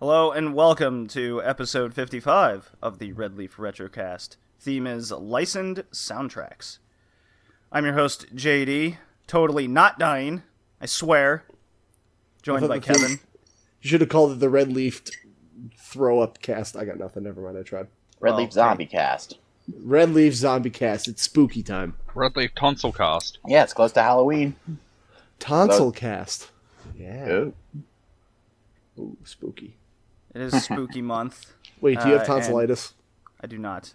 Hello and welcome to episode 55 of the Red Leaf Retrocast. Theme is licensed soundtracks. I'm your host, JD, totally not dying, I swear, joined by Kevin. You should have called it the Red Leaf Throw Up Cast. I got nothing, never mind, I tried. Red Leaf Zombie Cast. Red Leaf Zombie Cast, it's spooky time. Red Leaf Tonsil Cast. Yeah, it's close to Halloween. Tonsil Cast. Yeah. Ooh. Ooh, spooky. It is spooky month. Wait, do you have tonsillitis? I do not.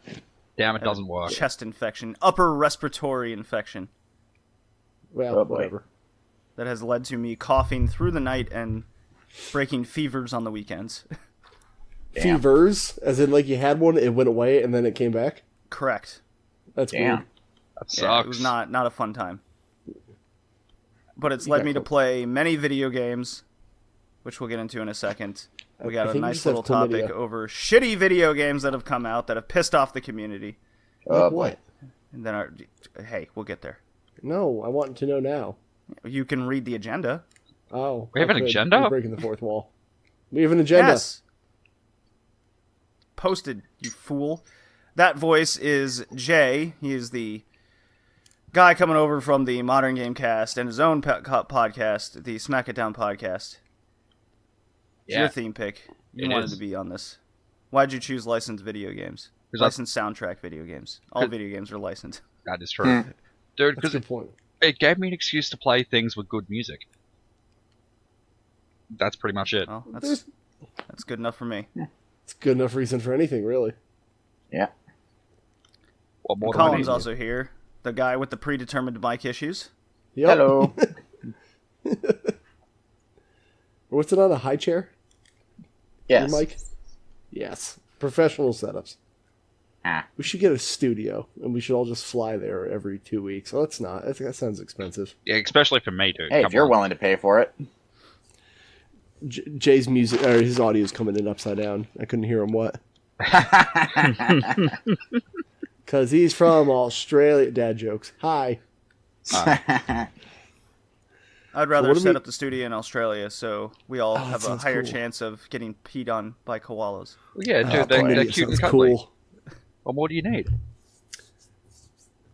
Damn, it doesn't work. Chest infection, upper respiratory infection. Well, whatever. That has led to me coughing through the night and breaking fevers on the weekends. Damn. Fevers? As in, like, you had one, it went away, and then it came back? Correct. That's Damn. weird. That sucks. Yeah, it was not a fun time. But it's led me to play many video games, which we'll get into in a second. We got a nice little topic over shitty video games that have come out that have pissed off the community. Oh, Like boy. what? And then hey, we'll get there. No, I want to know now. You can read the agenda. Oh. We have an agenda? We're breaking the fourth wall. We have an agenda. Yes. Posted, you fool. That voice is Jay. He is the guy coming over from the Modern Game Cast and his own podcast, the Smack It Down podcast. It's your theme pick. You wanted to be on this. Why'd you choose licensed video games? Licensed soundtrack video games. All video games are licensed. That is true. Dude, That's because a good point. it gave me an excuse to play things with good music. That's pretty much it. Well, that's good enough for me. It's good enough reason for anything, really. Yeah. What more And do I Colin's need? also here. The guy with the predetermined mic issues. Yep. Hello. What's it on, a high chair? Yes. Your mic? Yes. Professional setups. Ah. We should get a studio, and we should all just fly there every 2 weeks. Oh, it's not. That sounds expensive. Yeah, especially for me, dude. Hey, Come if you're on. willing to pay for it. Jay's music, or his audio is coming in upside down. I couldn't hear him. What? Because he's from Australia. Dad jokes. Hi. I'd rather what do set we- up the studio in Australia so we all that have a sounds higher cool. chance of getting peed on by koalas. Well, yeah, dude, Oh, they're boy, cute and sounds cuddly. cool. What more do you need?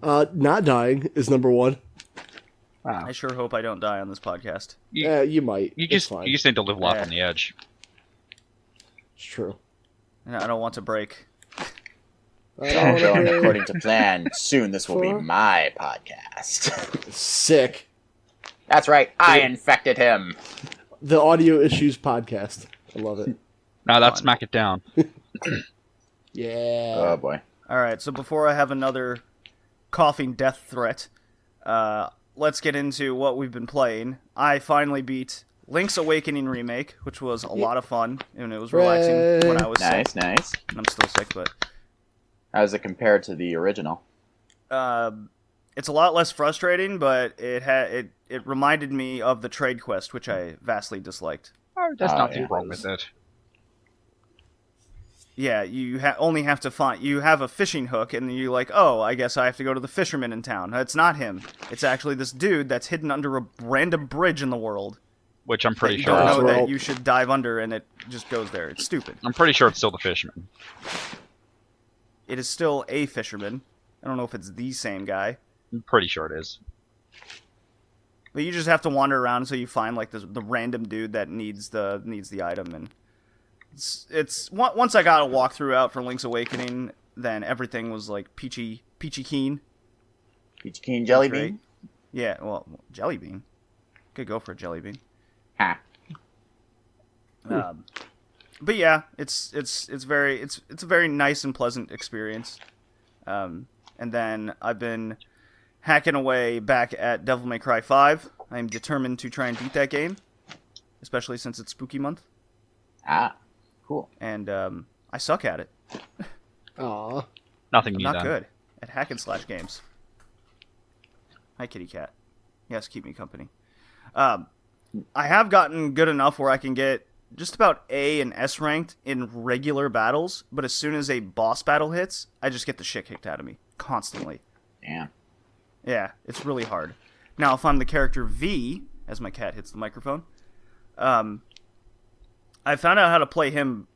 Not dying is number one. Wow. I sure hope I don't die on this podcast. You might. You It's just fine. you just need to live life Yeah. on the edge. It's true. And I don't want to break. I don't All wanna going be according to plan. Soon this will be For- my podcast. sick. That's right. I infected him. The Audio Issues Podcast. I love it. No, that's Fun. Smack It Down. Yeah. Oh, boy. All right, so before I have another coughing death threat, let's get into what we've been playing. I finally beat Link's Awakening Remake, which was a lot of fun, and it was relaxing when I was Nice, sick. nice. And I'm still sick, but How does it compare to the original? it's a lot less frustrating, but it reminded me of the trade quest, which I vastly disliked. Oh, there's Oh, nothing yeah. wrong with it. Yeah, you only have to find... You have a fishing hook, and you're like, oh, I guess I have to go to the fisherman in town. It's not him. It's actually this dude that's hidden under a random bridge in the world. Which I'm pretty You sure. don't That's know right. that you should dive under, and it just goes there. It's stupid. I'm pretty sure it's still the fisherman. It is still a fisherman. I don't know if it's the same guy. I'm pretty sure it is. But you just have to wander around until you find like the random dude that needs the item, and it's once I got a walkthrough out for Link's Awakening, then everything was like peachy keen. Peachy Keen Jelly Great. Bean? Yeah, well, jelly bean. Could go for a jelly bean. Ha. But yeah, it's a very nice and pleasant experience. And then I've been hacking away back at Devil May Cry 5. I'm determined to try and beat that game, especially since it's spooky month. Ah. Cool. And I suck at it. Aw. Nothing I'm new not then. good at hack and slash games. Hi, kitty cat. Yes, keep me company. I have gotten good enough where I can get just about A and S ranked in regular battles, but as soon as a boss battle hits, I just get the shit kicked out of me constantly. Damn. Yeah, it's really hard. Now, if I'm the character V, as my cat hits the microphone, I I found out how to play him.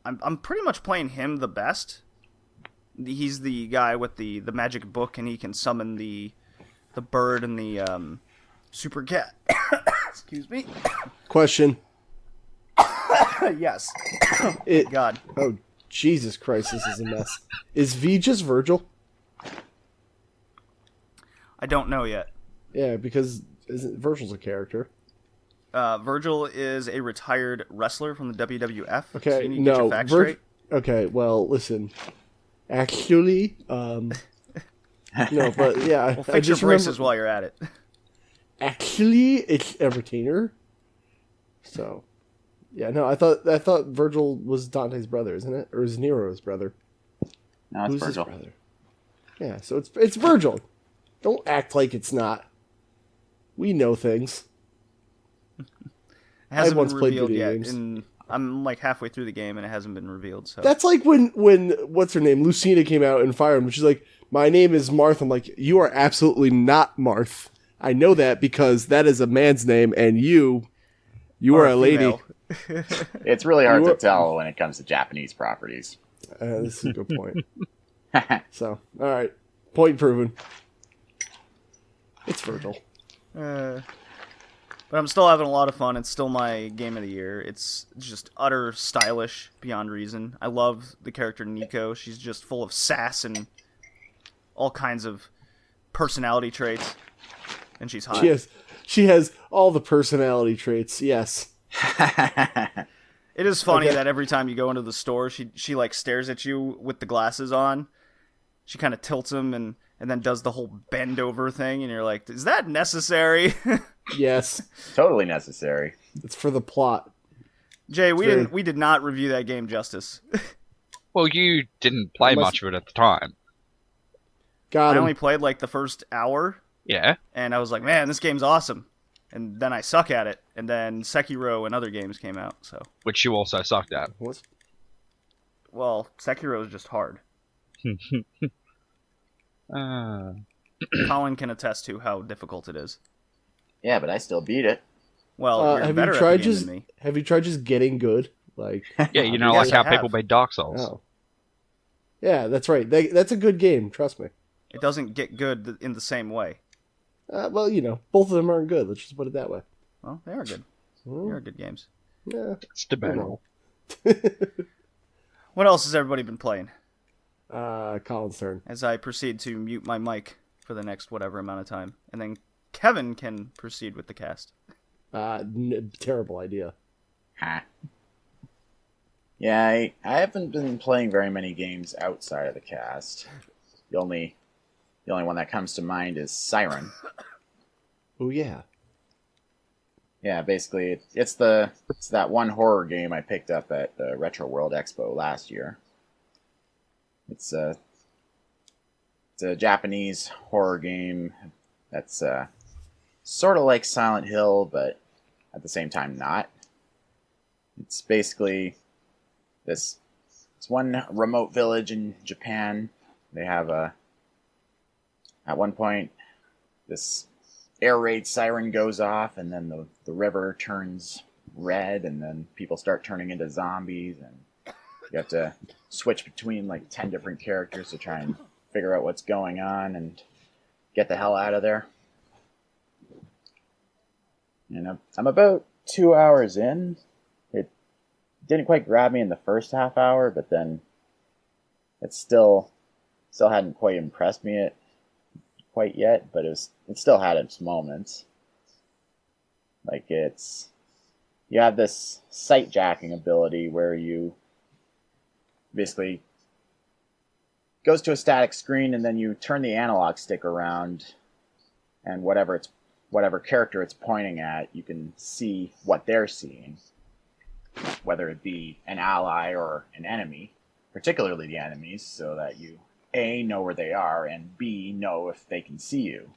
I'm pretty much playing him the best. He's the guy with the magic book, and he can summon the bird and the super cat. Excuse me. Question. Yes. God. Oh, Jesus Christ, this is a mess. Is V just Virgil? I don't know yet. Yeah, because Virgil's a character. Virgil is a retired wrestler from the WWF. Okay, so you need to get your facts straight. Okay, well, listen. Actually, no, but yeah, Well, I fix your just braces remember. while you're at it. Actually, it's a retainer. So, yeah, no, I thought Virgil was Dante's brother, isn't it, or is Nero's brother? No, it's Who's Virgil. his brother? Yeah, so it's Virgil. Don't act like it's not. We know things. It hasn't once been played revealed video yet. games. And I'm like halfway through the game, and it hasn't been revealed. So That's like when what's her name, Lucina came out in Fire Emblem. She's like, "My name is Marth." I'm like, "You are absolutely not Marth. I know that because that is a man's name, and you Or are a lady." female. It's really hard You to are- tell when it comes to Japanese properties. This is a good point. So, all right, point proven. It's Virgil. But I'm still having a lot of fun. It's still my game of the year. It's just utter stylish beyond reason. I love the character Nico. She's just full of sass and all kinds of personality traits. And she's hot. She has all the personality traits. Yes. It is funny Okay. that every time you go into the store, she like stares at you with the glasses on. She kind of tilts them and then does the whole bend over thing, and you're like, is that necessary? Yes. Totally necessary. It's for the plot. Jay, very- we did not review that game justice. Well, you didn't play Unless- much of it at the time. Got I him. only played like the first hour, Yeah. and I was like, man, this game's awesome. And then I suck at it, and then Sekiro and other games came out. So, Which you also sucked at. What's- well, Sekiro is just hard. Colin can attest to how difficult it is. Yeah, but I still beat it. Well, you're have better you at tried the game just than me. have you tried just getting good? Like Yeah, you know, Yes, like I how have. people made Dark Souls. oh. Yeah, that's right. That's a good game. Trust me. It doesn't get good in the same way. Well, you know, both of them aren't good. Let's just put it that way. Well, they are good. They Hmm. are good games. Yeah. It's debatable. What else has everybody been playing? Colin's turn. As I proceed to mute my mic for the next whatever amount of time. And then Kevin can proceed with the cast. Terrible idea. Huh. Yeah, I haven't been playing very many games outside of the cast. The only one that comes to mind is Siren. Oh yeah. Yeah, basically, it's that one horror game I picked up at the Retro World Expo last year. It's a Japanese horror game that's sort of like Silent Hill, but at the same time not. It's basically it's one remote village in Japan. They have at one point this air raid siren goes off, and then the river turns red, and then people start turning into zombies, and you have to switch between like 10 different characters to try and figure out what's going on and get the hell out of there. And I'm about 2 hours in. It didn't quite grab me in the first half hour, but then it still hadn't quite impressed me quite yet, but it still had its moments. Like you have this sight jacking ability where you basically goes to a static screen, and then you turn the analog stick around, and whatever character it's pointing at, you can see what they're seeing, whether it be an ally or an enemy, particularly the enemies, so that you A, know where they are, and B, know if they can see you,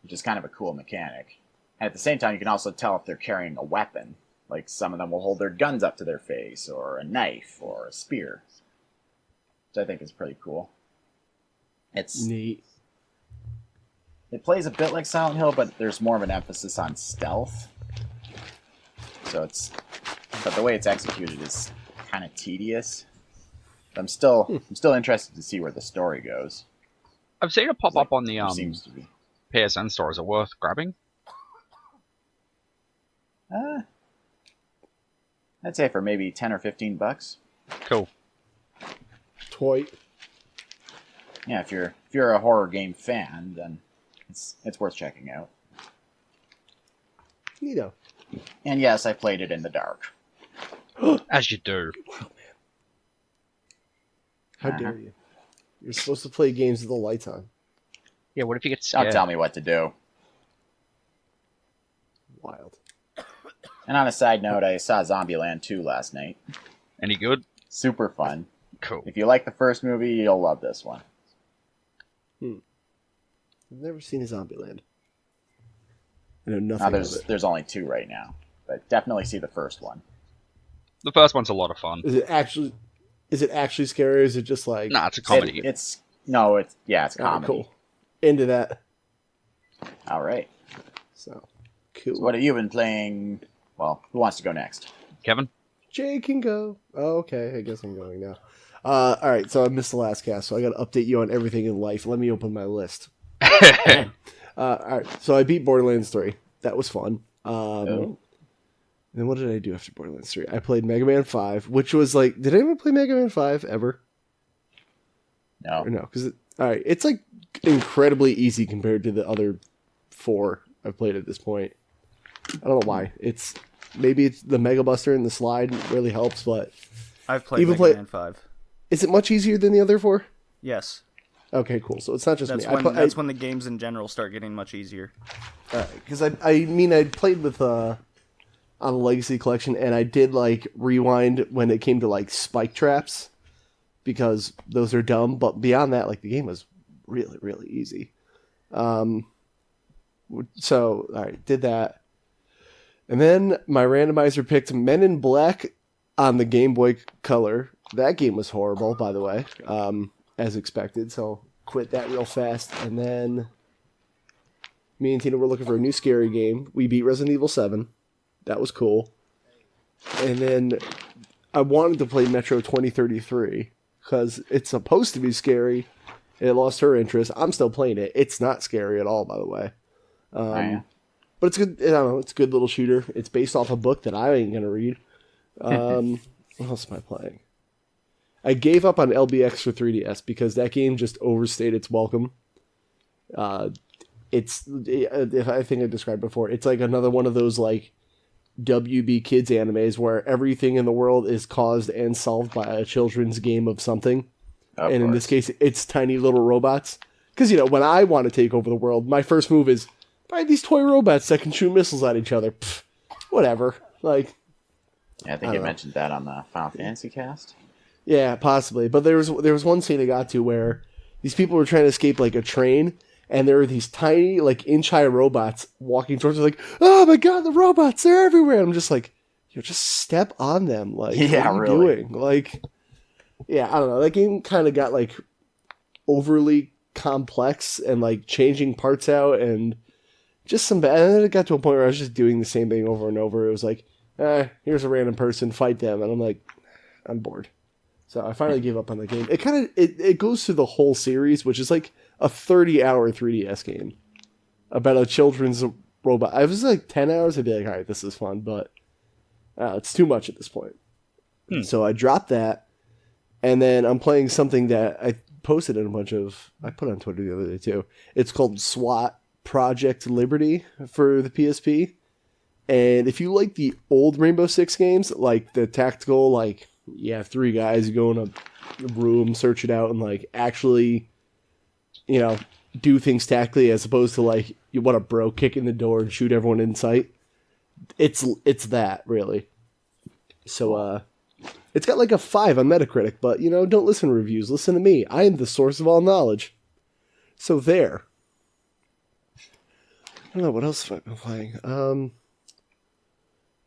which is kind of a cool mechanic. And at the same time, you can also tell if they're carrying a weapon. Like, some of them will hold their guns up to their face, or a knife, or a spear, which I think is pretty cool. Neat. It plays a bit like Silent Hill, but there's more of an emphasis on stealth. So it's but the way it's executed is kind of tedious. I'm still interested to see where the story goes. I've seen it pop up on the There seems to be. PSN store. Is it worth grabbing? I'd say for maybe $10 or $15. Cool. Toy. Yeah, if you're a horror game fan, then it's worth checking out. Neato. And yes, I played it in the dark. As you do. How dare you? You're supposed to play games with the lights on. Yeah, what if you get Don't scared? tell me what to do. Wild. And on a side note, I saw Zombieland 2 last night. Any good? Super fun. Cool. If you like the first movie, you'll love this one. I've never seen a Zombieland. I know nothing of it. There's only 2 right now, but definitely see the first one. The first one's a lot of fun. Is it actually scary, or is it just like... Nah, it's a comedy. It's comedy. Alright, cool. Into that. All right. So, cool. So what have you been playing? Well, who wants to go next? Kevin? Jay can go. Oh, okay, I guess I'm going now. Alright, so I missed the last cast, so I gotta update you on everything in life. Let me open my list. Alright, so I beat Borderlands 3. That was fun. Oh. Then what did I do after Borderlands 3? I played Mega Man 5, which was like... Did anyone play Mega Man 5 ever? No. Or no? Because it's like incredibly easy compared to the other 4 I've played at this point. I don't know why. Maybe it's the Mega Buster and the slide really helps, but I've played Mega Man 5. Is it much easier than the other 4? Yes. Okay, cool. So it's not just That's me. That's when the games in general start getting much easier. Because I played with on the Legacy Collection, and I did like rewind when it came to like spike traps, because those are dumb. But beyond that, like the game was really, really easy. So all right, did that, and then my randomizer picked Men in Black on the Game Boy Color. That game was horrible, by the way, as expected. So quit that real fast, and then me and Tina were looking for a new scary game. We beat Resident Evil 7. That was cool. And then I wanted to play Metro 2033 because it's supposed to be scary. And it lost her interest. I'm still playing it. It's not scary at all, by the way. But it's good. I don't know. It's a good little shooter. It's based off a book that I ain't gonna read. What else am I playing? I gave up on LBX for 3DS because that game just overstayed its welcome. If I think I described before, it's like another one of those like WB Kids animes where everything in the world is caused and solved by a children's game of something. In this case, it's tiny little robots. Because, when I want to take over the world, my first move is buy these toy robots that can shoot missiles at each other. Pfft, whatever. Like, Yeah, I think you mentioned that on the Final Fantasy cast. Yeah, possibly. But there was one scene I got to where these people were trying to escape like a train, and there were these tiny, like inch-high robots walking towards them, like, oh my god, the robots, they're everywhere. I'm just like, just step on them. Like, Yeah, what are you really. doing? Like, yeah, I don't know. That game kind of got like overly complex and like changing parts out and just some bad. And then it got to a point where I was just doing the same thing over and over. It was like, here's a random person, fight them, and I'm like, I'm bored. So I finally gave up on the game. It kind of it goes through the whole series, which is like a 30-hour 3DS game about a children's robot. I was like 10 hours. I'd be like, all right, this is fun, but it's too much at this point. So I dropped that, and then I'm playing something that I posted in I put on Twitter the other day too. It's called SWAT Project Liberty for the PSP. And if you like the old Rainbow Six games, like the tactical, like you have 3 guys, you go in a room, search it out, and like actually, do things tactically as opposed to like you want a bro kick in the door and shoot everyone in sight. It's that really. So it's got like a 5 on Metacritic, but don't listen to reviews. Listen to me. I am the source of all knowledge. So there. I don't know what else have I been playing.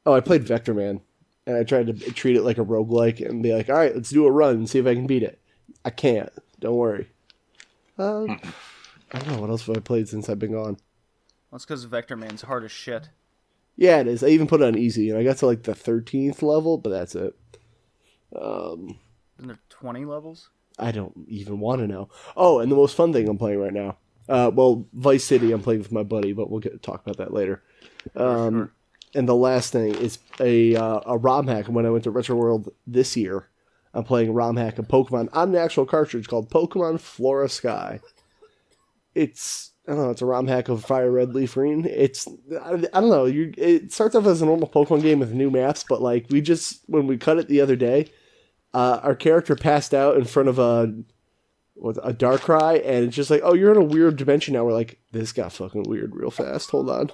I played Vector Man. And I tried to treat it like a roguelike and be like, all right, let's do a run and see if I can beat it. I can't. Don't worry. I don't know. What else have I played since I've been gone? Well, it's because Vector Man's hard as shit. Yeah, it is. I even put it on easy, and I got to like the 13th level, but that's it. Isn't there 20 levels? I don't even want to know. Oh, and the most fun thing I'm playing right now. Well, Vice City I'm playing with my buddy, but we'll talk about that later. Sure. And the last thing is a ROM hack. When I went to Retro World this year, I'm playing a ROM hack of Pokemon on the actual cartridge called Pokemon Flora Sky. It's I don't know. It's a ROM hack of Fire Red, Leaf Green. I don't know. It starts off as a normal Pokemon game with new maps, but like when we cut it the other day, our character passed out in front of a Darkrai, and it's just like, oh, you're in a weird dimension now. We're like, this got fucking weird real fast. Hold on.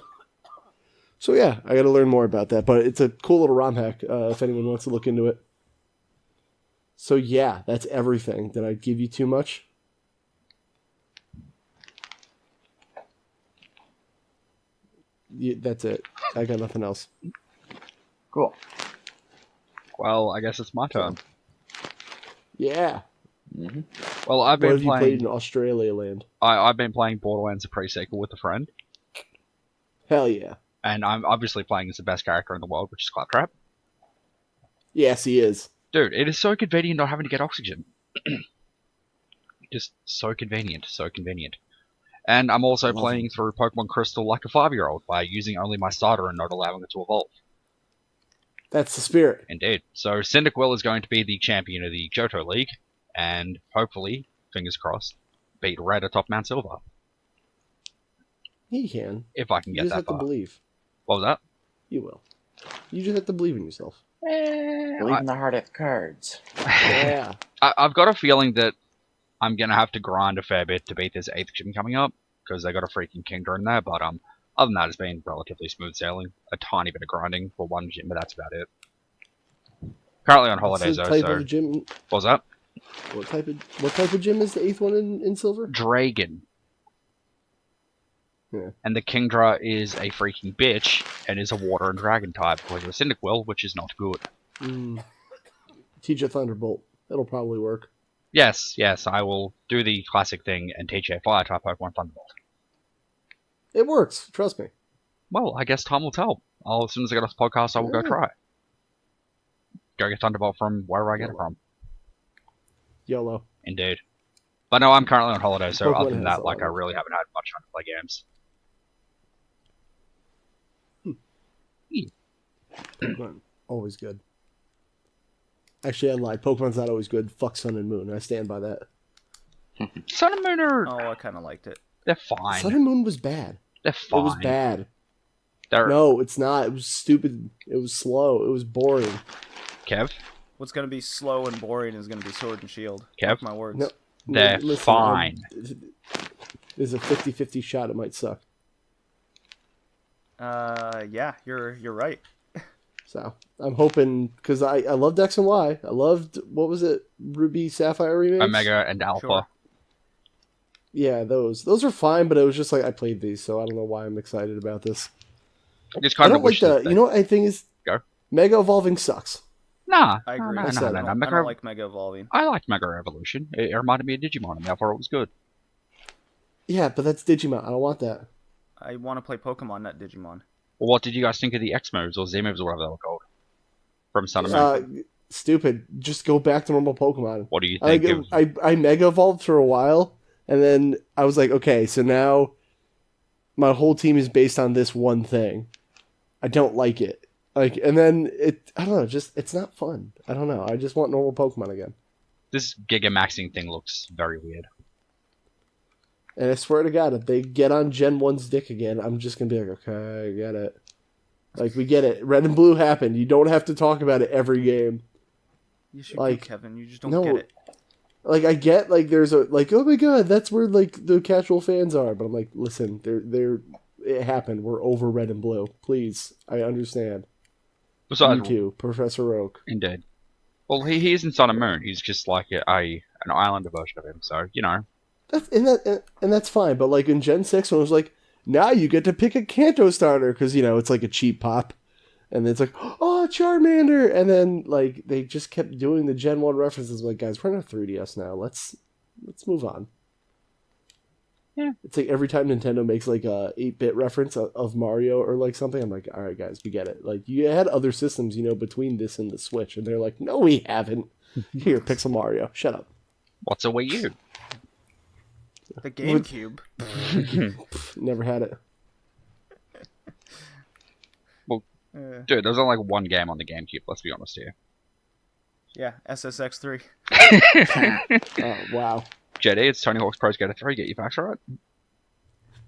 So yeah, I got to learn more about that, but it's a cool little ROM hack if anyone wants to look into it. So yeah, that's everything. Did I give you too much? That's it. I got nothing else. Cool. Well, I guess it's my turn. Yeah. Mm-hmm. Well, I've What been have you played playing. in Australia land? I've been playing Borderlands: A Pre-Sequel with a friend, Hell yeah. and I'm obviously playing as the best character in the world, which is Claptrap. Yes, he is. Dude, it is so convenient not having to get oxygen. Just so convenient, so convenient. And I'm also Love playing through Pokemon Crystal like a 5-year-old by using only my starter and not allowing it to evolve. That's the spirit. Indeed. So Cyndaquil is going to be the champion of the Johto League, and hopefully, fingers crossed, beat Red atop Mount Silver. He can. If I can You get just that have far. to believe. What was that? You will. You just have to believe in yourself. Believe in the heart of the cards. Yeah. I've got a feeling that I'm going to have to grind a fair bit to beat this 8th gym coming up, because they got a freaking Kingdra in there, but other than that, it's been relatively smooth sailing. A tiny bit of grinding for one gym, but that's about it. Currently on holidays, What's though, the type so... of gym? What was that? What type of gym is the 8th one in silver? Dragon. Yeah. And the Kingdra is a freaking bitch, and is a water and dragon type, like the Cyndaquil, which is not good. Teach a Thunderbolt. That'll probably work. Yes, I will do the classic thing and teach a fire type Pokemon Thunderbolt. It works. Trust me. Well, I guess time will tell. As soon as I get off the podcast, I will go try. Go get Thunderbolt from wherever I get it from. YOLO. Indeed. But no, I'm currently on holiday, so Pokemon other than has that, a like, lot I of- really haven't had much time to play games. Pokemon. Always good. Actually, I lied. Pokemon's not always good. Fuck Sun and Moon. I stand by that. Sun and Moon are... Oh, I kind of liked it. They're fine. Sun and Moon was bad. They're fine. It was bad. They're... No, it's not. It was stupid. It was slow. It was boring. Kev? What's going to be slow and boring is going to be Sword and Shield. Kev? Mark my words. No. They're Listen, fine. There's a 50-50 shot it might suck. Yeah, you're right. So I'm hoping, because I loved X and Y. I loved, what was it, Ruby Sapphire remakes? Omega and Alpha. Sure. Yeah, those are fine, but it was just like I played these, so I don't know why I'm excited about this. It's I kind of don't like the. You know what I think is? Go. Mega Evolving sucks. Nah. I agree. No, I no, said no, I no. don't, I Mega... don't like Mega Evolving. I liked Mega Evolution. It reminded me of Digimon, and therefore it was good. Yeah, but that's Digimon. I don't want that. I want to play Pokemon, not Digimon. Well, what did you guys think of the X moves or Z moves or whatever they were called from Sun and Moon? Stupid. Just go back to normal Pokemon. What do you think of? I Mega Evolved for a while, and then I was like, okay, so now my whole team is based on this one thing. I don't like it. Like, and then I don't know, just it's not fun. I don't know. I just want normal Pokemon again. This Gigamaxing thing looks very weird. And I swear to God, if they get on Gen 1's dick again, I'm just gonna be like, okay, I get it. Like, we get it. Red and blue happened. You don't have to talk about it every game. You should Like, be, Kevin. You just don't no, get it. Like, I get, like, there's a, like, oh my God, that's where, like, the casual fans are. But I'm like, listen, it happened. We're over red and blue. Please. I understand. Besides, You too, Professor Oak. indeed. Well, he isn't Sun and Moon. He's just like an islander version of him. So you know. And that's fine. But, like, in Gen 6, when it was like, now you get to pick a Kanto starter, because, you know, it's like a cheap pop. And it's like, oh, Charmander! And then, like, they just kept doing the Gen 1 references. Like, guys, we're on a 3DS now. Let's move on. Yeah. It's like every time Nintendo makes like a 8-bit reference of Mario or like something, I'm like, all right, guys, we get it. Like, you had other systems, between this and the Switch, and they're like, no, we haven't. Here, Pixel Mario, shut up. What's a Wii U? The GameCube. Never had it. Dude, there's only like one game on the GameCube, let's be honest here. Yeah, SSX3. Oh, wow. JD, it's Tony Hawk's Pro Skater 3, get your facts right. No,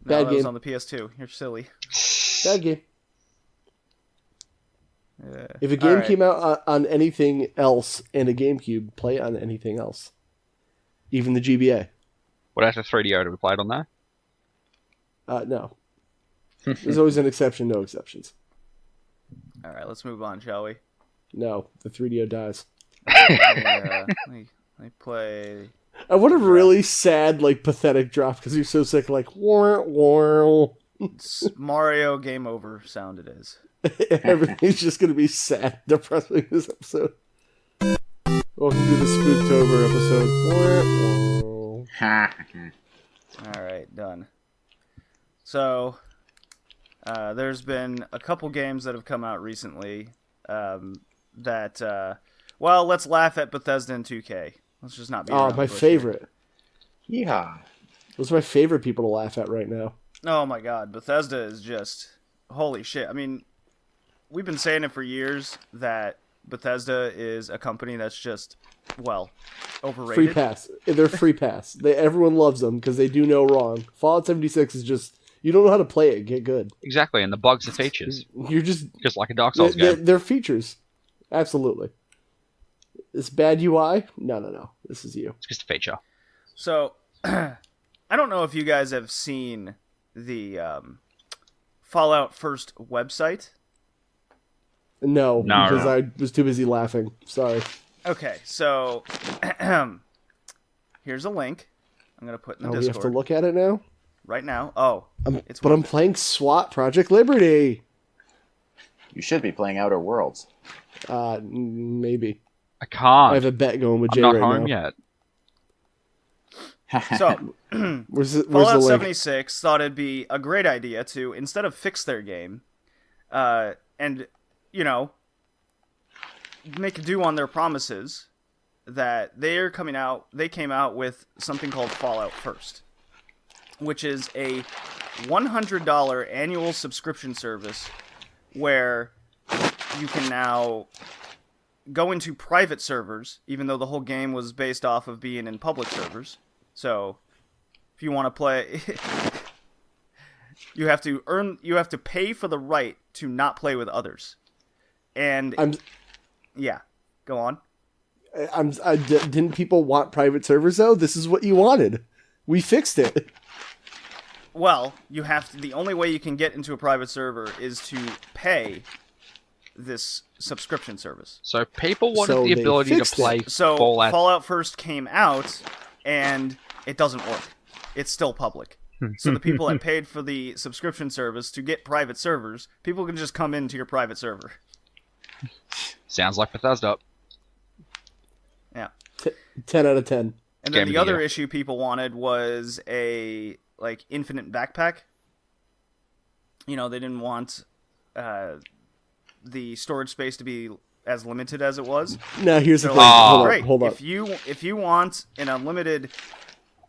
Bad that was game. on the PS2. You're silly. Bad game. Yeah. If a game All right. came out on anything else and a GameCube, play it on anything else. Even the GBA. What after 3DO to be played on there? No. There's always an exception, no exceptions. All right, let's move on, shall we? No, the 3DO dies. Let me play. I want a really sad, like, pathetic drop because you're so sick, like, wah, wah. Mario Game Over sound it is. Everything's just going to be sad, depressing this episode. Welcome to the Spooktober episode. Wah, wah. All right, done. So, there's been a couple games that have come out recently well, let's laugh at Bethesda and 2K. Let's just not be Oh, around my the bush favorite. Yeehaw. Those are my favorite people to laugh at right now. here. Oh my god, Bethesda is just... Holy shit. I mean, we've been saying it for years that Bethesda is a company that's just, well, overrated. Free pass. They're free pass. Everyone loves them because they do no wrong. Fallout 76 is just... You don't know how to play it. Get good. Exactly, and the bugs are features. You're just... Just like a Dark Souls game. They're features. Absolutely. This bad UI? No. This is you. It's just a feature. So, I don't know if you guys have seen the Fallout First website. No, No. because I was too busy laughing. Sorry. Okay, so here's a link. I'm going to put in the We have to Discord look at it now? right now. Oh, it's I'm playing SWAT Project Liberty. You should be playing Outer Worlds. Maybe. I can't. I have a bet going with Jay I'm not right home now. yet. So, Where's the Fallout link? 76 thought it'd be a great idea to, instead of fix their game, and, make do on their promises, that they came out with something called Fallout First, which is a $100 annual subscription service where you can now go into private servers, even though the whole game was based off of being in public servers. So, if you want to play, you have to pay for the right to not play with others. And yeah, go on. Didn't people want private servers though? This is what you wanted. We fixed it. Well, the only way you can get into a private server is to pay this subscription service. So people wanted So the they ability to fixed play it. So Fallout. First came out, and it doesn't work. It's still public. So the people that paid for the subscription service to get private servers, people can just come into your private server. Sounds like Bethesda. Yeah. 10 out of 10. And then Game the of the other year. issue people wanted was a infinite backpack. They didn't want the storage space to be as limited as it was. Now here's the They're thing. like, great. Hold up. If you want an unlimited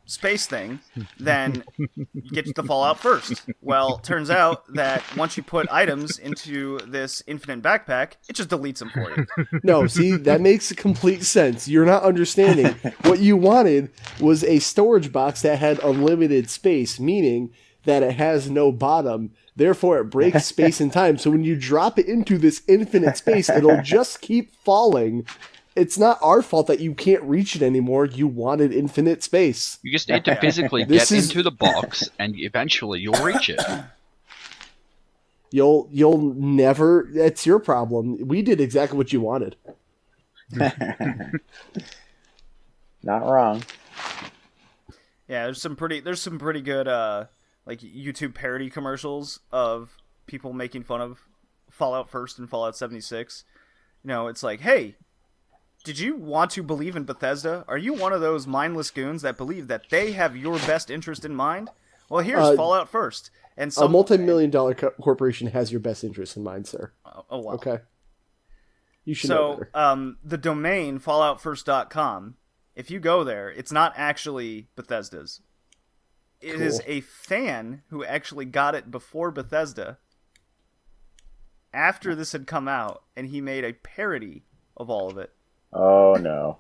space thing, then get the Fallout First. Well, turns out that once you put items into this infinite backpack, it just deletes them for you. No, see, that makes complete sense. You're not understanding. What you wanted was a storage box that had unlimited space, meaning that it has no bottom. Therefore, it breaks space and time. So when you drop it into this infinite space, it'll just keep falling. It's not our fault that you can't reach it anymore. You wanted infinite space. You just need to physically This get is- into the box, and eventually you'll reach it. You'll never. That's your problem. We did exactly what you wanted. Not wrong. Yeah, there's some pretty good YouTube parody commercials of people making fun of Fallout First and Fallout 76. It's like, hey, did you want to believe in Bethesda? Are you one of those mindless goons that believe that they have your best interest in mind? Well, here's Fallout First. And a multi-million-dollar corporation has your best interest in mind, sir. Oh, wow. Okay. You should know better. The domain, falloutfirst.com, if you go there, it's not actually Bethesda's. It is a fan who actually got it before Bethesda, after this had come out, and he made a parody of all of it. Oh, no.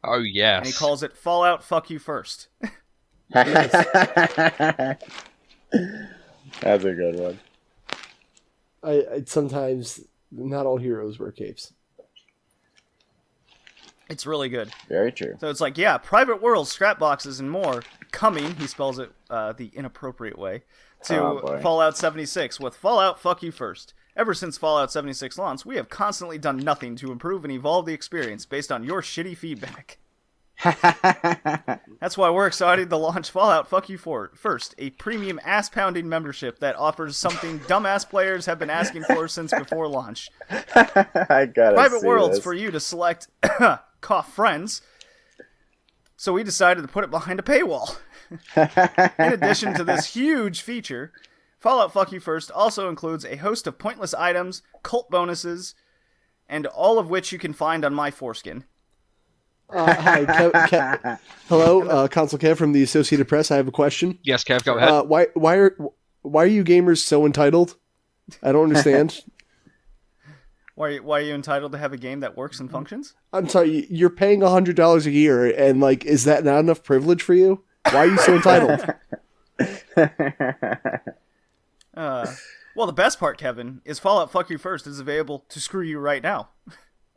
Oh, yes. And he calls it Fallout Fuck You First. That's a good one. I sometimes, not all heroes wear capes. It's really good. Very true. So it's like, yeah, private worlds, scrap boxes, and more coming, he spells it the inappropriate way, to Fallout 76 with Fallout Fuck You First. Ever since Fallout 76 launch, we have constantly done nothing to improve and evolve the experience based on your shitty feedback. That's why we're excited to launch Fallout Fuck You First, a premium ass-pounding membership that offers something dumbass players have been asking for since before launch. I gotta Private see worlds this. for you to select cough friends. So we decided to put it behind a paywall. In addition to this huge feature, Fallout Fuck You First also includes a host of pointless items, cult bonuses, and all of which you can find on my foreskin. Hi, hello, Consul Kev from the Associated Press. I have a question. Yes, Kev, go ahead. Why are you gamers so entitled? I don't understand. Why are you entitled to have a game that works and functions? I'm sorry, you're paying $100 a year, and like, is that not enough privilege for you? Why are you so entitled? Well, the best part, Kevin, is Fallout Fuck You First is available to screw you right now.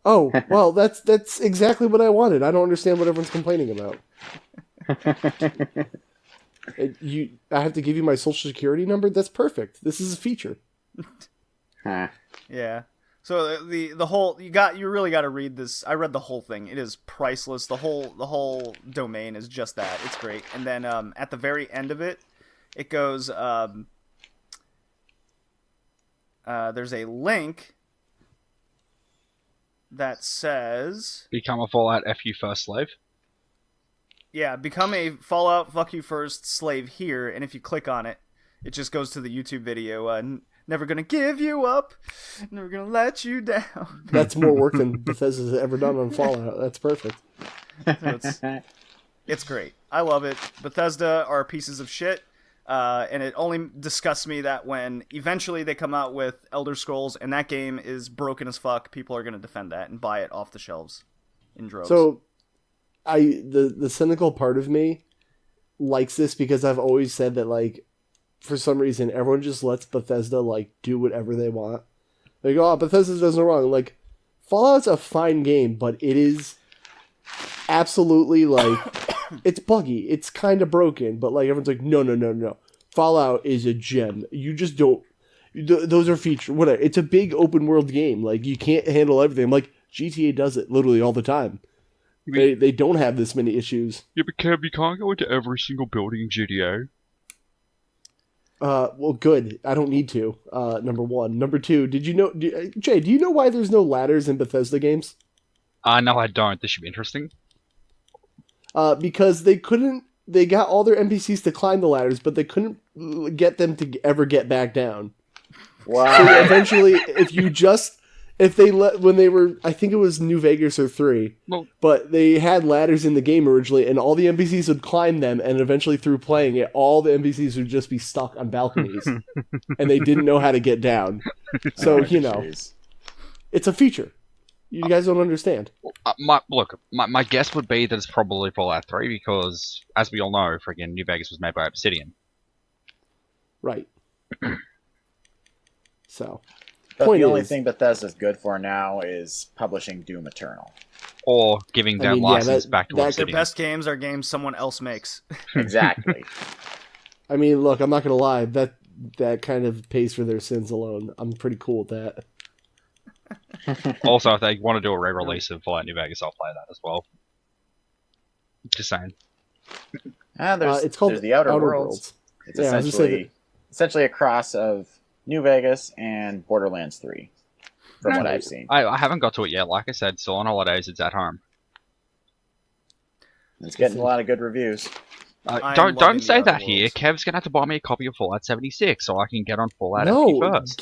Oh, well, that's exactly what I wanted. I don't understand what everyone's complaining about. I have to give you my social security number? That's perfect. This is a feature. Yeah. So the whole you really got to read this. I read the whole thing. It is priceless. The whole domain is just that. It's great. And then at the very end of it, it goes there's a link that says Become a Fallout FU First slave. Yeah, become a Fallout Fuck You First slave here, and if you click on it, it just goes to the YouTube video. Never gonna give you up, never gonna let you down. That's more work than Bethesda's ever done on Fallout. That's perfect. So it's great. I love it. Bethesda are pieces of shit, and it only disgusts me that when eventually they come out with Elder Scrolls and that game is broken as fuck, people are gonna defend that and buy it off the shelves in droves. So, the cynical part of me likes this because I've always said that, like, for some reason, everyone just lets Bethesda, like, do whatever they want. They go, oh, Bethesda does no wrong. Like, Fallout's a fine game, but it is absolutely, like, it's buggy. It's kind of broken, but, like, everyone's like, no. Fallout is a gem. You just don't... Those are features. Whatever. It's a big open world game. Like, you can't handle everything. Like, GTA does it literally all the time. They don't have this many issues. Yeah, but Kev, you can't go into every single building in GTA. Well, good. I don't need to. Number one. Number two, did you know... Jay, do you know why there's no ladders in Bethesda games? No, I don't. This should be interesting. Because they couldn't... They got all their NPCs to climb the ladders, but they couldn't get them to ever get back down. Wow. So eventually, when they were, I think it was New Vegas or 3, but they had ladders in the game originally, and all the NPCs would climb them, and eventually through playing it, all the NPCs would just be stuck on balconies, and they didn't know how to get down. So, it's a feature. You guys don't understand. My guess would be that it's probably Fallout 3, because, as we all know, friggin' New Vegas was made by Obsidian. Right. So... But the only thing Bethesda's good for now is publishing Doom Eternal. Or giving their license back to Obsidian. Their best games are games someone else makes. Exactly. I mean, look, I'm not going to lie. That kind of pays for their sins alone. I'm pretty cool with that. Also, if they want to do a re-release of Fallout New Vegas, I'll play that as well. Just saying. There's the Outer Worlds. It's essentially a cross of New Vegas and Borderlands 3, from what I've seen. I haven't got to it yet. Like I said, still on holidays, it's at home. It's getting a lot of good reviews. I'm Don't loving the say Outer that here. Worlds. Kev's gonna have to buy me a copy of Fallout 76 so I can get on Fallout FP No, first.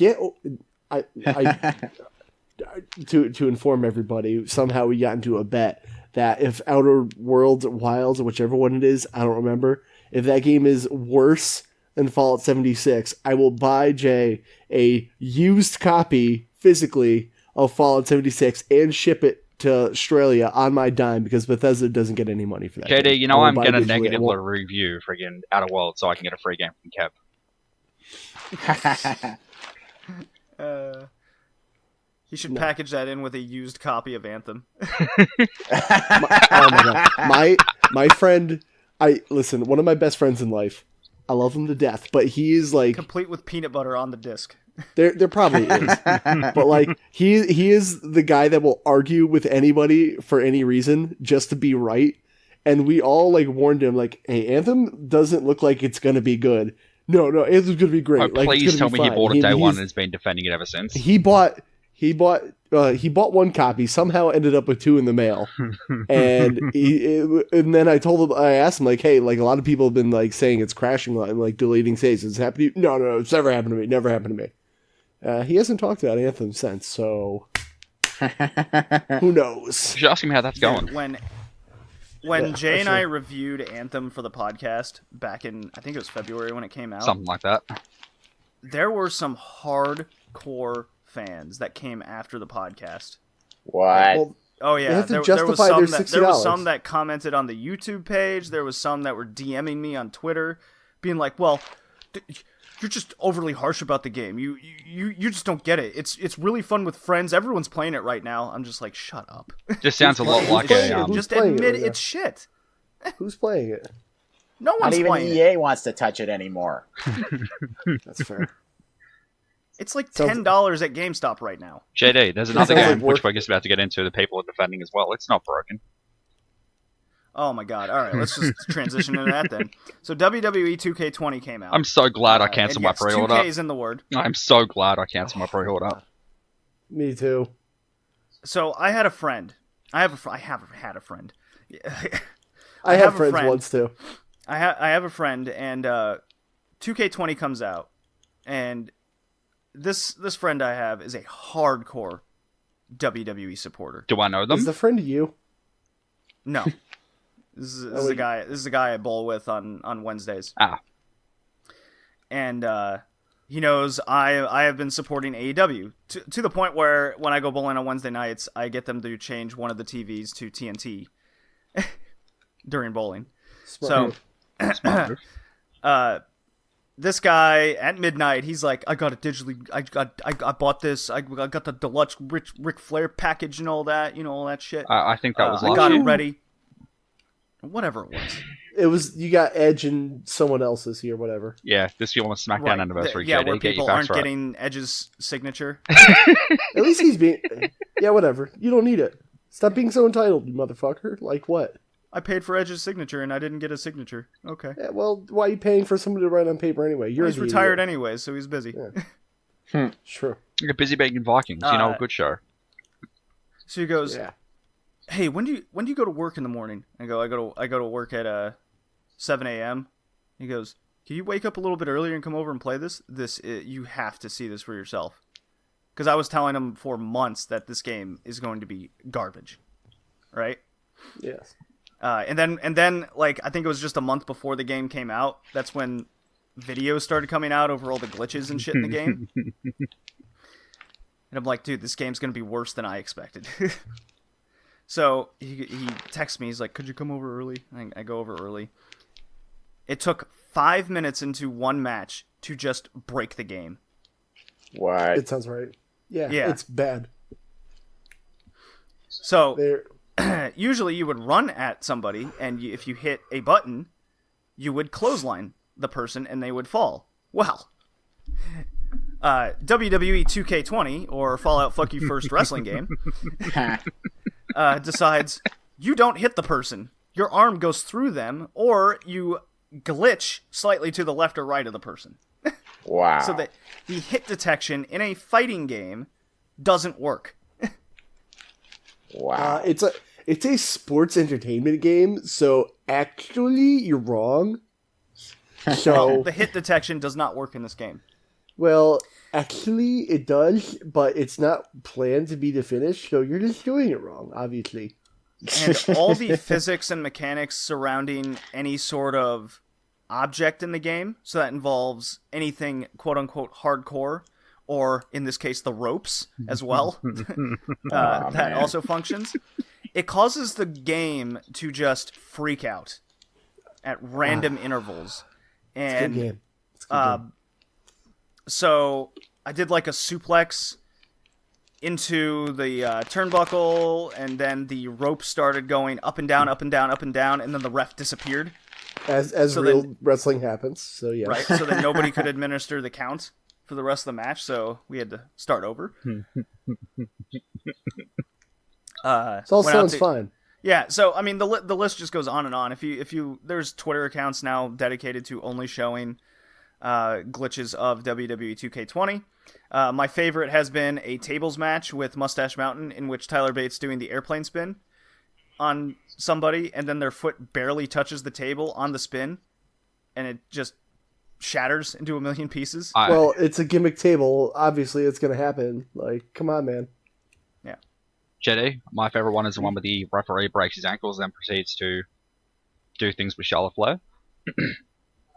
to inform everybody, somehow we got into a bet that if Outer Worlds, Wilds, or whichever one it is, I don't remember, if that game is worse than Fallout 76, I will buy Jay a used copy physically of Fallout 76 and ship it to Australia on my dime because Bethesda doesn't get any money for that. JD, game. you I know will I'm buy gonna digitally. I negatively won't- review friggin' Outer Worlds so I can get a free game from Kev. He should package that in with a used copy of Anthem. Oh my god, my friend. Listen. One of my best friends in life. I love him to death, but he is like Complete with peanut butter on the disc. there probably is, but like he is the guy that will argue with anybody for any reason just to be right. And we all like warned him like, hey, Anthem doesn't look like it's gonna be good. No, Anthem's gonna be great. Oh, Like, please it's tell gonna me be he bought fine. it day one He's- and has been defending it ever since. He bought one copy, somehow ended up with two in the mail. And then I asked him like, hey, like a lot of people have been like saying it's crashing a lot and like deleting saves. It's happened to you? No, it's never happened to me. Never happened to me. He hasn't talked about Anthem since, so who knows? You should ask him how that's going. When Yeah, Jay and sure. I reviewed Anthem for the podcast back in, I think it was February when it came out, Something like that. there were some hardcore fans that came after the podcast. What? Well, Oh They yeah, have to there was justify some their that, there was $60. some that commented on the YouTube page. There was some that were DMing me on Twitter, being like, "Well, you're just overly harsh about the game. You just don't get it. It's really fun with friends. Everyone's playing it right now." I'm just like, "Shut up. Just sounds a lot Who's like playing a it? Who's Just playing it admit right now? it's shit. Who's playing it? No Not one's even playing it. EA wants to touch it anymore. That's fair. It's like Sounds- $10 at GameStop right now." JD, there's another sounds game like which work. we're just about to get into that people are defending as well. It's not broken. Oh my god! All right, let's just transition into that then. So WWE 2K20 came out. I'm so glad I And canceled yes, my pre-order. 2K is in the word. I'm so glad I canceled my pre-order. Me too. So I had a friend. I have had a friend. I have had a friends friend. once too. I have a friend, and 2K20 comes out, and this friend I have is a hardcore WWE supporter. Do I know Is them? the friend you? No, this is a guy. This is a guy I bowl with on Wednesdays. Ah. And he knows I have been supporting AEW to the point where when I go bowling on Wednesday nights, I get them to change one of the TVs to TNT during bowling. Smart. So Smart move. this guy at midnight, he's like, I got it digitally. I bought this. I got the deluxe Ric Flair package and all that. You know, all that shit. I think that was I last got year. it ready. Whatever it was. It was you got Edge and someone else's here, whatever. Yeah, this year on SmackDown Right. anniversary. Yeah, JD, where get your people facts aren't right. getting Edge's signature. At least he's being. Yeah, whatever. You don't need it. Stop being so entitled, you motherfucker. Like what? I paid for Edge's signature and I didn't get a signature. Okay. Yeah, well, why are you paying for somebody to write on paper anyway? You're He's the retired idiot. anyway, so he's busy. Yeah. True. You're busy being Vikings. You know, a good show. So he goes, Yeah. "Hey, when do you go to work in the morning?" I go to work at 7 a.m. He goes, "Can you wake up a little bit earlier and come over and play this? You have to see this for yourself." Because I was telling him for months that this game is going to be garbage, right? Yes. And then like I think it was just a month before the game came out. That's when videos started coming out over all the glitches and shit in the game. And I'm like, dude, this game's gonna be worse than I expected. So he texts me. He's like, "Could you come over early?" I go over early. It took 5 minutes into one match to just break the game. What? It sounds right. Yeah. Yeah. It's bad. So There. usually you would run at somebody, and if you hit a button, you would clothesline the person, and they would fall. Well, WWE 2K20 or Fallout Fuck You First wrestling game decides you don't hit the person. Your arm goes through them, or you glitch slightly to the left or right of the person. Wow. So that the hit detection in a fighting game doesn't work. Wow. It's It's a sports entertainment game, so actually you're wrong. So, The hit detection does not work in this game. well, actually it does, but it's not planned to be the finish, so you're just doing it wrong, obviously. And all the physics and mechanics surrounding any sort of object in the game, so that involves anything quote-unquote hardcore, or in this case the ropes as well, that man. also functions. It causes the game to just freak out at random intervals. It's a good And game. It's a good game. so I did like a suplex into the turnbuckle, and then the rope started going up and down, up and down, up and down, and then the ref disappeared. As so real then- wrestling happens, so yeah. Right, so that nobody could administer the count for the rest of the match, so we had to start over. It all went out sounds to- fine. Yeah, so I mean the list just goes on and on. If you there's Twitter accounts now dedicated to only showing glitches of WWE 2K20. My favorite has been a tables match with Mustache Mountain, in which Tyler Bates doing the airplane spin on somebody, and then their foot barely touches the table on the spin, and it just shatters into a million pieces. Well, it's a gimmick table. Obviously, it's going to happen. Like, come on, man. Jetty, my favorite one is the one where the referee breaks his ankles and proceeds to do things with Charlotte Flair.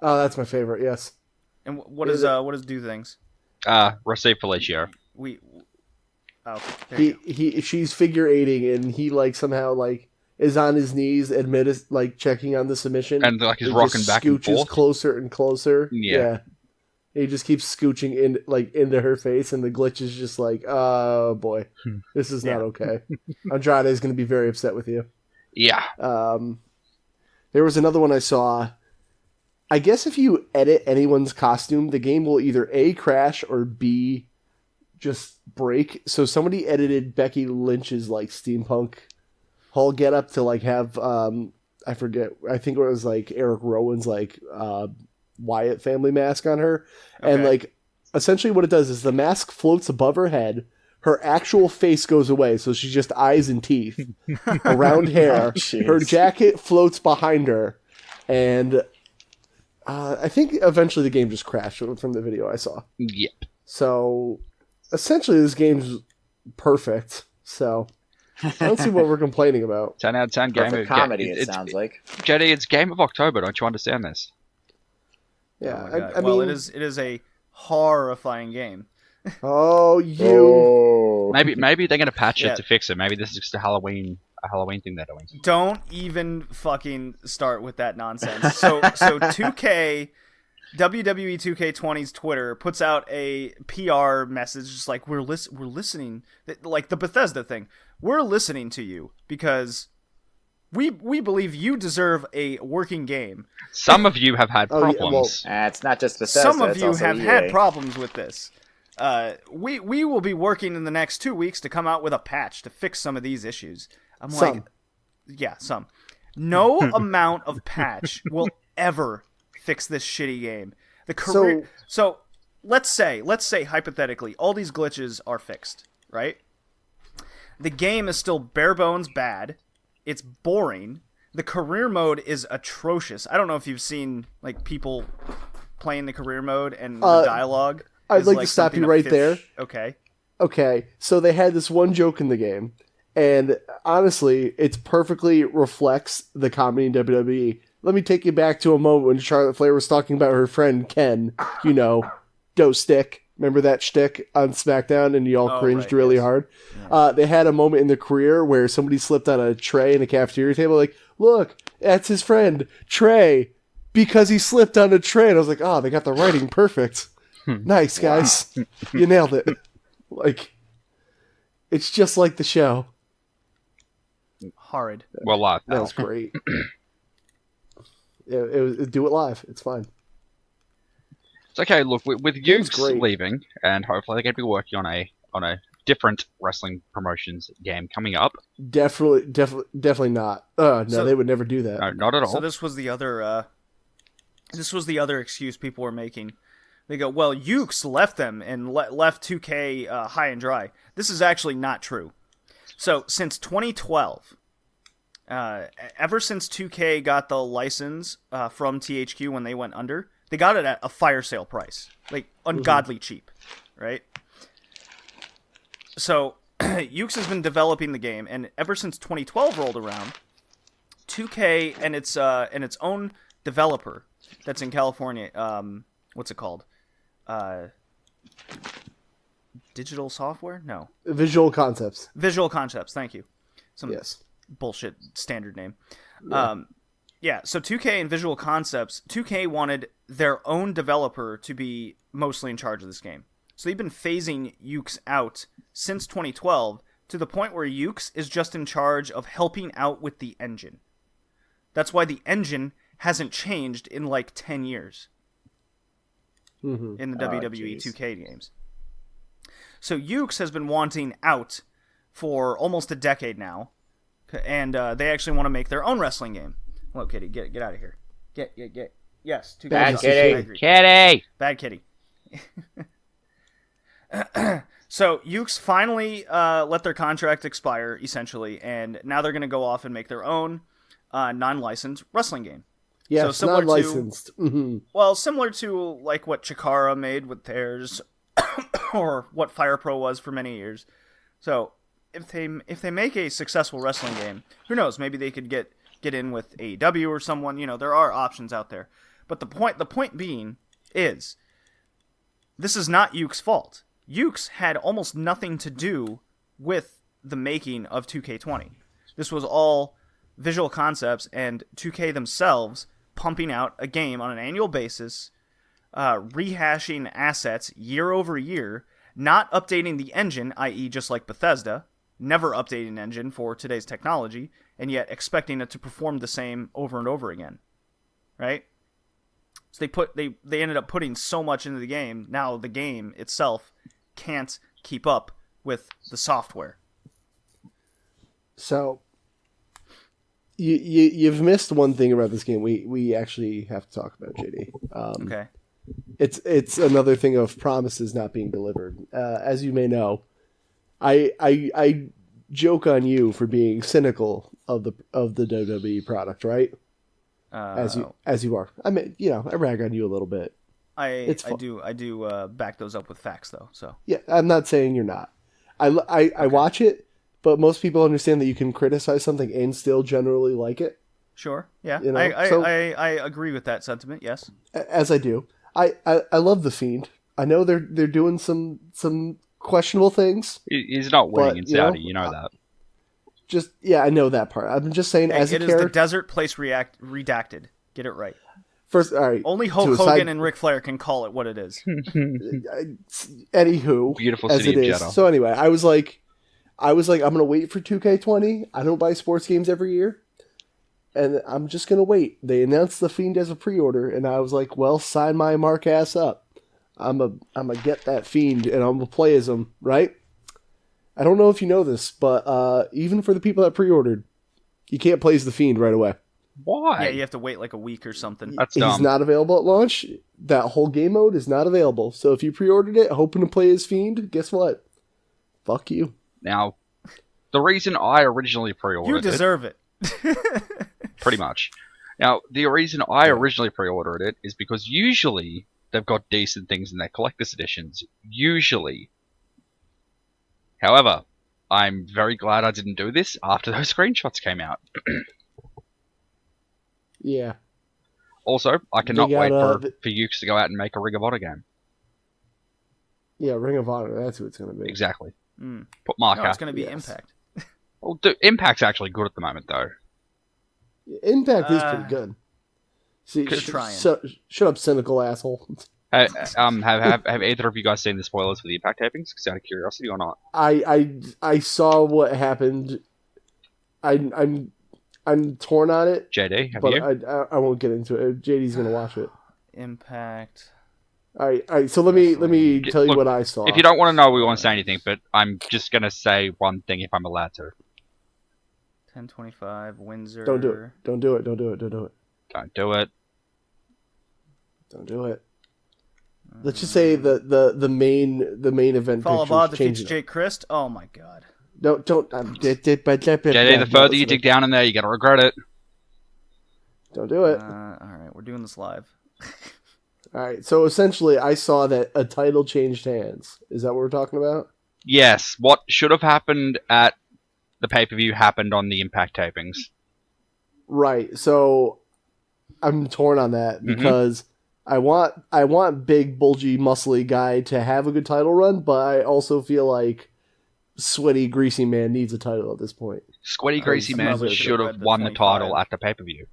Oh, that's my favorite. Yes. And what does do things? Receive Felicio. She's figure eighting, and he like somehow like is on his knees, like checking on the submission, And like he's It rocking just back and scooches forth. closer and closer. Yeah. He just keeps scooching into her face, and the glitch is just like, oh boy, this is not okay. Andrade is going to be very upset with you. Yeah. There was another one I saw. I guess if you edit anyone's costume, the game will either A, crash, or B, just break. So somebody edited Becky Lynch's like steampunk Hall getup to like have I forget. I think it was like Eric Rowan's like Wyatt family mask on her, and Okay. like essentially what it does is the mask floats above her head. Her actual face goes away, so she's just eyes and teeth, around hair. jeez. Her jacket floats behind her, and I think eventually the game just crashed from the video I saw. Yep. So essentially, this game's perfect. So I don't see what we're complaining about. 10 out of 10 game Perfect of comedy, it it's- sounds like. Jetty, it's Game of October. Don't you understand this? Yeah, Oh my God. I well, mean, it is a horrifying game. oh, you. Oh. Maybe they're gonna patch Yeah. it to fix it. Maybe this is just a Halloween thing they're doing. Don't even fucking start with that nonsense. So 2K, WWE 2K20's Twitter puts out a PR message just like we're listening, like the Bethesda thing. We're listening to you because we believe you deserve a working game. Some of you have had Oh, yeah, problems. It's not just Bethesda. Some of it's you also have EA. had problems with this. We will be working in the next 2 weeks to come out with a patch to fix some of these issues. I'm Some. like, yeah, some. No amount of patch will ever fix this shitty game. The career. So let's say hypothetically, all these glitches are fixed, right? The game is still bare bones bad. It's boring. The career mode is atrocious. I don't know if you've seen like people playing the career mode and the dialogue. I'd is, like to stop something you a right fifth- there. Okay. Okay, so they had this one joke in the game, and honestly, it perfectly reflects the comedy in WWE. Let me take you back to a moment when Charlotte Flair was talking about her friend Ken, Dough Stick. Remember that shtick on SmackDown, and you all Oh, cringed right, really yes. hard? They had a moment in the career where somebody slipped on a tray in a cafeteria table, like, look, that's his friend, Trey, because he slipped on a tray. And I was like, oh, they got the writing perfect. Nice, guys. You nailed it. Like, it's just like the show. Horrid. Well, live. That was great. Do it live. It's fine. It's okay. Look, with Game's Ukes great. leaving, and hopefully they're going to be working on a different wrestling promotions game coming up. Definitely not. No, So- they would never do that. No, not at all. So this was the other excuse people were making. They go, well, Ukes left them and left 2K high and dry. This is actually not true. So since 2012, Ever since 2K got the license from THQ when they went under, they got it at a fire sale price, like ungodly cheap, right? So Yuke's has been developing the game, and ever since 2012 rolled around, 2K and its own developer that's in California, what's it called? Digital Software? No. Visual Concepts. Visual Concepts. Thank you. Some Yes. bullshit standard name. Yeah. So 2K and Visual Concepts, 2K wanted their own developer to be mostly in charge of this game. So they've been phasing Yuke's out since 2012 to the point where Yuke's is just in charge of helping out with the engine. That's why the engine hasn't changed in like 10 years in the WWE 2K games. So Yuke's has been wanting out for almost a decade now, and they actually want to make their own wrestling game. Hello, Kitty. Get out of here. Get. Yes. 2K Bad sucks. kitty. I agree. Kitty! Bad Kitty. So Yuke's finally let their contract expire, essentially, and now they're going to go off and make their own non-licensed wrestling game. Yes, So similar non-licensed. Well, similar to like what Chikara made with theirs, or what Fire Pro was for many years. So if they make a successful wrestling game, who knows? Maybe they could get in with AEW or someone. You know, there are options out there. But the point being is, this is not Yuke's fault. Yuke's had almost nothing to do with the making of 2K20. This was all Visual Concepts and 2K themselves pumping out a game on an annual basis, rehashing assets year over year, not updating the engine, i.e. just like Bethesda, never updating an engine for today's technology, and yet expecting it to perform the same over and over again. Right? So they ended up putting so much into the game, now the game itself can't keep up with the software. So you've missed one thing about this game. We actually have to talk about, JD. Okay. It's another thing of promises not being delivered. As you may know, I joke on you for being cynical of the WWE product, right? As you are. I mean, I rag on you a little bit. I do back those up with facts though. So yeah, I'm not saying you're not. I watch it, but most people understand that you can criticize something and still generally like it. Sure. Yeah. I agree with that sentiment. Yes. As I do. I love the Fiend. I know they're doing some questionable things. He's not winning in Saudi, you know that. I know that part. I'm just saying, as a character, it is the Desert Place redacted. Get it right. First, all right. Only Hulk Hogan and Ric Flair can call it what it is. Anywho, beautiful as city it of is. Jeddah. So anyway, I was like, I'm gonna wait for 2K20. I don't buy sports games every year, and I'm just gonna wait. They announced the Fiend as a pre-order, and I was like, well, sign my mark ass up. I'm a get that Fiend, and I'm gonna play as him, right? I don't know if you know this, but even for the people that pre-ordered, you can't play as the Fiend right away. Why? Yeah, you have to wait like a week or something. That's dumb. He's not available at launch. That whole game mode is not available. So if you pre-ordered it, hoping to play as Fiend, guess what? Fuck you. Now, the reason I originally pre-ordered You deserve it. pretty much. Now, the reason I originally pre-ordered it is because usually they've got decent things in their collector's editions. Usually. However, I'm very glad I didn't do this after those screenshots came out. Yeah. Also, I cannot They wait got, for Ukes to go out and make a Ring of Honor game. Yeah, Ring of Honor. That's who it's going to be. Exactly. Put marker. No, it's going to be Yes. Impact. Well, Impact's actually good at the moment, though. Impact is pretty good. See, trying. Shut up, cynical asshole. Have either of you guys seen the spoilers for the Impact tapings? Just out of curiosity, or not? I saw what happened. I'm torn on it. JD, have but you? I won't get into it. JD's gonna watch it. Impact. All right. So let me tell you Look, what I saw. If you don't want to know, we won't say anything. But I'm just gonna say one thing if I'm allowed to. 1025 Windsor. Don't do it. Don't do it. Don't do it. Don't do it. Don't do it. Don't do it. Let's just say the main event Follow picture Bob is defeats changing. Jake Christ. Oh my god. Don't. JD, the further you dig down in there, you're gonna regret it. Don't do it. All right, we're doing this live. All right. So essentially, I saw that a title changed hands. Is that what we're talking about? Yes, what should have happened at the pay-per-view happened on the Impact tapings. Right. So I'm torn on that because I want big, bulgy, muscly guy to have a good title run, but I also feel like sweaty, greasy man needs a title at this point. Sweaty Greasy Man probably should have read the won the 25. title at the pay-per-view.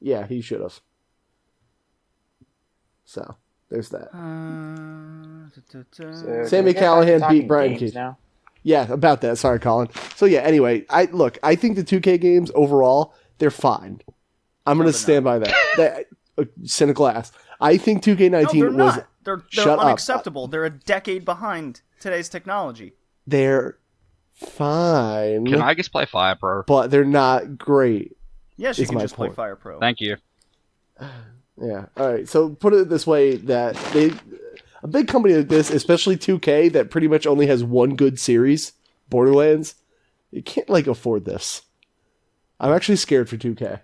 Yeah, he should have. So there's that. So, Sammy can we get Callahan back to beat Brian talking games Cage. now? Yeah, about that. Sorry, Colin. So yeah, anyway, I think the 2K games overall, they're fine. I'm going to stand by that. Cynical ass. I think 2K19 No, they're was... not. They're Shut up. unacceptable. They're a decade behind today's technology. They're fine. Can I just play Fire Pro? But they're not great. Yes, you Is can my just play point. Fire Pro. Thank you. Yeah. All right. So put it this way, that a big company like this, especially 2K, that pretty much only has one good series, Borderlands, you can't like afford this. I'm actually scared for 2K.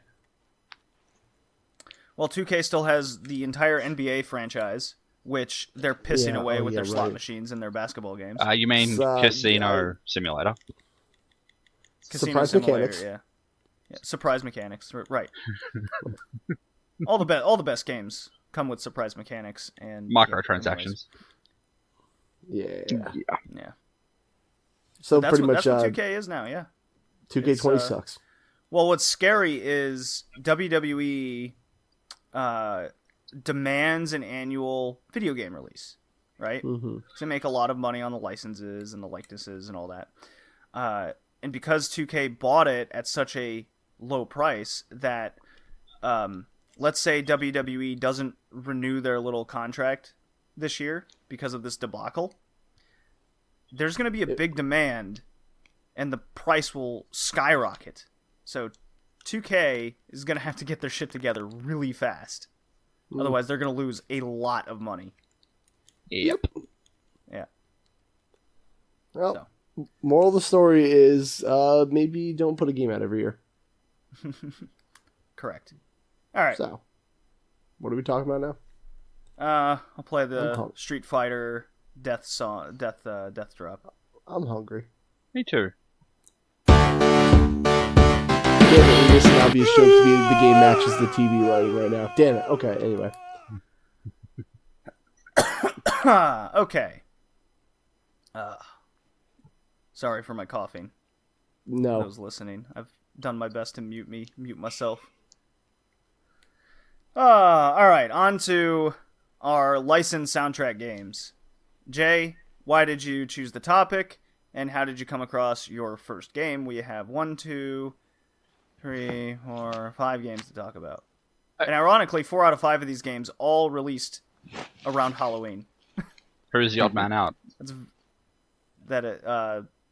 Well, 2K still has the entire NBA franchise, which they're pissing Yeah, away oh, with yeah, their slot right. machines and their basketball games. You mean Casino Simulator? Casino Surprise Simulator, Mechanics. Yeah, surprise mechanics. Right. all the best games come with surprise mechanics and Microtransactions. Yeah. Yeah. So That's pretty what, much that's what 2K is now. Yeah. 2K20 it's, sucks. Well, what's scary is WWE demands an annual video game release, right? Mm-hmm. So they make a lot of money on the licenses and the likenesses and all that. And because 2K bought it at such a low price that, let's say WWE doesn't renew their little contract this year because of this debacle, there's going to be a big demand and the price will skyrocket. So 2K is going to have to get their shit together really fast. Otherwise, they're going to lose a lot of money. Yep. Yeah. Well, moral of the story is maybe don't put a game out every year. Correct. All right. So, what are we talking about now? I'll play the pumped. Street Fighter Death Drop. I'm hungry. Me too. Damn it, this is obvious joke to be the game matches the TV writing right now. Damn it. Okay, anyway. Okay. Sorry for my coughing. No. Those listening, I've done my best to mute myself. All right, on to our licensed soundtrack games. Jay, why did you choose the topic, and how did you come across your first game? We have 1, 2, 3, 4, 5 games to talk about. And ironically, 4 out of 5 of these games all released around Halloween. Who's the odd man out?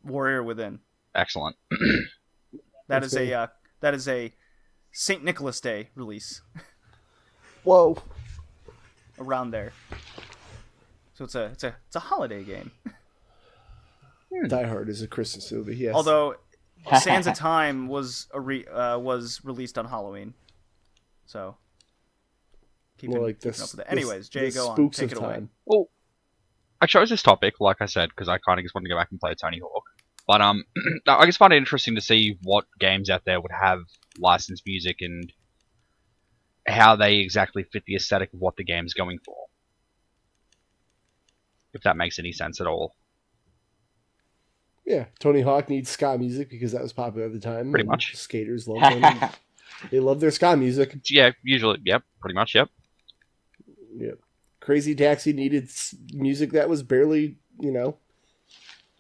Warrior Within. Excellent. That is a St. Nicholas Day release. Whoa. Around there. So it's a holiday game. Die Hard is a Christmas movie, yes. Although Sands of Time was released on Halloween. So keeping More like up this. with it. Anyways, Jay, this go on. Spooks Take of it away. Time. Well, I chose this topic, like I said, because I kind of just wanted to go back and play Tony Hawk. But I just find it interesting to see what games out there would have licensed music and how they exactly fit the aesthetic of what the game's going for. If that makes any sense at all. Yeah, Tony Hawk needs ska music because that was popular at the time. Pretty and much. Skaters love them. They love their ska music. Yeah, usually, yep, pretty much, yep. Yep. Crazy Taxi needed music that was barely,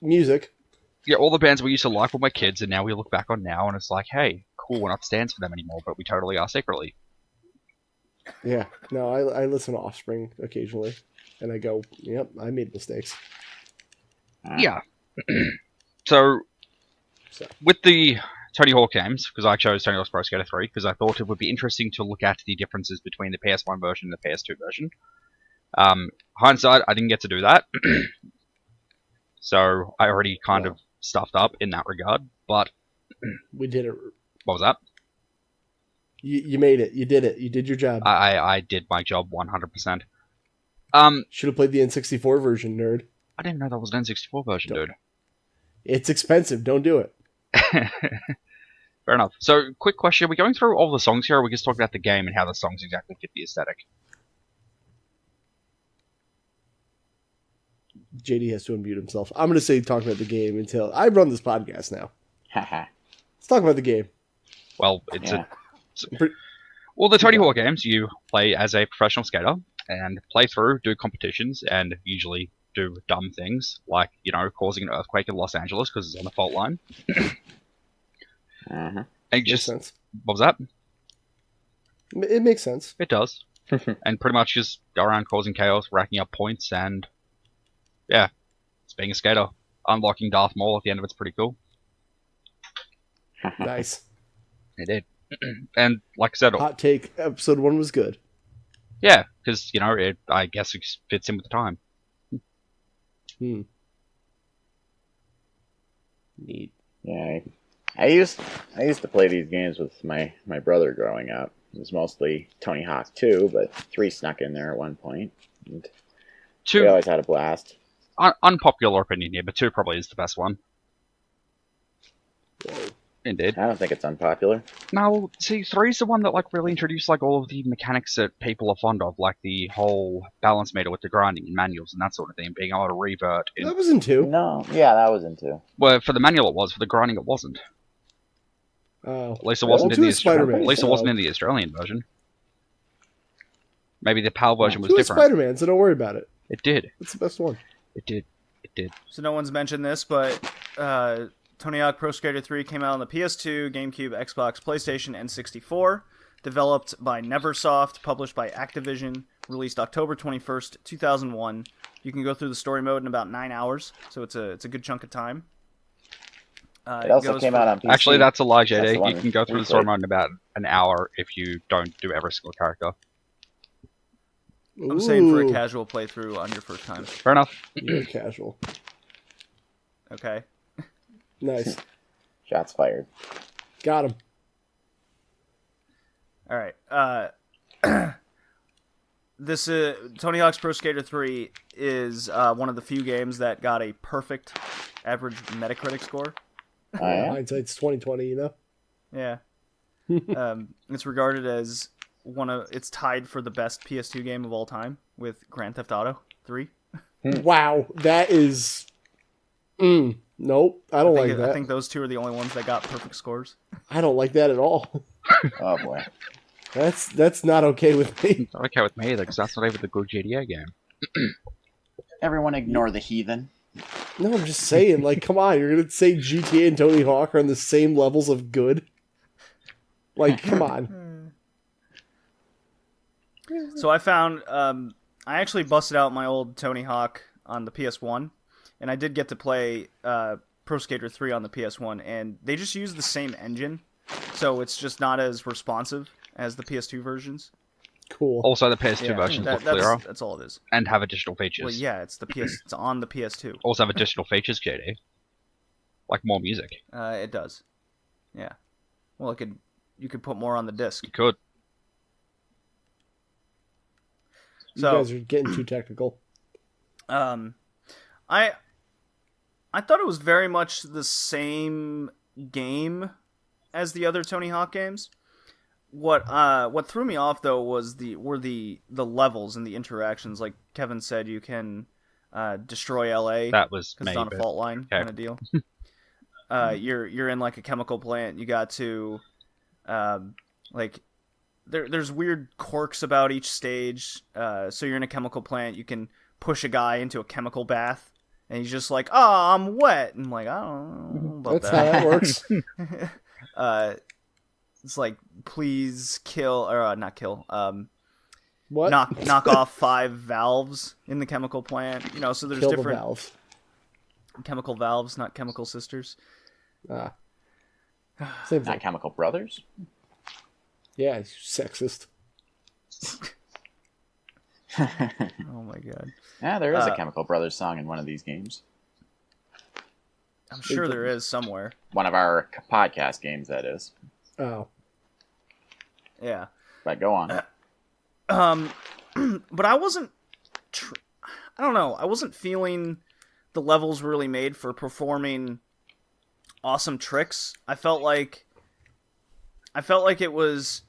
music. Yeah, all the bands we used to like when we were kids, and now we look back on now, and it's like, hey, cool, we're not stands for them anymore, but we totally are secretly. Yeah. No, I listen to Offspring occasionally, and I go, yep, I made mistakes. Yeah. So, with the Tony Hawk games, because I chose Tony Hawk's Pro Skater 3, because I thought it would be interesting to look at the differences between the PS1 version and the PS2 version. Hindsight, I didn't get to do that. So, I already kind of stuffed up in that regard. But We did it. what was that? You made it. You did it. You did your job. I did my job 100%. Should have played the N64 version, nerd. I didn't know that was an N64 version, dude. It's expensive. Don't do it. Fair enough. So, quick question. Are we going through all the songs here, or are we just talking about the game and how the songs exactly fit the aesthetic? JD has to unmute himself. I'm going to say talk about the game until I run this podcast now. Haha. Let's talk about the game. Well, it's Yeah. Well, the Tony Hawk games, you play as a professional skater and play through, do competitions, and usually do dumb things, like, causing an earthquake in Los Angeles because it's on the fault line. Uh-huh. And Makes sense. what was that? It makes sense. It does. And pretty much just go around causing chaos, racking up points, and yeah, it's being a skater. Unlocking Darth Maul at the end of it's pretty cool. Nice. It did. And like I said, Hot take. Episode 1 was good. yeah, because, I guess it fits in with the time. Neat. Yeah, I used to play these games with my brother growing up. It was mostly Tony Hawk 2, but 3 snuck in there at one point. And we Two, always had a blast. unpopular opinion here, but 2 probably is the best one. Whoa. Indeed. I don't think it's unpopular. No, see, 3's the one that really introduced all of the mechanics that people are fond of, like the whole balance meter with the grinding and manuals and that sort of thing, being able to revert. That was in 2. No, yeah, that was in 2. Well, for the manual it was, for the grinding it wasn't. Oh. At least it Well, wasn't in 2 the is Spider-Man. At least it so- wasn't in the Australian version. Maybe the PAL version was 2 is different. Spider-Man, so don't worry about it. It did. It's the best one. It did. It did. So no one's mentioned this, but Tony Hawk Pro Skater 3 came out on the PS2, GameCube, Xbox, PlayStation, and 64. Developed by Neversoft, published by Activision, released October 21st, 2001. You can go through the story mode in about 9 hours, so it's a good chunk of time. It also came out on PC. Actually, that's a lie, That's the JD. one You can go through we the story played. mode in about an hour if you don't do every single character. I'm saying for a Ooh, casual playthrough on your first time. Fair enough. You're casual. Okay. Nice. Shots fired. Got him. All right. This Tony Hawk's Pro Skater 3 is one of the few games that got a perfect average Metacritic score. Oh, yeah? Hindsight's 2020, you know? Yeah. It's regarded as it's tied for the best PS2 game of all time with Grand Theft Auto 3. Wow, that is... nope, I don't like that. I think those two are the only ones that got perfect scores. I don't like that at all. Oh, boy. That's not okay with me. It's not okay with me, because that's not even the good GTA game. Everyone ignore the heathen. No, I'm just saying, come on, you're gonna say GTA and Tony Hawk are on the same levels of good? Come on. So I found I actually busted out my old Tony Hawk on the PS1, and I did get to play Pro Skater 3 on the PS1, and they just use the same engine, so it's just not as responsive as the PS2 versions. Cool. Also, the PS2 versions look clearer that's all it is. and have additional features. Well, yeah, it's it's on the PS2. Also have additional features, JD. Like more music. It does. Yeah. Well, you could put more on the disc. You could. You So guys are getting too technical. I thought it was very much the same game as the other Tony Hawk games. What threw me off though were the levels and the interactions. Like Kevin said, you can destroy LA That was because me, it's on a but fault line okay. kind of deal. You're in a chemical plant. You got to there's weird quirks about each stage. So you're in a chemical plant. You can push a guy into a chemical bath, and he's just like, "Oh, I'm wet." And I'm like, I don't know about That's how that works. It's like, please kill or not kill. What? Knock off 5 valves in the chemical plant. So there's Kill the different valve. chemical valves, not chemical sisters. Ah. Same Not thing. Chemical Brothers? Yeah, you sexist. Oh my god. Yeah, there is Uh, a Chemical Brothers song in one of these games. I'm sure there is somewhere. One of our podcast games, that is. Oh. Yeah. But go on. But I wasn't. I don't know. I wasn't feeling the levels really made for performing awesome tricks. I felt like it was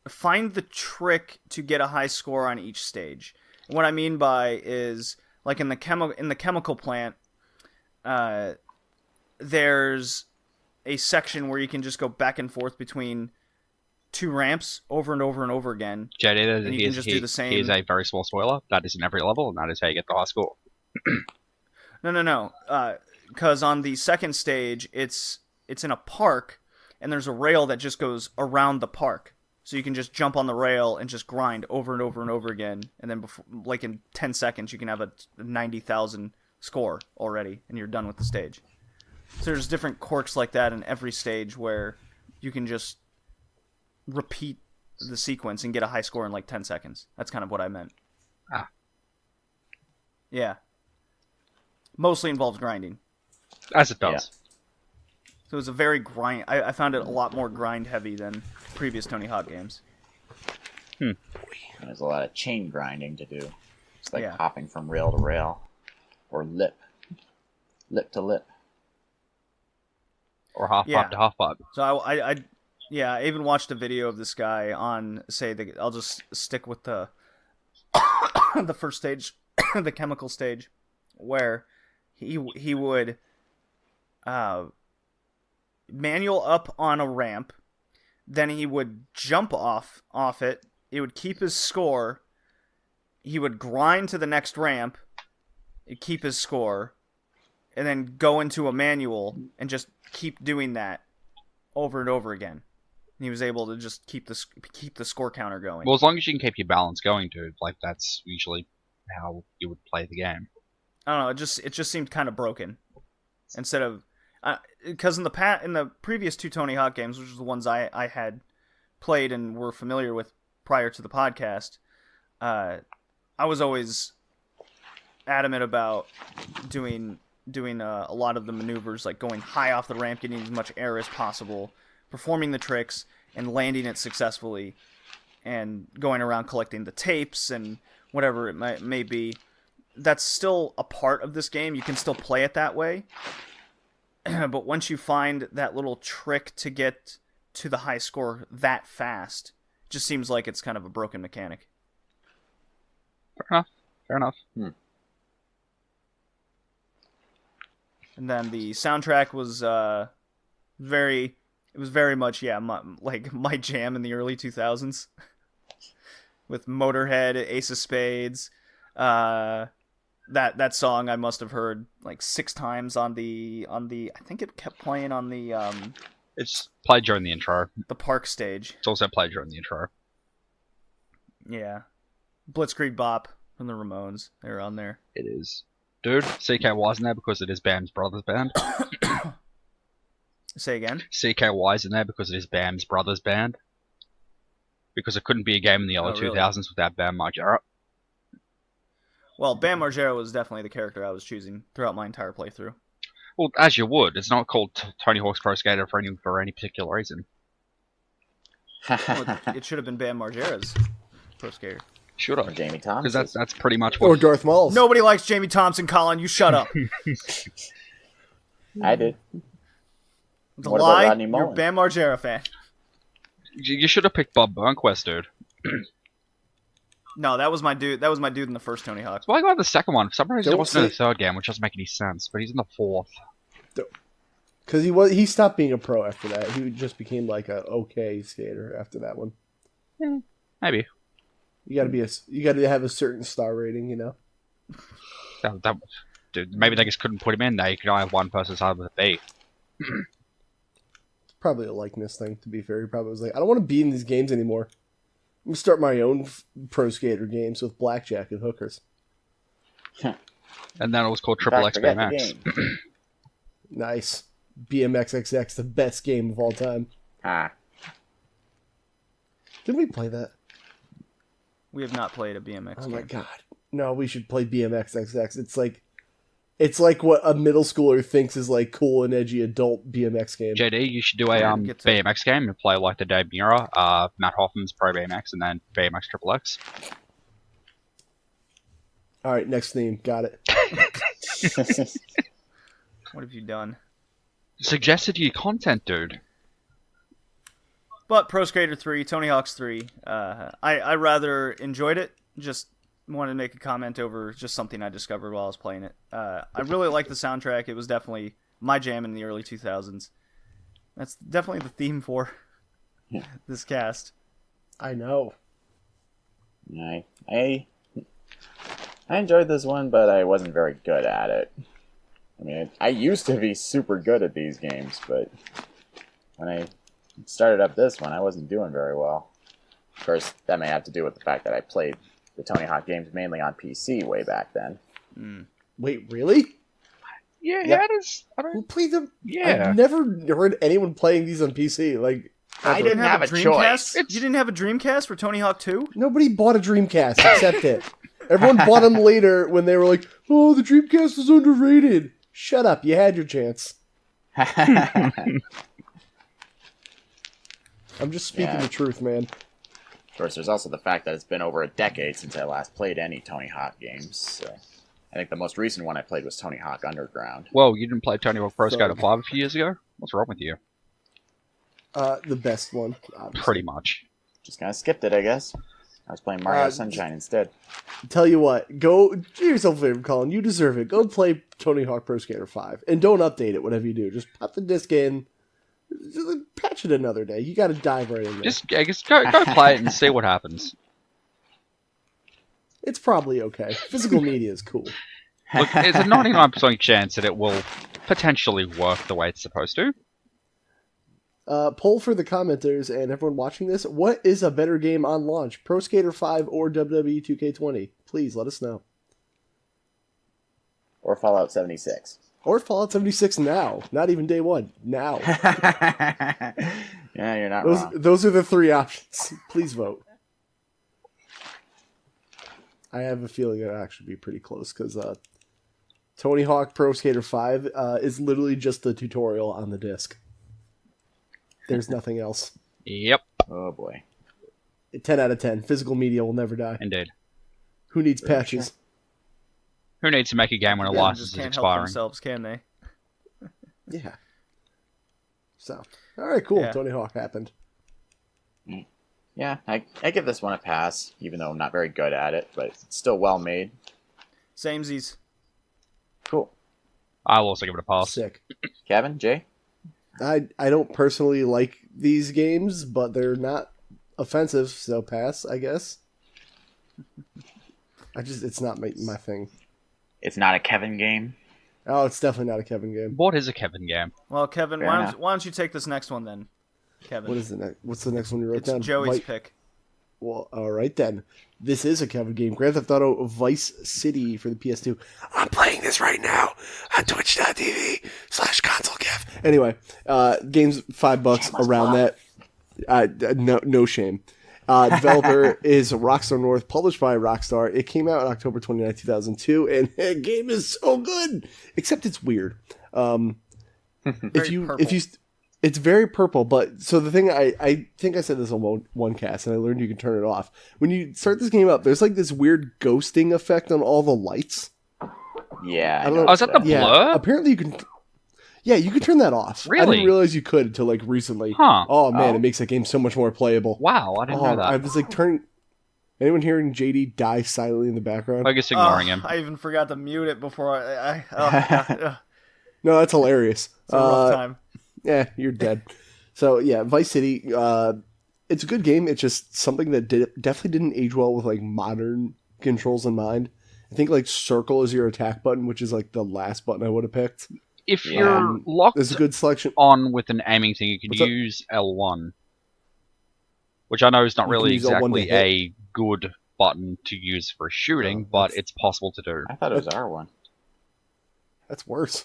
find the trick to get a high score on each stage. And what I mean by is like in the chemical plant, there's a section where you can just go back and forth between two ramps over and over and over again. JD, And you can just do the same. Here's a very small spoiler. That is in every level, and that is how you get the high score. No. Because on the second stage, it's in a park, and there's a rail that just goes around the park. So you can just jump on the rail and just grind over and over and over again, and then like in 10 seconds, you can have a 90,000 score already, and you're done with the stage. So there's different quirks like that in every stage where you can just repeat the sequence and get a high score in like 10 seconds. That's kind of what I meant. Ah. Yeah. Mostly involves grinding. As it does. Yeah. So it was a very grind. I found it a lot more grind heavy than previous Tony Hawk games. And there's a lot of chain grinding to do. It's like Yeah. hopping from rail to rail. Or lip to lip. Or half pipe to half pipe. So I even watched a video of this guy on, I'll just stick with the the first stage, the chemical stage, where he would manual up on a ramp, then he would jump off it, he would keep his score, he would grind to the next ramp, keep his score, and then go into a manual and just keep doing that over and over again. And he was able to just keep the score counter going. Well, as long as you can keep your balance going, dude, like that's usually how you would play the game. I don't know. It just seemed kind of broken. Instead of, because in the previous two Tony Hawk games, which was the ones I had played and were familiar with prior to the podcast, I was always adamant about doing a lot of the maneuvers, like going high off the ramp, getting as much air as possible, performing the tricks, and landing it successfully, and going around collecting the tapes and whatever it may be. That's still a part of this game. You can still play it that way. But once you find that little trick to get to the high score that fast, it just seems like it's kind of a broken mechanic. Fair enough. And then the soundtrack was very much my jam in the early 2000s with Motorhead, Ace of Spades. That song I must have heard like 6 times on the I think it kept playing on the It's played during the intro. the park stage. It's also played during the intro. Yeah. Blitzkrieg Bop from the Ramones. They were on there. It is. Dude, CKY's in there because it is Bam's brother's band. Say again? CKY's in there because it is Bam's brother's band. Because it couldn't be a game in the early really? 2000s without Bam Margera. Well, Bam Margera was definitely the character I was choosing throughout my entire playthrough. Well, as you would. It's not called Tony Hawk's Pro Skater for any particular reason. Well, it should have been Bam Margera's Pro Skater. Should Or have. Jamie Thompson. Because that's pretty much Or what... Darth Maul's. Nobody likes Jamie Thompson, Colin. You shut up. I did. The What about lie, Rodney you're a Mullen? Bam Margera fan. You should have picked Bob Burnquist, dude. No, that was my dude. That was my dude in the first Tony Hawk. Well, I got the second one. For some reason, he Don't wasn't in the say- third game, which doesn't make any sense. But he's in the fourth. Because he stopped being a pro after that. He just became like a okay skater after that one. Maybe. You got to have a certain star rating, you know. Dude, maybe they just couldn't put him in there. You could only have one person's hard with a B. It's probably a likeness thing. To be fair, he probably was like, I don't want to be in these games anymore. I'm gonna start my own pro skater games with blackjack and hookers. And then it was called In Triple fact, X forget the BMX. game. Nice. BMXXX, the best game of all time. Didn't we play that? We have not played a BMX Oh game. my god. No, we should play BMXXX. It's like It's like what a middle schooler thinks is like cool and edgy adult BMX game. JD, you should do a Get to- BMX game and play like the Dave Mirra, Matt Hoffman's Pro BMX, and then BMX Triple X. All right, next theme. Got it. What have you done? Suggested you content, dude. But Pro Skater 3, Tony Hawk's 3, I rather enjoyed it. Just wanted to make a comment over just something I discovered while I was playing it. I really liked the soundtrack. It was definitely my jam in the early 2000s. That's definitely the theme for this cast. I know. I enjoyed this one, but I wasn't very good at it. I mean, I used to be super good at these games, but when I started up this one, I wasn't doing very well. Of course, that may have to do with the fact that I played the Tony Hawk games mainly on PC way back then. Wait, really? Yeah, Yep. that is. I Who don't. played them? Yeah. I've never heard anyone playing these on PC. Like, I ever. didn't have a choice. You didn't have a Dreamcast for Tony Hawk 2? Nobody bought a Dreamcast except it. Everyone bought them later when they were like, "Oh, the Dreamcast is underrated." Shut up! You had your chance. I'm just speaking Yeah. the truth, man. Of course, there's also the fact that it's been over a decade since I last played any Tony Hawk games. So I think the most recent one I played was Tony Hawk Underground. Well, you didn't play Tony Hawk Pro So- Skater 5 a few years ago? What's wrong with you? The best one, obviously. Pretty much. Just kind of skipped it, I guess. I was playing Mario Sunshine instead. Tell you what, go do yourself a favor, Colin. You deserve it. Go play Tony Hawk Pro Skater 5, and don't update it. Whatever you do, just pop the disc in, just patch it another day. You got to dive right in there. I guess go play it and see what happens. It's probably okay. Physical media is cool. Look, there's a 99% chance that it will potentially work the way it's supposed to. Poll for the commenters and everyone watching this: what is a better game on launch, Pro Skater 5 or WWE 2K20? Please let us know. Or Fallout 76. Or Fallout 76 now, not even day one. Now, Yeah, you're not wrong. those are the three options. Please vote. I have a feeling it'll actually be pretty close because Tony Hawk Pro Skater 5 is literally just the tutorial on the disc. There's nothing else. Yep, Oh boy. 10 out of 10. Physical media will never die. indeed. Who needs patches? Who needs to make a game when a They license just is can't help expiring? themselves, can they? Yeah. So, all right, cool. Yeah. Tony Hawk happened. Yeah, I give this one a pass, even though I'm not very good at it, but it's still well made. Samesies. Cool. I'll also give it a pass. Sick. Kevin, Jay? I don't personally like these games, but they're not offensive, so pass, I guess. It's not my thing. It's not a Kevin game. Oh, it's definitely not a Kevin game. What is a Kevin game? Well, Kevin, Fair why enough. don't you take this next one then, Kevin? What is the next? What's the next one you wrote It's down? Joey's pick. Well, all right then. This is a Kevin game. Grand Theft Auto Vice City for the PS2. I'm playing this right now on twitch.tv/consolekev. Anyway, game's $5 around that. No shame. Developer is Rockstar North, published by Rockstar. It came out on October 29, 2002, and the game is so good, except it's weird. It's very purple, but so the thing I think I said this on one cast, and I learned you can turn it off. When you start this game up, there's like this weird ghosting effect on all the lights. Yeah. I don't know. Oh, is that the Yeah, blur? apparently you can. Yeah, you can turn that off. I Really? didn't realize you could until like recently. Huh. Oh man, Oh. it makes that game so much more playable. Wow, I didn't know I that. was like turning. Anyone hearing JD die silently in the background? I guess ignoring him. I even forgot to mute it before yeah, No, that's hilarious. it's a rough time. Yeah, you're dead. So yeah, Vice City. It's a good game. It's just something that definitely didn't age well with like modern controls in mind. I think like circle is your attack button, which is like the last button I would have picked. If Yeah. you're locked There's a good selection. on with an aiming thing, you can What's up? use L1. Which I know is not You can really use L1 to exactly hit. a good button to use for shooting, Oh, but that's- it's possible to do. I thought it was R1. That's worse.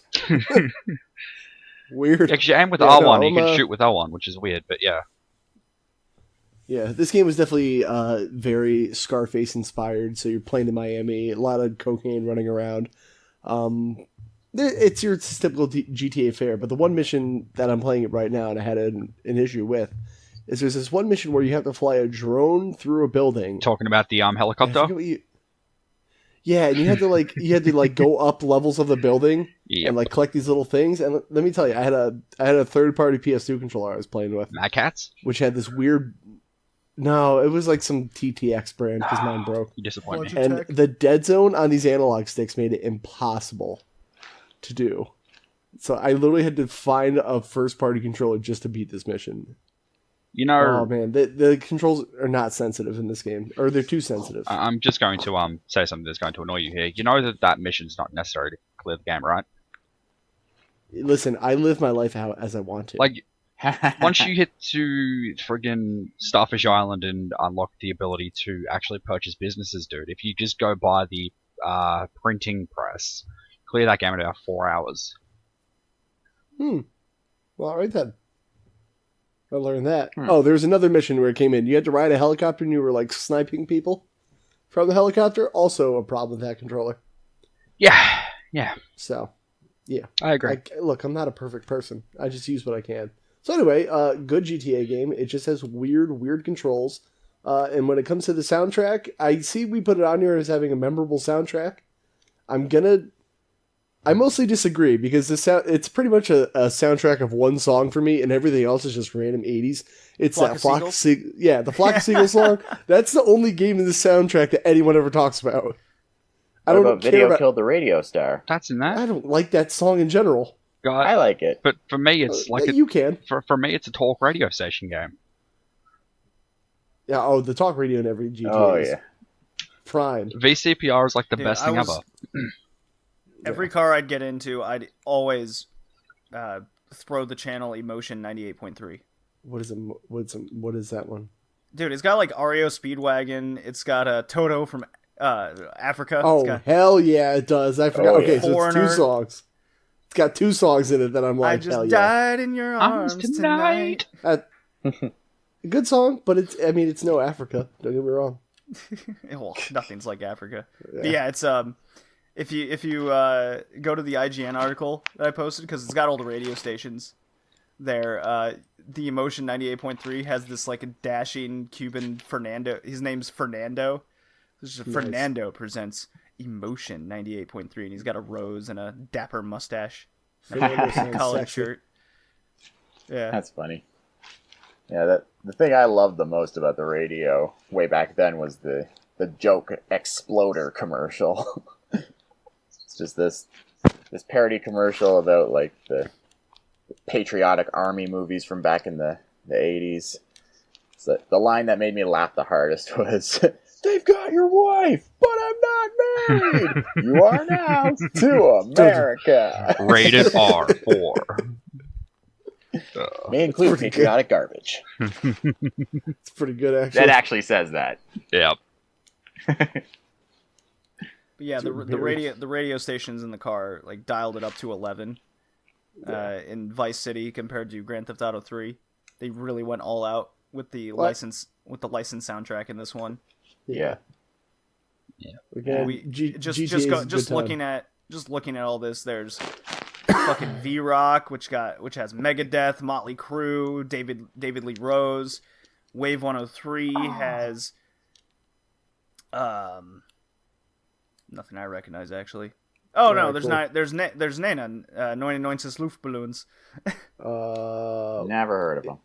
Weird. Yeah, 'cause you aim with Yeah, R1, no, you can I'm, shoot with L1, which is weird, but yeah. Yeah, this game was definitely very Scarface inspired. So you're playing in Miami, a lot of cocaine running around. It's your typical GTA fare, but the one mission that I'm playing it right now and I had an issue with is there's this one mission where you have to fly a drone through a building. Talking about the I helicopter. forget what yeah, and you had to go up levels of the building Yep. and like collect these little things. And let me tell you, I had a third party PS2 controller I was playing with, Mad Cats. which had this weird. No, it was like some TTX brand because mine broke. You disappoint me. Budget. And the dead zone on these analog sticks made it impossible to do. So I literally had to find a first party controller just to beat this mission. You know, Oh man, the controls are not sensitive in this game, or they're too sensitive. I'm just going to say something that's going to annoy you here. You know that mission's not necessary to clear the game, right? Listen, I live my life out as I want to. Like, once you hit to friggin' Starfish Island and unlock the ability to actually purchase businesses, dude, if you just go by the printing press, clear that game in about 4 hours. Well, all right then. I learned that. Oh, there's another mission where it came in. You had to ride a helicopter and you were like sniping people from the helicopter. Also a problem with that controller. Yeah. So, yeah. I agree. Look, I'm not a perfect person. I just use what I can. So anyway, good GTA game. It just has weird controls. And when it comes to the soundtrack, I see we put it on here as having a memorable soundtrack. I mostly disagree because it's pretty much a soundtrack of one song for me, and everything else is just random 80s. It's Flock that of Flock Seagulls? the Flock of Seagulls song. That's the only game in the soundtrack that anyone ever talks about. I What don't about care Video about. Killed the Radio Star? That's in that. I don't like that song in general. I like it. But for me, it's like You can. for me, it's a talk radio station game. Yeah. Oh, the talk radio in every GTA. Oh is yeah. prime. VCPR is like the Dude, best I thing was- ever. Every car I'd get into, I'd always throw the channel Emotion 98.3. What is that one? Dude, it's got like REO Speedwagon. It's got Toto from Africa. Oh It's got, hell yeah, it does. I forgot. Oh, Okay, yeah. so it's Foreigner. 2 songs. It's got 2 songs in it that I'm I like, hell just yeah. died in your arms tonight. A good song, but it's no Africa. Don't get me wrong. Well, nothing's like Africa. Yeah. But yeah, it's if you go to the IGN article that I posted, because it's got all the radio stations there, the Emotion 98.3 has this like a dashing Cuban Fernando. His name's Fernando. This is Nice. Fernando presents Emotion 98.3, and he's got a rose and a dapper mustache, Fernando sounds collared sexy. shirt. Yeah, That's funny. Yeah, the thing I loved the most about the radio way back then was the joke exploder commercial. It's just this parody commercial about like the patriotic army movies from back in the 80s. So the line that made me laugh the hardest was, "They've got your wife, but I'm not married. You are now to America." Rated R4. May include pretty patriotic garbage. It's pretty good, actually. That actually says that. Yep. but yeah, the Very- radio stations in the car like dialed it up to 11 in Vice City compared to Grand Theft Auto 3. They really went all out with the license soundtrack in this one. Yeah. Again, We GTA is just a good time. looking at all this. There's fucking V-Rock, which has Megadeth, Motley Crue, David Lee Rose. Wave 103 has nothing I recognize actually. Oh no, Alright, there's cool. there's Nena 99 Luftballons. Never heard of them.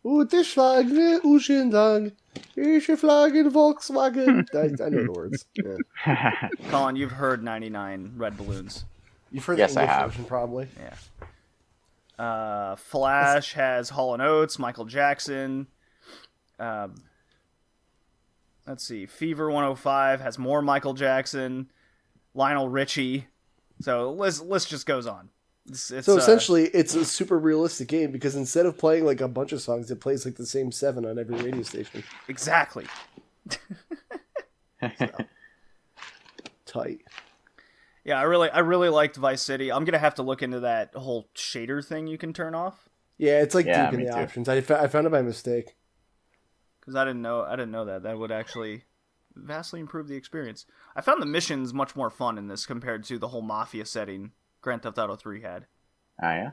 Unterschlagene Uschendag, ich Flaggen Volkswagen. I know the words. Yeah. Colin, you've heard 99 Red Balloons. You've heard Yes, the I English have. version, probably. Flash has Hall & Oates, Michael Jackson. Let's see. Fever 105 has more Michael Jackson, Lionel Richie. So list just goes on. It's, So essentially, it's a super realistic game because instead of playing like a bunch of songs, it plays like the same 7 on every radio station. exactly. Tight. Yeah, I really liked Vice City. I'm gonna have to look into that whole shader thing you can turn off Yeah, it's like Yeah, deep in me the too. options. I found it by mistake. because I didn't know that would actually vastly improved the experience. I found the missions much more fun in this compared to the whole mafia setting Grand Theft Auto 3 had. Oh, yeah?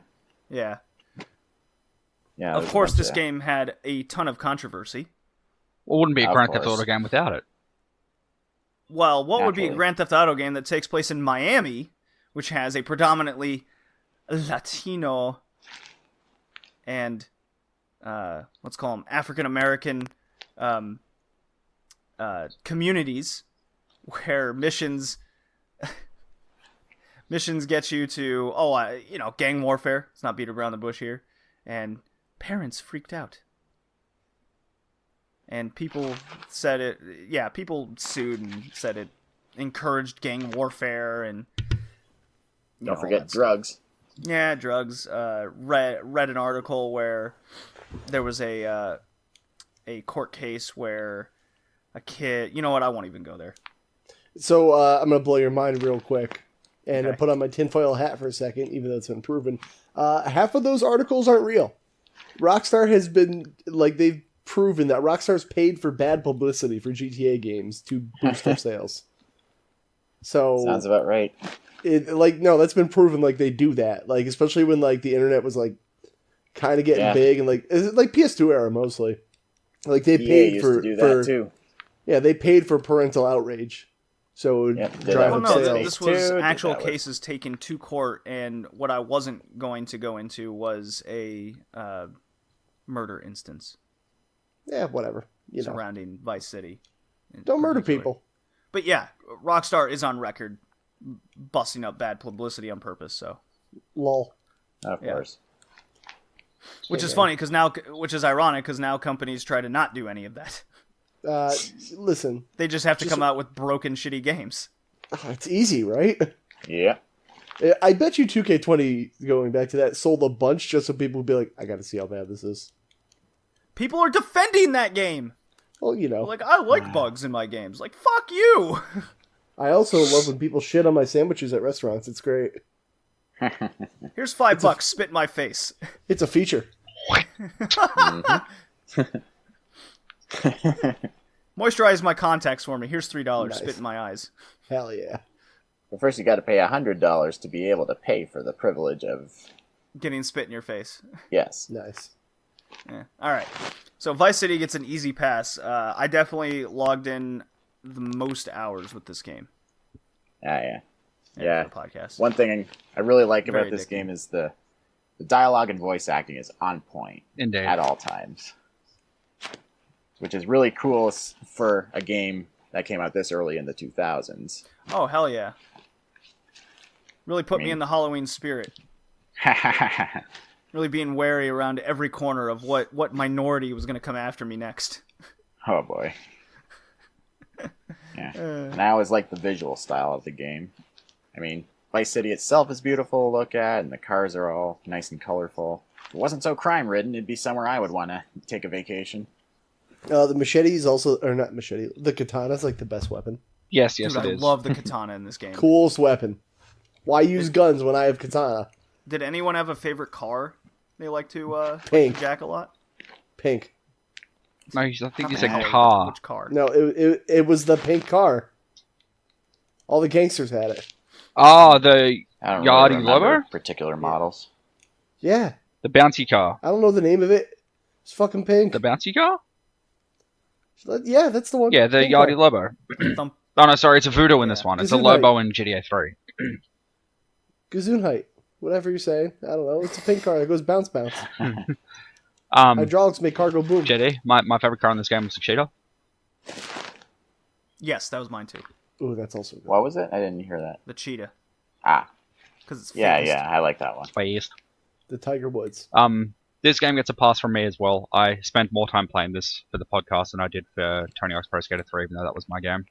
Yeah. Yeah. Of course, this game had a ton of controversy. Well, wouldn't be a Of Grand Theft course. Auto game without it. Well, what would be a Naturally. Grand Theft Auto game that takes place in Miami, which has a predominantly Latino and let's call them African American communities, where missions get you to gang warfare. Let's not beat around the bush here, and parents freaked out. And people said it. Yeah, people sued and said it encouraged gang warfare and. Don't forget drugs. Yeah, drugs. Read an article where there was a court case where a kid. You know what? I won't even go there. So I'm gonna blow your mind real quick, and Okay. put on my tinfoil hat for a second, even though it's been proven. Half of those articles aren't real. Rockstar has been they've proven that Rockstar's paid for bad publicity for GTA games to boost their sales. So Sounds about right. no, that's been proven. They do that. Especially when the internet was kind of getting big and is it PS2 era mostly. They EA paid used for to do that too. Yeah, they paid for parental outrage. So it would Yep, did drive that Well, up with no, sales. this was Did actual that with- cases taken to court, and what I wasn't going to go into was a murder instance Yeah, whatever. surrounding Vice City. in Don't murder particular. people. But yeah, Rockstar is on record busting up bad publicity on purpose. So, Lol. Of Yeah. course. which is funny which is ironic because now companies try to not do any of that. Listen, They just have to come out with broken, shitty games. it's easy, right? Yeah. I bet you 2K20, going back to that, sold a bunch just so people would be like, I gotta see how bad this is. People are defending that game. Well, Like, I like bugs in my games. Like, fuck you. I also love when people shit on my sandwiches at restaurants. It's great. Here's $5. Spit in my face. It's a feature. Moisturize my contacts for me. Here's $3. Nice. Spit in my eyes. Hell yeah. But first, you got to pay $100 to be able to pay for the privilege of Getting spit in your face. yes. Nice. Yeah. All right. So Vice City gets an easy pass. I definitely logged in the most hours with this game. Yeah. for Yeah. the podcast. One thing I really like Very about this addicting. game is the dialogue and voice acting is on point Indeed. at all times, which is really cool for a game that came out this early in the 2000s. Oh hell yeah! Really put me in the Halloween spirit. Really being wary around every corner of what minority was going to come after me next. Oh boy. Yeah. And I always like the visual style of the game. I mean, Vice City itself is beautiful to look at, and the cars are all nice and colorful. If it wasn't so crime-ridden, it'd be somewhere I would want to take a vacation. The machete is also, or not machete, the katana's the best weapon. Yes, Dude, it I is. love the katana in this game. Coolest weapon. Why use guns when I have katana? Did anyone have a favorite car they like to Pink. jack a lot? Pink. No, I think you Not said Halloween, car. Which car? No, it was the pink car. All the gangsters had it. Oh, the I don't Yardy really remember Lover? particular models. Yeah. The bouncy car. I don't know the name of it. It's fucking pink. The bouncy car? Yeah, that's the one. Yeah, the Pink Yardy car. Lobo. Thump. Oh no, sorry, it's a Voodoo in this one. It's a Gesundheit. Lobo in GTA 3. Gesundheit. Whatever you're saying. I don't know. It's a pink car that goes bounce bounce. Um, Hydraulics make car go boom. JD, my favorite car in this game was the Cheetah. Yes, that was mine too. Ooh, that's also good. What was it? I didn't hear that. The cheetah, Ah, because it's yeah, fast. I like that one. Please. The Tiger Woods. This game gets a pass from me as well. I spent more time playing this for the podcast than I did for Tony Hawk's Pro Skater 3, even though that was my game.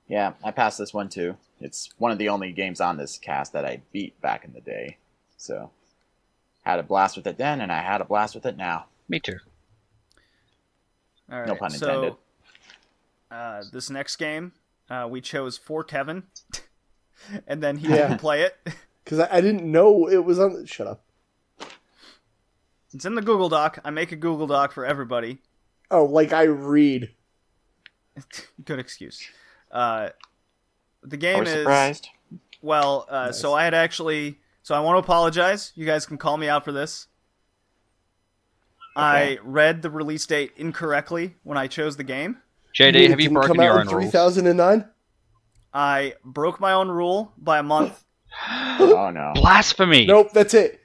Yeah, I passed this one too. It's one of the only games on this cast that I beat back in the day. So, had a blast with it then, and I had a blast with it now. Me too. All right, No pun intended. So, this next game, we chose for Kevin, and then he Yeah. didn't play it. Because I didn't know it was on. Shut up. It's in the Google Doc. I make a Google Doc for everybody. Oh, like I read. Good excuse. The game We're is surprised. well. Nice. So I had actually. So I want to apologize. You guys can call me out for this. I read the release date incorrectly when I chose the game. JD, have you Didn't broken come out your in own rules? 3009? I broke my own rule by a month. Oh no. Blasphemy! Nope, that's it.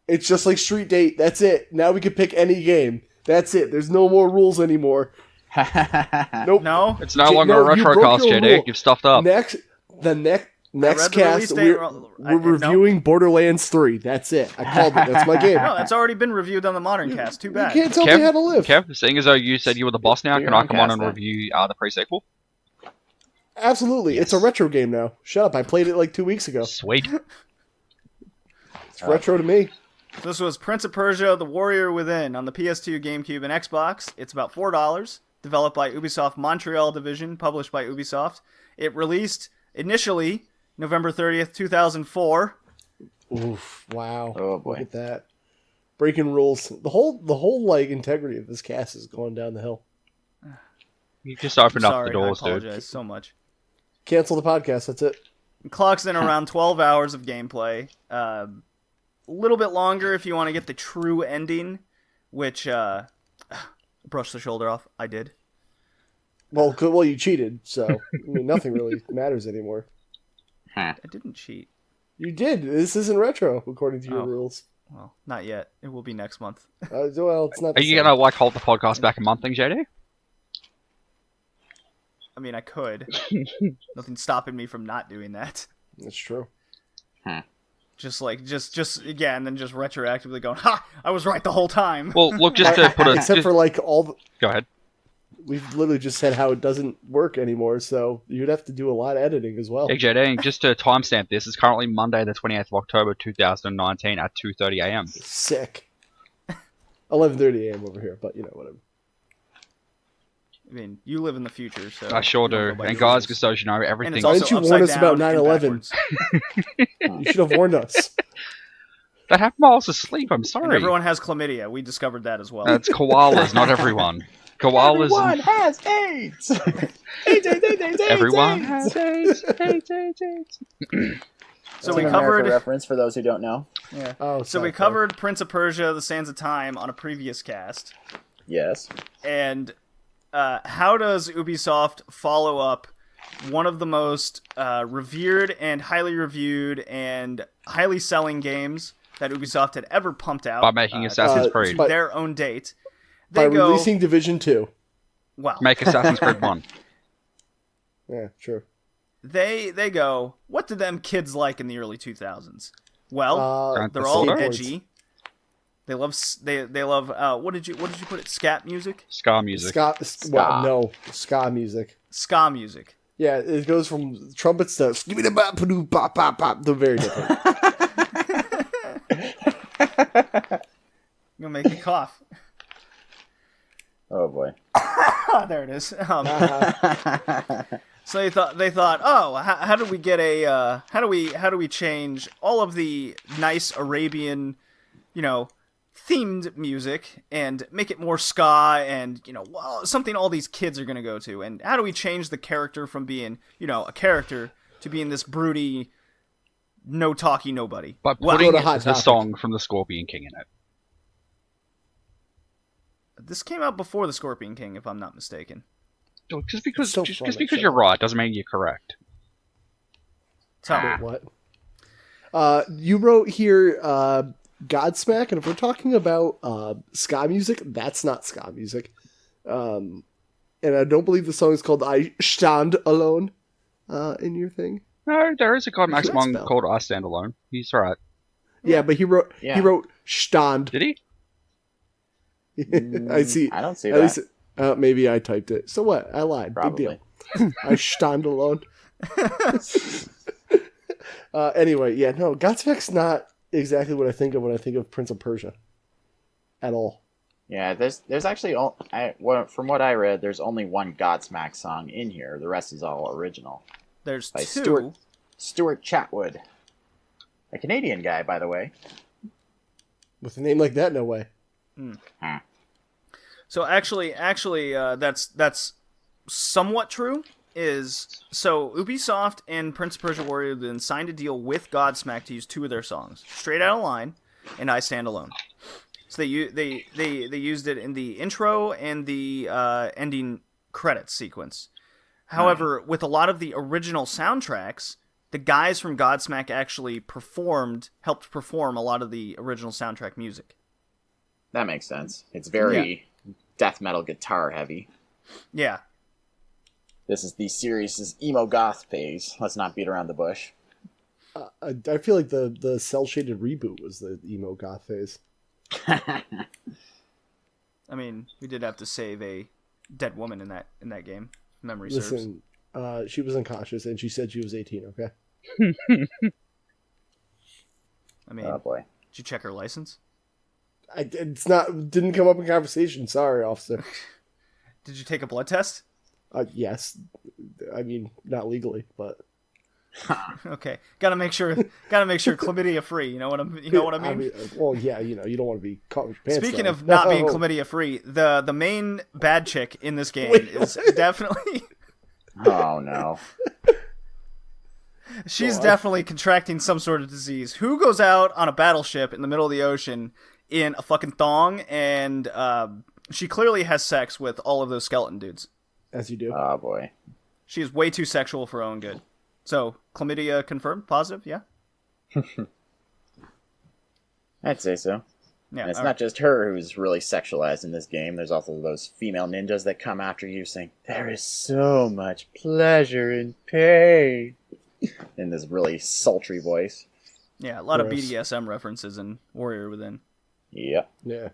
It's just like Street Date. That's it. Now we can pick any game. That's it. There's no more rules anymore. Nope. No, It's no longer a you broke Retrocast, your JD. rule. You've stuffed up. Next read the cast, release date we're wrong. we're reviewing Borderlands 3. That's it. I called it. That's my game. no, that's already been reviewed on the Modern Cast. Too You bad. can't tell Kev? me how to live. Kev, seeing as though you said you were the boss now, Do can your I own come on cast and then. review the pre-sequel? Absolutely. It's a Yes. retro game now. Shut up. I played it like 2 weeks ago. Sweet. It's retro to me. This was Prince of Persia: The Warrior Within on the PS2, GameCube, and Xbox. It's about $4. Developed by Ubisoft Montreal Division, published by Ubisoft. It released initially November 30th, 2004. Oof. Wow. Oh, Look boy. at that. Breaking rules. The whole like integrity of this cast is going down the hill. You just opened up Sorry, the doors, I apologize so much. Cancel the podcast. That's it. Clocks in around 12 hours of gameplay. A little bit longer if you want to get the true ending, which brush the shoulder off. I did. Well, you cheated, so I mean, nothing really matters anymore. I didn't cheat. You did. This isn't retro, according to your Oh. rules. Well, not yet. It will be next month. Well, it's not. Are you gonna like hold the podcast back a month thing, JD? I mean, I could. Nothing's stopping me from not doing that. That's true. Just yeah, and then just retroactively going, ha! I was right the whole time. Well, look, just to put a Except just- for like all. go ahead. We've literally just said how it doesn't work anymore, so you'd have to do a lot of editing as well. Hey JD, just to timestamp this, it's currently Monday, the 28th of October, 2019 at 2:30 a.m. Sick. 11:30 a.m. over here, but whatever. I mean, you live in the future, so I sure you don't do. go by And your guys, rules. just so you know, And everything. it's Why also didn't you upside warn us about down and 9/11? backwards. You should have warned us. That happened while I was asleep. I'm And sorry. everyone has chlamydia. We discovered that as well. That's koalas, not everyone. Koalas. Everyone has AIDS. AIDS. Everyone has AIDS. So That's we an covered. America reference for those who don't know. Yeah. Oh, So we covered Prince of Persia: The Sands of Time on a previous cast, Yes. and how does Ubisoft follow up one of the most revered and highly reviewed and highly selling games that Ubisoft had ever pumped out By making Assassin's Creed. to their own date? by They go, releasing Division 2. wow. Make Assassin's Creed 1. Yeah, true. They go, what did them kids like in the early 2000s? Well, Grand they're Theft all Auto? edgy. They love they love what did you put it? Scat music, Ska music. Ska music. ska music. Yeah, it goes from trumpets to they're very different. You'll make me cough. Oh boy. There it is. So they thought, oh, how do we get a how do we change all of the nice Arabian, themed music and make it more ska and something all these kids are gonna go to, and how do we change the character from being a character to being this broody, no talky nobody? By Well, putting Go to Hot the Topic. song from the Scorpion King in it. this came out before the Scorpion King, if I'm not mistaken. Just because So just fun, because shut you're up. right doesn't mean you're correct. So Wait, what? You wrote here Godsmack, and if we're talking about ska music, that's not ska music. And I don't believe the song is called I Stand Alone in your thing. No, there is a guy Max That Mong spell. called I Stand Alone. He's right. Yeah, but he wrote Stand. Did he? I see. I don't see At that. least maybe I typed it. So what? I lied. Probably. Big deal. I stand alone. Anyway, yeah, no, Godsmack's not exactly what I think of when I think of Prince of Persia. At all. Yeah, there's actually from what I read, there's only one Godsmack song in here. The rest is all original there's by two. Stuart Chatwood, a Canadian guy, by the way. With a name like that, no way. So actually, that's somewhat true. So Ubisoft and Prince of Persia Warrior then signed a deal with Godsmack to use 2 of their songs, Straight Outta Line and I Stand Alone. So they used it in the intro and the ending credits sequence. However, with a lot of the original soundtracks, the guys from Godsmack actually helped perform a lot of the original soundtrack music. That makes sense. It's very death metal guitar heavy. Yeah. This is the series' emo goth phase. Let's not beat around the bush. I feel like the cell shaded reboot was the emo goth phase. I mean, we did have to save a dead woman in that game. Memory serves. Listen, she was unconscious and she said she was 18. Okay. I mean, Oh boy. did you check her license? Didn't come up in conversation. Sorry, officer. Did you take a blood test? Yes. I mean, not legally, but Okay, gotta make sure chlamydia free. You know what I mean? Well, yeah, you don't want to be caught with your pants Speaking down. of not being chlamydia free, the main bad chick in this game is definitely Oh no. she's definitely contracting some sort of disease. Who goes out on a battleship in the middle of the ocean in a fucking thong and she clearly has sex with all of those skeleton dudes. As you do. Oh boy. She is way too sexual for her own good. So, chlamydia confirmed? Positive? Yeah? I'd say so. Yeah. And it's all not right. just her who's really sexualized in this game. There's also those female ninjas that come after you saying, "There is so much pleasure in pain," in this really sultry voice. Yeah, a lot of Gross. BDSM references in Warrior Within. Yep. Yeah.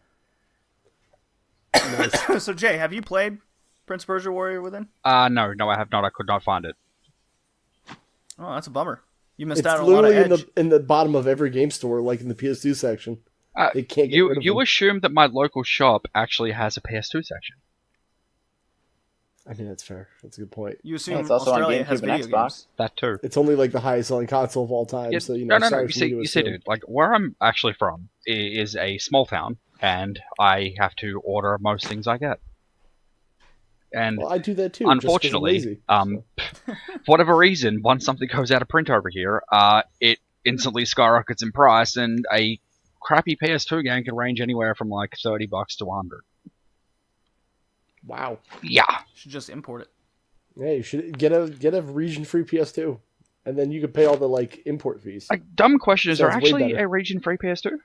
So, Jay, have you played Prince of Persia Warrior Within? No, I have not. I could not find it. Oh, that's a bummer. You missed It's out on a lot of literally edge. in the bottom of every game store, like in the PS2 section. They can't get rid of You them. assume that my local shop actually has a PS2 section. I think that's fair. That's a good point. You assume Yeah, it's also Australia on has GameCube and video Xbox. games. That too. It's only like the highest selling console of all time, Yeah, so no. sorry You for me to see, assume. dude. Like where I'm actually from is a small town, and I have to order most things I get. And Well, I do that too. just 'cause I'm unfortunately, lazy, for whatever reason, once something goes out of print over here, it instantly skyrockets in price, and a crappy PS2 game can range anywhere from like $30 to $100. Wow. Yeah. Should just import it. Yeah, you should get a region-free PS2, and then you could pay all the like import fees. Like, dumb question: is there Sounds way actually better. a region-free PS2?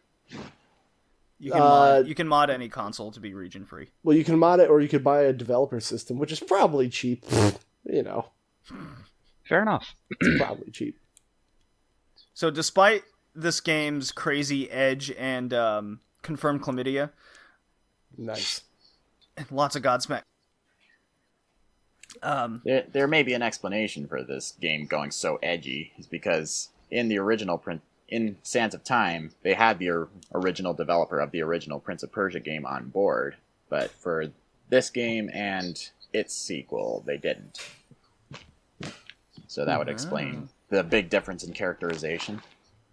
You can mod any console to be region free. Well, you can mod it, or you could buy a developer system, which is probably cheap. Fair enough. It's probably cheap. So, despite this game's crazy edge and confirmed chlamydia, Nice. and lots of Godsmack. There may be an explanation for this game going so edgy. Is because in the original print, in Sands of Time, they had the original developer of the original Prince of Persia game on board, but for this game and its sequel, they didn't. So that would explain the big difference in characterization.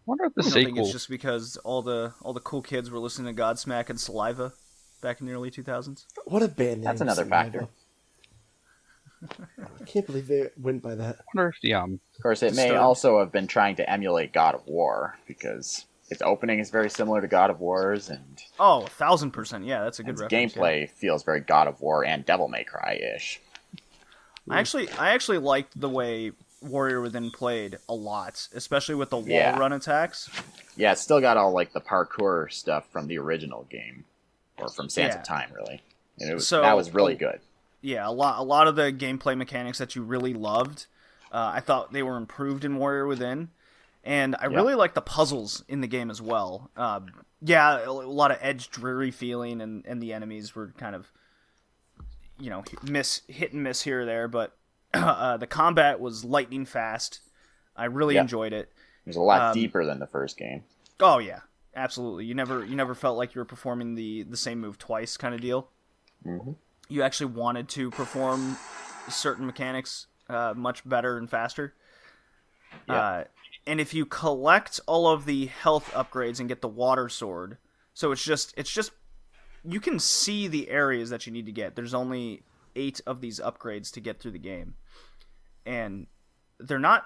Wonder if the I don't think sequel. it's just because all the cool kids were listening to Godsmack and Saliva back in the early 2000s. What a band name. That's another factor. I can't believe they went by that. Wonder if the Of course, it may Disturbed. also have been trying to emulate God of War, because its opening is very similar to God of War's, and Oh, 1,000%. Yeah, that's a good its reference. yeah. gameplay feels very God of War and Devil May Cry-ish. I actually liked the way Warrior Within played a lot, especially with the wall Yeah. run attacks. Yeah, it's still got all like the parkour stuff from the original game, or from Sands Yeah. of Time, really. And So- that was really good. Yeah, a lot of the gameplay mechanics that you really loved, I thought they were improved in Warrior Within, and I really like the puzzles in the game as well. Yeah, a lot of edge dreary feeling, and the enemies were kind of, hit and miss here or there, but the combat was lightning fast. I really Yeah. enjoyed it. It was a lot deeper than the first game. Oh yeah, absolutely. You never felt like you were performing the same move twice, kind of deal. Mm-hmm. You actually wanted to perform certain mechanics much better and faster. Yeah. And if you collect all of the health upgrades and get the water sword, so it's just you can see the areas that you need to get. There's only 8 of these upgrades to get through the game, and they're not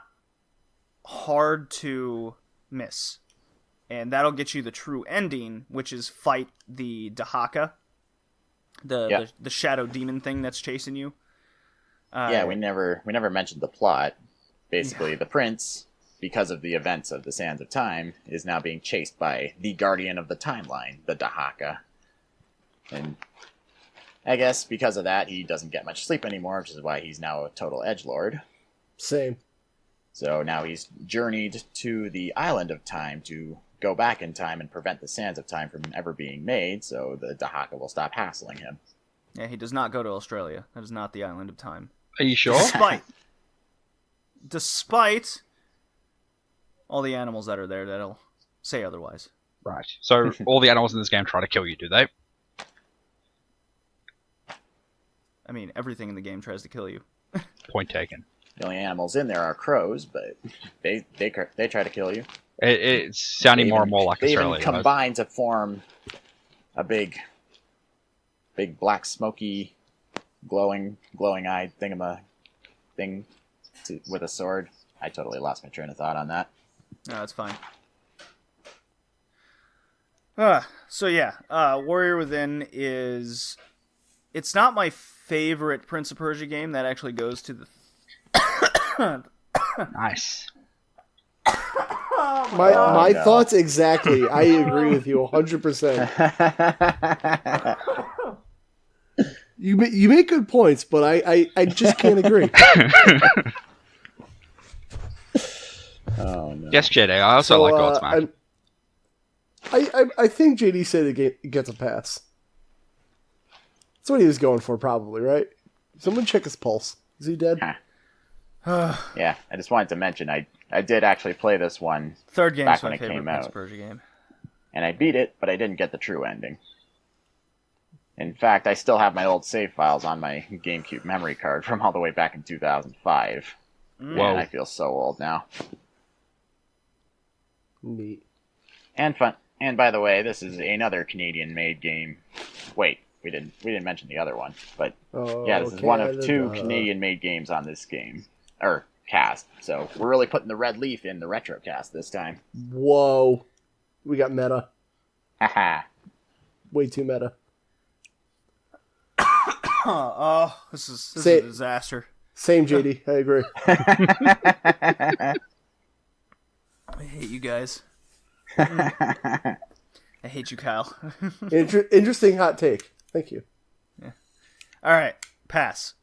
hard to miss. And that'll get you the true ending, which is fight the Dahaka, the shadow demon thing that's chasing you. We never mentioned the plot. Basically, the prince, because of the events of the Sands of Time, is now being chased by the guardian of the timeline, the Dahaka. And I guess because of that, he doesn't get much sleep anymore, which is why he's now a total edgelord. Same. So now he's journeyed to the Island of Time to go back in time and prevent the Sands of Time from ever being made, so the Dahaka will stop hassling him. Yeah, he does not go to Australia. That is not the Island of Time. Are you sure? Despite all the animals that are there that'll say otherwise. Right. So all the animals in this game try to kill you, do they? I mean, everything in the game tries to kill you. Point taken. The only animals in there are crows, but they try to kill you. It's sounding more and more like they Australia. even combine to form a big black smoky glowing-eyed thing with a sword. I totally lost my train of thought on that. No, that's fine. So yeah, Warrior Within is... It's not my favorite Prince of Persia game. That actually goes to the... Nice. My thoughts exactly. I agree with you 100%. You make good points, but I just can't agree. Oh no. Yes, JD. I also like Godsmack. I think JD said it gets a pass. That's what he was going for, probably, right? Someone check his pulse. Is he dead? Yeah, I just wanted to mention I did actually play this one Third game back is when my it favorite came Prince out, of Persia game. and I beat it, but I didn't get the true ending. In fact, I still have my old save files on my GameCube memory card from all the way back in 2005. Whoa. And I feel so old now. Neat. And fun. And by the way, this is another Canadian-made game. Wait, we didn't mention the other one, but this is one of 2 Canadian-made games on this game or cast. So we're really putting the red leaf in the Retrocast this time. Whoa. We got meta. Haha. Way too meta. This is a disaster. Same, JD. I agree. I hate you guys. I hate you, Kyle. Interesting hot take. Thank you. Yeah. All right, pass.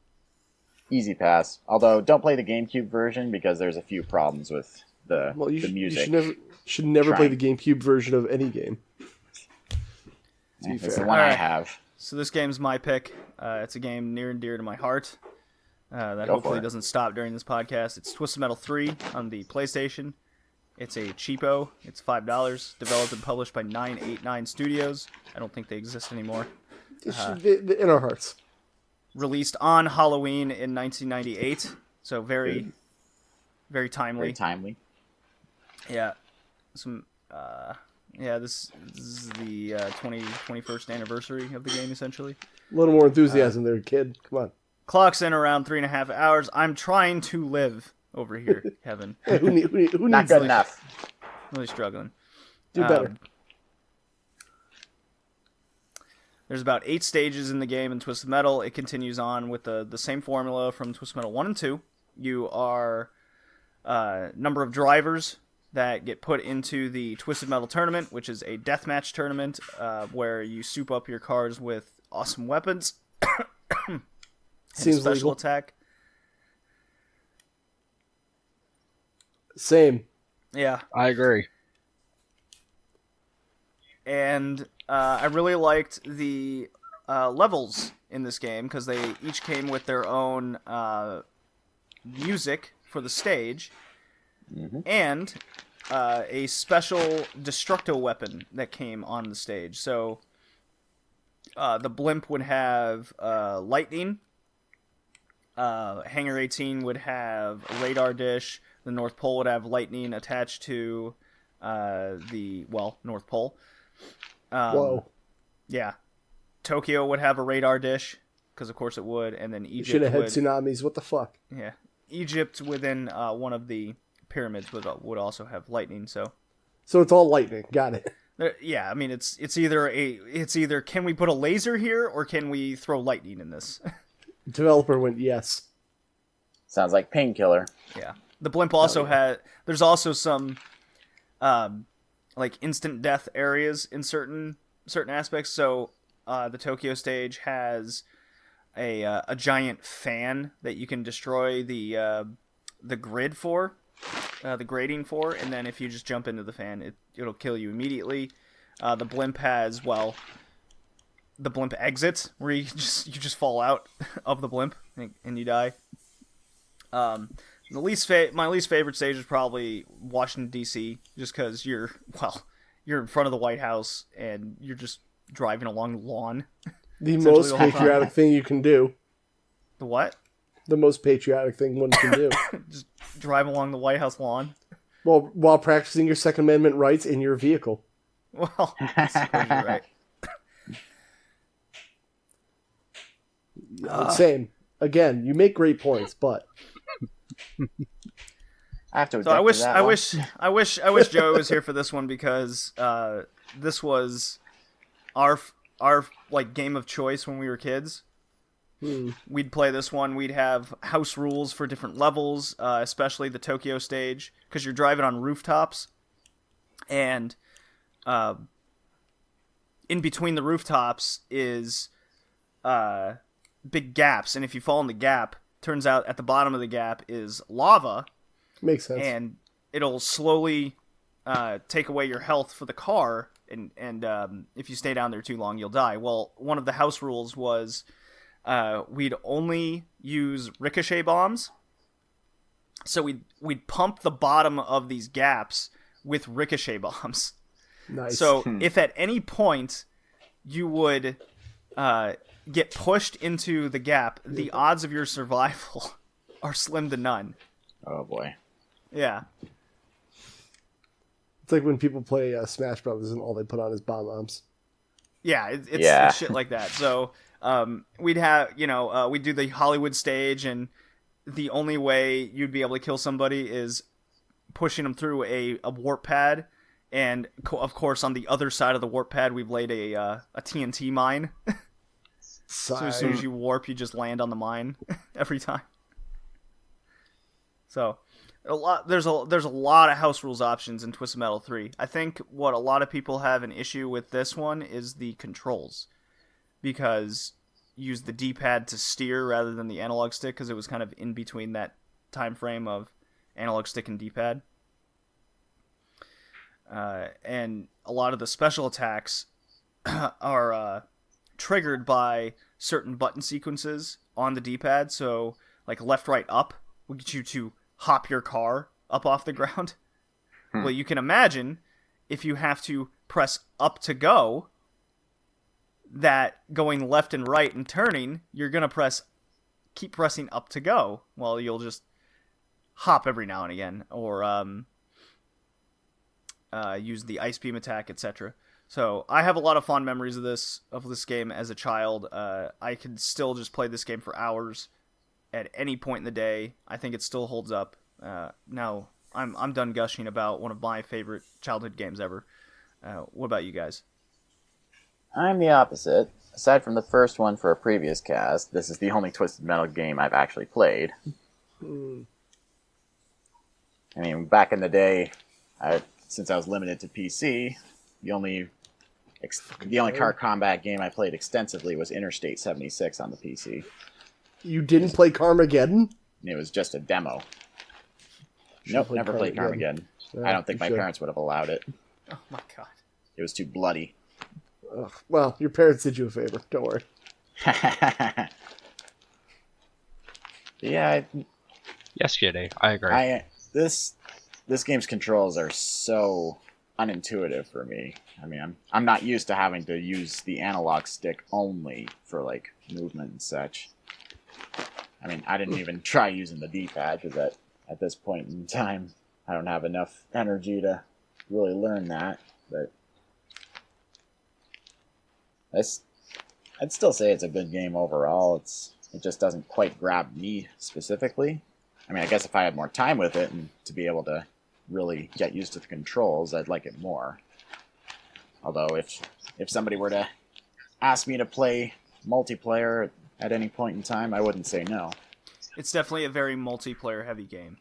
Easy pass. Although, don't play the GameCube version because there's a few problems with the music. You should never play the GameCube version of any game. It's the one I have. So this game's my pick. It's a game near and dear to my heart. That hopefully doesn't stop during this podcast. It's Twisted Metal 3 on the PlayStation. It's a cheapo. It's $5. Developed and published by 989 Studios. I don't think they exist anymore. In our hearts. Released on Halloween in 1998. So very, very timely. Very timely. Yeah. This is the 21st anniversary of the game, essentially. A little more enthusiasm there, kid. Come on. Clock's in around 3.5 hours. I'm trying to live over here, Kevin. Who needs Not good enough. Really struggling. Do better. There's about 8 stages in the game in Twisted Metal. It continues on with the same formula from Twisted Metal 1 and 2. You are a number of drivers that get put into the Twisted Metal tournament, which is a deathmatch tournament where you soup up your cars with awesome weapons. Seems special legal. attack. Same. Yeah. I agree. And I really liked the levels in this game because they each came with their own music for the stage and a special destructo weapon that came on the stage. So the blimp would have lightning. Hangar 18 would have a radar dish. The North Pole would have lightning attached to the North Pole. Whoa. Yeah. Tokyo would have a radar dish, because of course it would, and then You should Egypt have had would. tsunamis. What the fuck? Yeah, Egypt within one of the pyramids would also have lightning. So So it's all lightning. Got it. yeah, I mean it's either can we put a laser here or can we throw lightning in this? Developer went yes. Sounds like Painkiller. Yeah, the blimp also had. There's also some, like instant death areas in certain aspects. So the Tokyo stage has a giant fan that you can destroy the grid for, the grating for, and then if you just jump into the fan, it'll kill you immediately. The blimp has the blimp exits where you just fall out of the blimp and you die. My least favorite stage is probably Washington D.C. just because you're in front of the White House and you're just driving along the lawn. The most patriotic thing you can do. The what? The most patriotic thing one can do. Just drive along the White House lawn. Well, while practicing your Second Amendment rights in your vehicle. Well, I suppose you're right. Same. Again, you make great points, but I have to. So I wish Joey was here for this one because this was our like game of choice when we were kids. We'd play this one. We'd have house rules for different levels, especially the Tokyo stage, because you're driving on rooftops, and in between the rooftops is big gaps, and if you fall in the gap, turns out at the bottom of the gap is lava. makes sense. And it'll slowly take away your health for the car, and if you stay down there too long, you'll die. Well, one of the house rules was we'd only use ricochet bombs. So we'd pump the bottom of these gaps with ricochet bombs. Nice. So if at any point you would get pushed into the gap, the odds of your survival are slim to none. Oh boy. Yeah. It's like when people play Smash Brothers and all they put on is bomb bombs. Yeah, it's shit like that. So we'd have, we'd do the Hollywood stage, and the only way you'd be able to kill somebody is pushing them through a warp pad. And, of course, on the other side of the warp pad, we've laid a TNT mine. So as soon as you warp, you just land on the mine every time. So there's a lot of house rules options in Twisted Metal 3. I think what a lot of people have an issue with this one is the controls, because you use the D-pad to steer rather than the analog stick, because it was kind of in between that time frame of analog stick and D-pad. And a lot of the special attacks are triggered by certain button sequences on the D-pad. So, like left, right, up will get you to hop your car up off the ground. Well, you can imagine if you have to press up to go, that going left and right and turning, you're going to keep pressing up to go. Well, you'll just hop every now and again, or use the ice beam attack, etc. So I have a lot of fond memories of this game as a child. I could still just play this game for hours at any point in the day. I think it still holds up. Now I'm done gushing about one of my favorite childhood games ever. What about you guys? I'm the opposite. Aside from the first one for a previous cast, this is the only Twisted Metal game I've actually played. I mean, back in the day, since I was limited to PC, the only car combat game I played extensively was Interstate 76 on the PC. You didn't play Carmageddon? It was just a demo. Nope, never played Carmageddon. I don't think my parents would have allowed it. Oh my god. It was too bloody. Ugh. Well, your parents did you a favor. Don't worry. Yeah. Yes, JD, I agree. This game's controls are so unintuitive for me. I mean, I'm not used to having to use the analog stick only for like movement and such. I mean, I didn't even try using the D-pad because at this point in time, I don't have enough energy to really learn that. But I'd still say it's a good game overall. It just doesn't quite grab me specifically. I mean, I guess if I had more time with it and to be able to really get used to the controls, I'd like it more. Although if somebody were to ask me to play multiplayer at any point in time, I wouldn't say no. It's definitely a very multiplayer heavy game.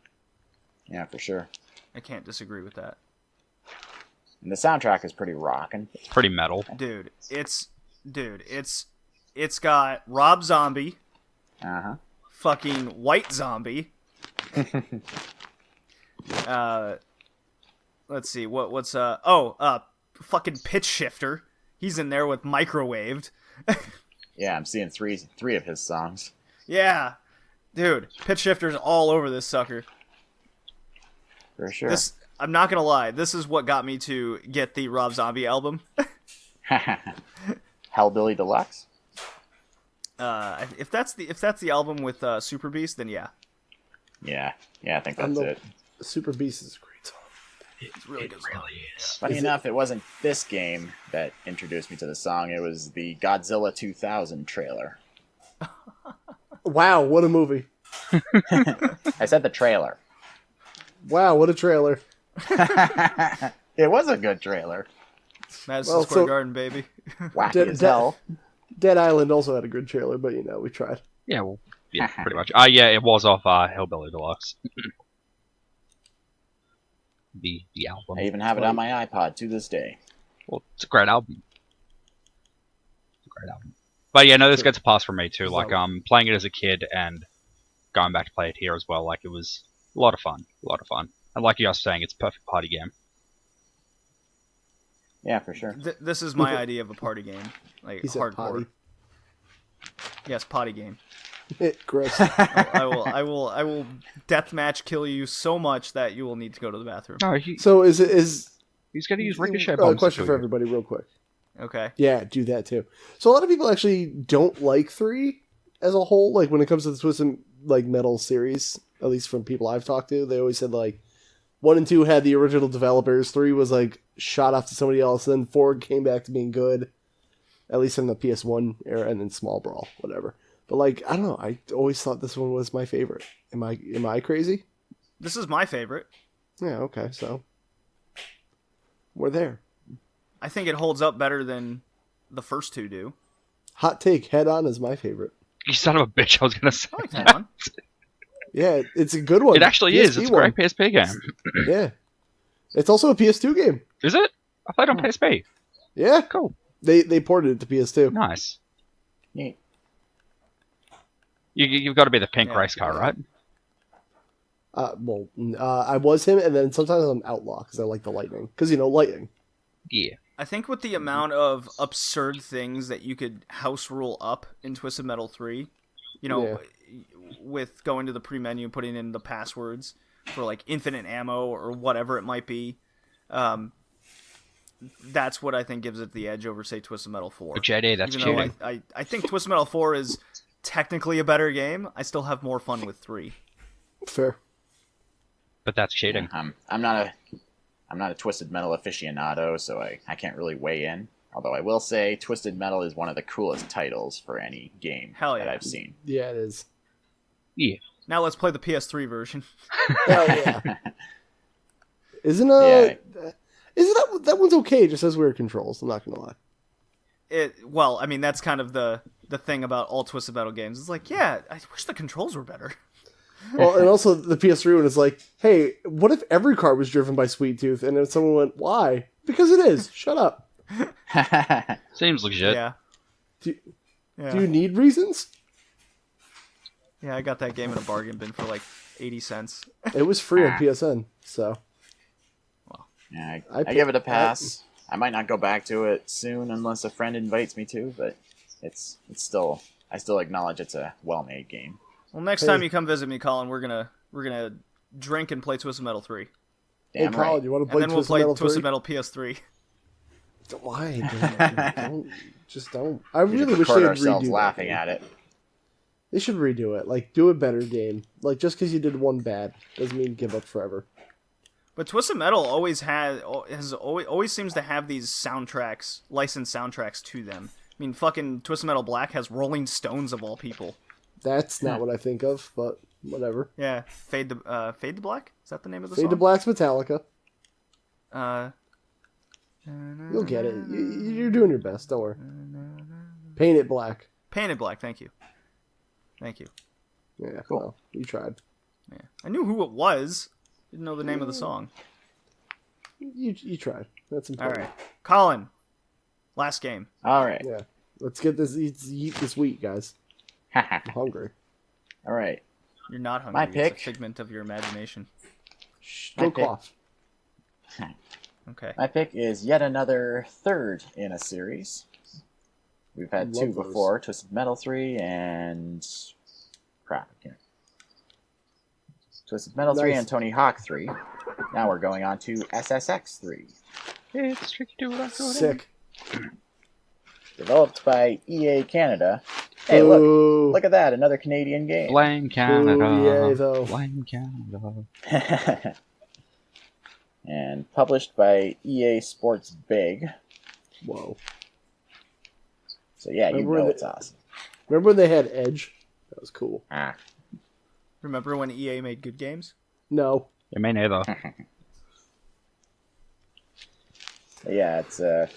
Yeah, for sure. I can't disagree with that. And the soundtrack is pretty rockin'. It's pretty metal. Dude, it's got Rob Zombie, Uh-huh. fucking White Zombie. Let's see, what's fucking Pitch Shifter. He's in there with Microwaved. Yeah, I'm seeing three of his songs. Yeah. Dude, Pitch Shifter's all over this sucker. For sure. I'm not gonna lie, this is what got me to get the Rob Zombie album. Hellbilly Deluxe? If that's the album with Super Beast, then yeah. Yeah, I think that's it. Super Beast is a great song. It's really good. Really is. Funny enough, it wasn't this game that introduced me to the song. It was the Godzilla 2000 trailer. Wow, what a movie. I said the trailer. Wow, what a trailer. It was a good trailer. Madison Square Garden, baby. Wacky as hell. Dead Island also had a good trailer, but we tried. Yeah, well, yeah, pretty much. Yeah, it was off Hellbilly Deluxe. the album. I even have it on my iPod to this day. Well, it's a great album. But yeah, no, this gets a pass from me too. Like, playing it as a kid and going back to play it here as well. Like, it was a lot of fun. And like you guys were saying, it's a perfect party game. Yeah, for sure. This is my idea of a party game, like He said hardcore. potty. Yes, potty game. Gross. I will deathmatch kill you so much that you will need to go to the bathroom. No, So is he's going to use ricochet bombs. question for everybody real quick. Okay. Yeah, do that too. So a lot of people actually don't like 3 as a whole. Like when it comes to the Twisted Metal series, at least from people I've talked to, they always said like 1 and 2 had the original developers. 3 was like shot off to somebody else. Then 4 came back to being good, at least in the PS1 era, and then Small Brawl, whatever. But like I don't know, I always thought this one was my favorite. Am I crazy? This is my favorite. Yeah. Okay. So we're there. I think it holds up better than the first 2 do. Hot take. Head On is my favorite. You son of a bitch! I was going to say. I like that one. Yeah, it's a good one. It actually is. It's a great PSP game. Yeah. It's also a PS2 game. Is it? I played on PSP. Yeah. Cool. They ported it to PS2. Nice. Neat. You've got to be the pink race car, right? I was him, and then sometimes I'm Outlaw because I like the lightning. Because, lightning. Yeah. I think with the amount of absurd things that you could house rule up in Twisted Metal 3, with going to the pre-menu, putting in the passwords for like infinite ammo or whatever it might be, that's what I think gives it the edge over, say, Twisted Metal 4. But JD, that's Even cheating. though I think Twisted Metal 4 is technically a better game, I still have more fun with 3. Fair. But that's cheating. I'm not a Twisted Metal aficionado, so I can't really weigh in. Although I will say Twisted Metal is one of the coolest titles for any game that I've seen. Yeah, it is. Yeah. Now let's play the PS3 version. Hell yeah. Isn't that one's okay? It just has weird controls. I'm not gonna lie. Well, I mean, that's kind of the thing about all Twisted Metal games. It's like, yeah, I wish the controls were better. Well, and also the PS3 one is like, hey, what if every car was driven by Sweet Tooth? And then someone went, why? Because it is. Shut up. Seems legit. Yeah. Do you need reasons? Yeah, I got that game in a bargain bin for like 80 cents. It was free on PSN, so. Yeah, I give it a pass. I might not go back to it soon unless a friend invites me to, but I still acknowledge it's a well-made game. Well, next time you come visit me, Colin, we're gonna drink and play Twisted Metal 3. Damn Colin, right. you want to play And then we'll Twisted play Metal 3? Twisted Metal PS3. Why? Don't. Just don't. I We really should wish record they'd ourselves redo laughing that. at it. They should redo it. Like, do a better game. Like, just because you did one bad doesn't mean give up forever. But Twisted Metal always seems to have these licensed soundtracks to them mean, fucking Twisted Metal Black has Rolling Stones of all people. That's not what I think of, but whatever. Yeah, Fade to Black? Is that the name of the Fade song? to Black's Metallica. Uh, You'll get it. You're doing your best. Don't worry. Paint it black. Painted Black, thank you. Thank you. Yeah, Cool. well, you tried. Yeah. I knew who it was. Didn't know the name of the song. You tried. That's All important. right. Colin, last game. All right. Yeah. Let's get this eat this wheat, guys. I'm hungry. All right. You're not hungry. My It's pick. a figment of your imagination. Shh, My don't pick. cough. Okay. My pick is yet another third in a series. We've had Love two those. before, Twisted Metal 3 and... Crap, I can't. Twisted Metal 3 Nice. and Tony Hawk 3. Now we're going on to SSX 3. It's tricky to it. Sick. Developed by EA Canada. Hey, look! Ooh. Look at that, another Canadian game. Blame Canada. Ooh, yay, though. Blame Canada. And published by EA Sports Big. Whoa. So yeah, you Remember know the- it's awesome. Remember when they had Edge? That was cool. Ah. Remember when EA made good games? No. Yeah, me neither. But yeah, it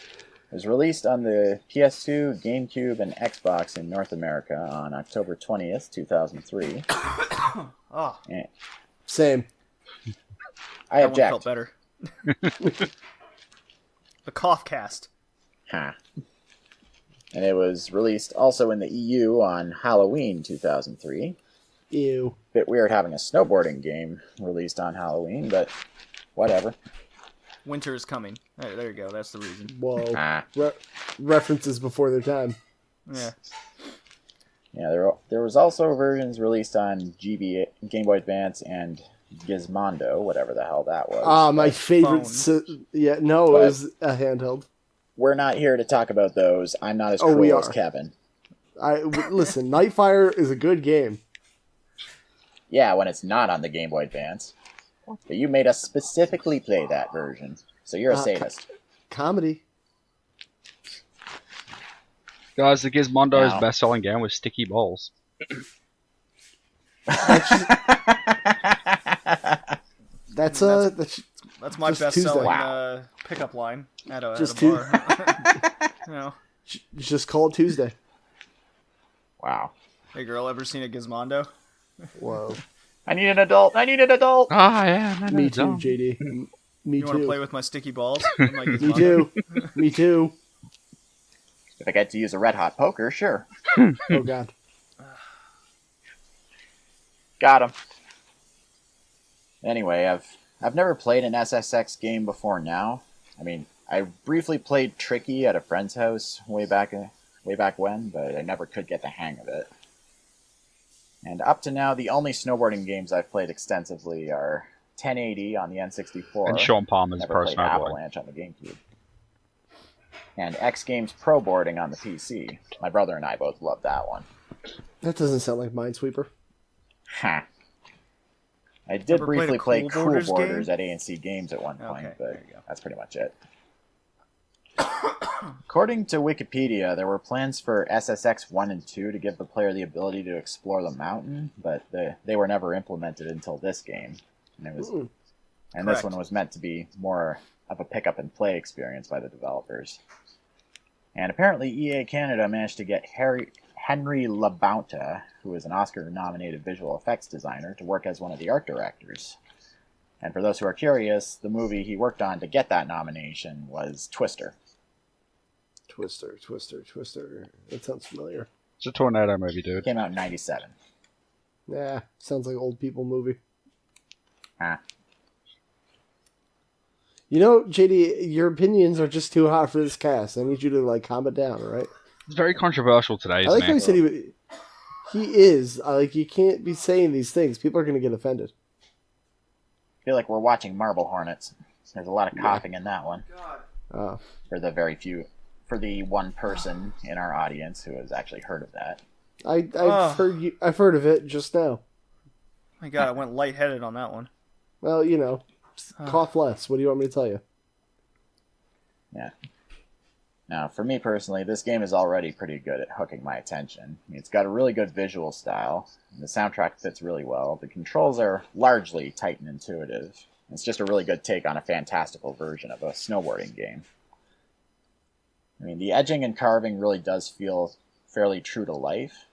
was released on the PS2, GameCube, and Xbox in North America on October 20th, 2003. Oh, And Same. I that one object. felt better. The cough cast. Ha. And it was released also in the EU on Halloween 2003. Ew. Bit weird having a snowboarding game released on Halloween, but whatever. Winter is coming. There you go. That's the reason. Whoa. Ah. References before their time. Yeah. Yeah, there was also versions released on Game Boy Advance and Gizmondo, whatever the hell that was. Ah, my But favorite. phone. Yeah, no, it But- was a handheld. we're not here to talk about those. I'm not as Oh, we cruel as are. Kevin. Listen, Nightfire is a good game. Yeah, when it's not on the Game Boy Advance. But you made us specifically play that version, so you're a sadist. Comedy. Guys, the Gizmondo's Wow. best-selling game was Sticky Balls. That's That's my Just best-selling Tuesday. Wow. pickup line at a Just bar. You know, just call it Tuesday. Wow. hey girl, ever seen a Gizmondo? Whoa. I need an adult. I need an adult. Ah, yeah. Me too, JD. Me You want to too. play with my sticky balls? I'm like, Me Gizmondo. too. Me too. If I get to use a red hot poker, sure. Oh god. Got him. Anyway, I've never played an SSX game before now. I mean, I briefly played Tricky at a friend's house way back when, but I never could get the hang of it. And up to now, the only snowboarding games I've played extensively are 1080 on the N64. And Sean Palmer's Never Pro played Snowboard. Avalanche on the GameCube. And X Games Pro Boarding on the PC. My brother and I both love that one. That doesn't sound like Minesweeper. Ha. I did Ever played briefly a play Cool Cool Borders Borders game? at A&C Games at one point, Okay, but there you go. that's pretty much it. According to Wikipedia, there were plans for SSX 1 and 2 to give the player the ability to explore the mountain, but they were never implemented until this game. And this Correct. one was meant to be more of a pick-up-and play experience by the developers. And apparently EA Canada managed to get Henry LaBonta, who is an Oscar-nominated visual effects designer, to work as one of the art directors. And for those who are curious, the movie he worked on to get that nomination was Twister. Twister. That sounds familiar. It's a tornado movie, It dude. came out in 97. Yeah, sounds like old people movie. Ah. You know, JD, your opinions are just too hot for this cast. I need you to calm it down, all right? It's very controversial today, I isn't like how he it? said he is. You can't be saying these things. People are going to get offended. I feel like we're watching Marble Hornets. There's a lot of coughing in that one. Uh, For the one person in our audience who has actually heard of that. I've heard of it just now. My God, I went lightheaded on that one. Well, cough less. What do you want me to tell you? Yeah. Now, for me personally, this game is already pretty good at hooking my attention. I mean, it's got a really good visual style, and the soundtrack fits really well. The controls are largely tight and intuitive. It's just a really good take on a fantastical version of a snowboarding game. I mean, the edging and carving really does feel fairly true to life,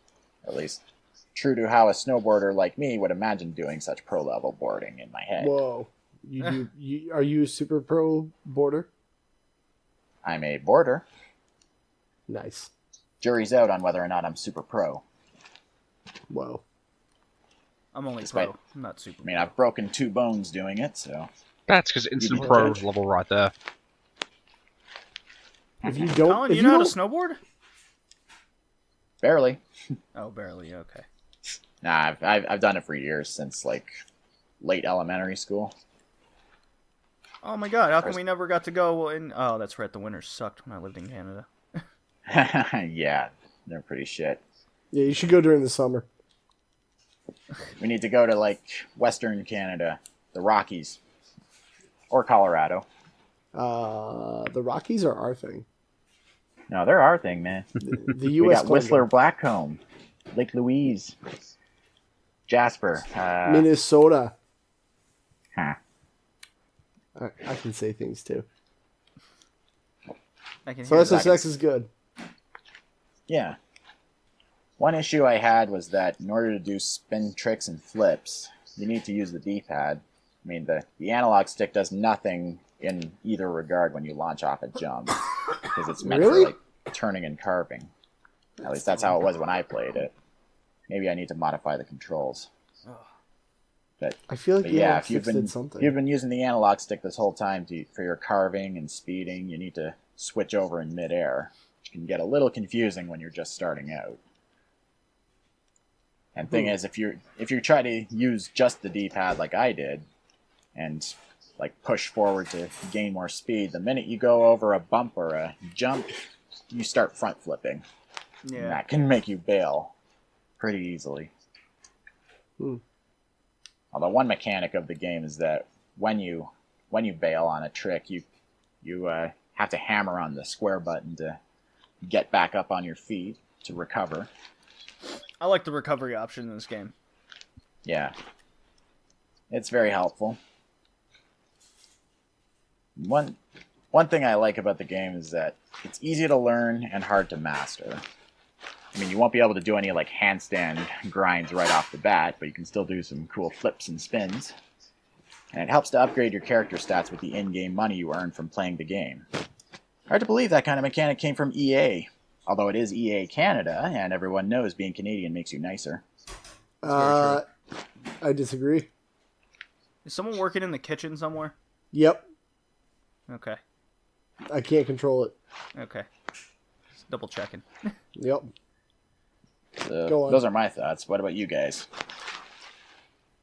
at least true to how a snowboarder like me would imagine doing such pro-level boarding in my head. Whoa. Are you a super pro boarder? I'm a boarder. Nice. Jury's out on whether or not I'm super pro. Whoa. I'm only Despite- pro. I'm not super. I mean, I've broken 2 bones doing it, so... That's because instant can pro judge. level right there. If you don't, Colin, if you know how don't, to snowboard? Barely. Oh, barely. Okay. Nah, I've done it for years, since, like, late elementary school. Oh my god, how come we never got to go in... Oh, that's right, the winters sucked when I lived in Canada. Yeah, they're pretty shit. yeah, you should go during the summer. We need to go to, like, Western Canada, the Rockies, or Colorado. The Rockies are our thing. No, they're our thing, man. The We U.S. got Whistler Blackcomb, Lake Louise, Jasper. Minnesota. Huh. I can say things too. I can So hear that's- that. SSX is good. Yeah. One issue I had was that in order to do spin tricks and flips, you need to use the D-pad. I mean, the analog stick does nothing in either regard when you launch off a jump, because it's meant Really? for like turning and carving. At least that's how it was when I played it. Maybe I need to modify the controls. But I feel like But the yeah, analog if you've sticks been did something. you've been using the analog stick this whole time for your carving and speeding, you need to switch over in midair, which can get a little confusing when you're just starting out. And thing is, if you try to use just the D-pad like I did, and like push forward to gain more speed, the minute you go over a bump or a jump, you start front flipping. And Yeah. that can make you bail pretty easily. Hmm. Although one mechanic of the game is that when you bail on a trick, you have to hammer on the square button to get back up on your feet to recover. I like the recovery option in this game. Yeah, it's very helpful. One thing I like about the game is that it's easy to learn and hard to master. I mean, you won't be able to do any like handstand grinds right off the bat, but you can still do some cool flips and spins. And it helps to upgrade your character stats with the in-game money you earn from playing the game. Hard to believe that kind of mechanic came from EA. Although it is EA Canada, and everyone knows being Canadian makes you nicer. I disagree. Is someone working in the kitchen somewhere? Yep. Okay. I can't control it. Okay. Just double checking. Yep. So, Go on. those are my thoughts. What about you guys?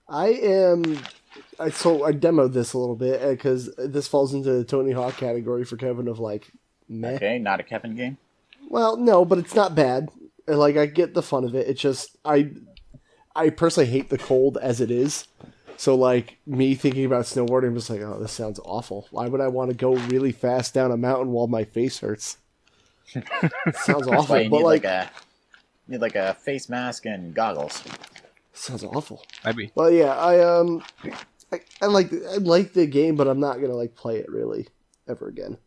I demoed this a little bit because this falls into the Tony Hawk category for Kevin of like meh. Okay, not a Kevin game? Well, no, but it's not bad. Like I get the fun of it. It's just I personally hate the cold as it is. So like me thinking about snowboarding, I'm just like, oh, this sounds awful. Why would I want to go really fast down a mountain while my face hurts? It sounds That's why awful. you But need like a face mask and goggles. sounds awful. Maybe. Well, yeah, I like the game, but I'm not gonna like play it really ever again.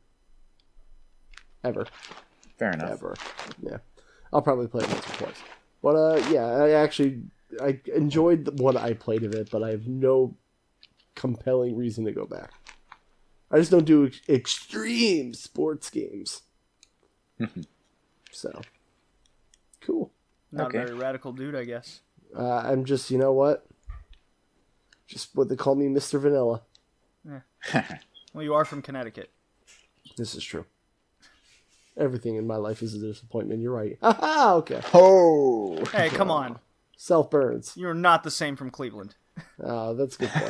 Ever. Fair enough. Ever. Yeah. I'll probably play it once or twice. But, yeah, I enjoyed what I played of it, but I have no compelling reason to go back. I just don't do extreme sports games. So. Cool. Not Okay. a very radical dude, I guess. I'm just, you know what? Just what they call me, Mr. Vanilla. Well, you are from Connecticut. This is true. Everything in my life is a disappointment. You're right. Aha, okay. Oh! Hey, come on. Self burns. You're not the same from Cleveland. Oh, that's a good point.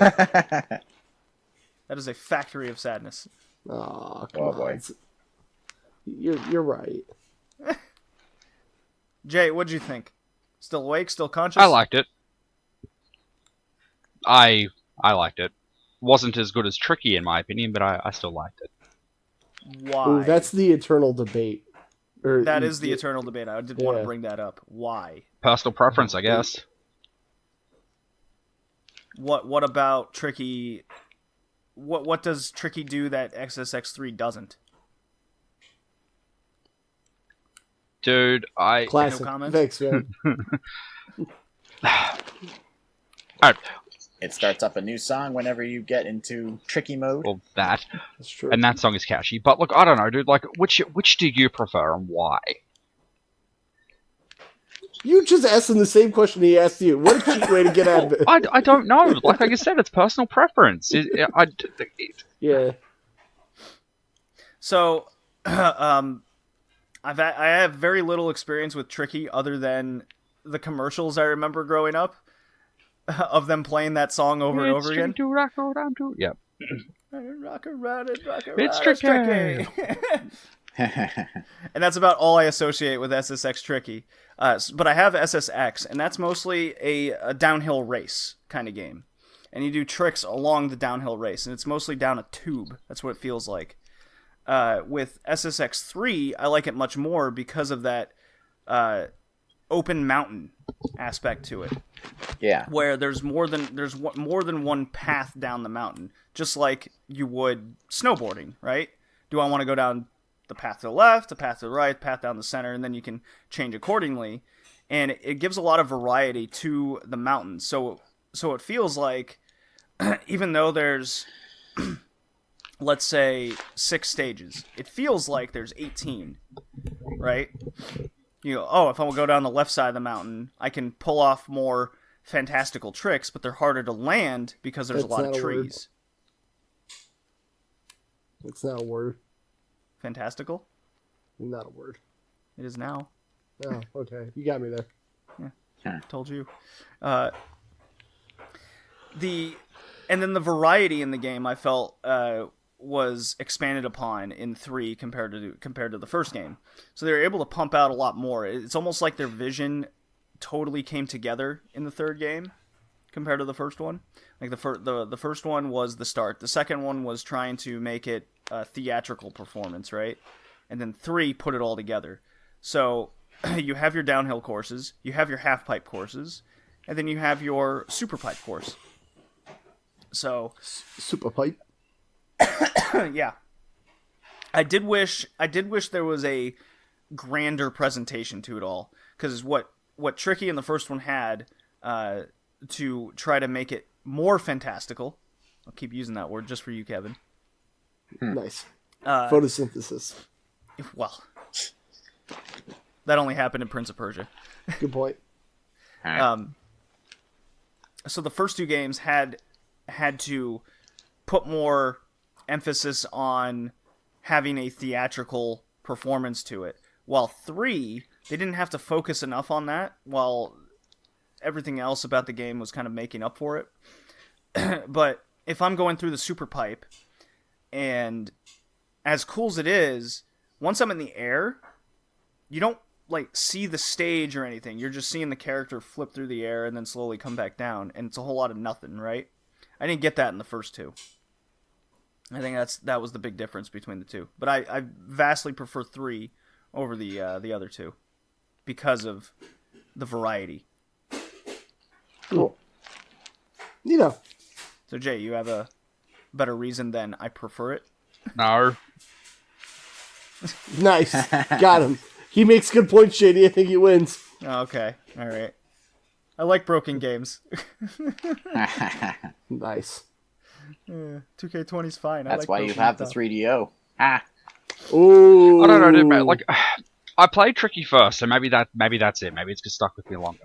That is a factory of sadness. Oh, come Oh, on. boy. You're right. Jay, what'd you think? Still awake? Still conscious? I liked it. I liked it. Wasn't as good as Tricky in my opinion, but I still liked it. Why? Ooh, that's the eternal debate. That is the eternal debate. I did want to bring that up. Why? Personal preference, I guess. What about Tricky? What does Tricky do that XSX3 doesn't? Dude, Classic. No comment? Thanks, man. Alright, It starts up a new song whenever you get into tricky mode. well, that. That's true. And that song is catchy. But look, I don't know, dude. Like, which do you prefer and why? You just asked him the same question he asked you. What a cheap way to get out of it. I don't know. Like I said, it's personal preference. Yeah. So, I have very little experience with Tricky other than the commercials I remember growing up of them playing that song over and over again. Yeah. Rock around it, rock around It's it, Tricky. And that's about all I associate with SSX Tricky. But I have SSX, and that's mostly a downhill race kind of game. And you do tricks along the downhill race, and it's mostly down a tube. That's what it feels like. With SSX3, I like it much more because of that open mountain aspect to it. Yeah. Where there's more than one path down the mountain, just like you would snowboarding, right? Do I want to go down the path to the left, the path to the right, path down the center, and then you can change accordingly. And it gives a lot of variety to the mountains. So it feels like, even though there's, let's say, 6 stages, it feels like there's 18, right? You go, oh, if I will go down the left side of the mountain, I can pull off more fantastical tricks, but they're harder to land because there's a lot of trees. It's not a word. Fantastical? Not a word. It is now. Oh, okay. You got me there. Yeah, told you. And then the variety in the game I felt was expanded upon in 3 compared to the first game. So they were able to pump out a lot more. It's almost like their vision totally came together in the third game compared to the first one. Like the first one was the start. The second one was trying to make it a theatrical performance, right? And then 3 put it all together. So you have your downhill courses, you have your half pipe courses, and then you have your super pipe course. So Super pipe. yeah, I did wish there was a grander presentation to it all, because what Tricky in the first one had to try to make it more fantastical. I'll keep using that word just for you, Kevin. Nice. Photosynthesis. Well, that only happened in Prince of Persia. Good point. So the first 2 games had to put more emphasis on having a theatrical performance to it, while 3, they didn't have to focus enough on that, while everything else about the game was kind of making up for it. But if I'm going through the super pipe, and as cool as it is, once I'm in the air, you don't like see the stage or anything. You're just seeing the character flip through the air and then slowly come back down, and it's a whole lot of nothing, right? I didn't get that in the first 2. I think that was the big difference between the 2. But I vastly prefer 3 over the other 2 because of the variety. Cool. You know. So Jay, you have a better reason than I prefer it? No. Nice. Got him. He makes good points, Shady. I think he wins. Oh, okay. All right. I like broken games. Nice. 2K20 is fine. That's why you have the 3DO. Ah. Ooh. I don't know, dude, man. Like, I played Tricky first, so maybe that's it. Maybe it's just stuck with me longer.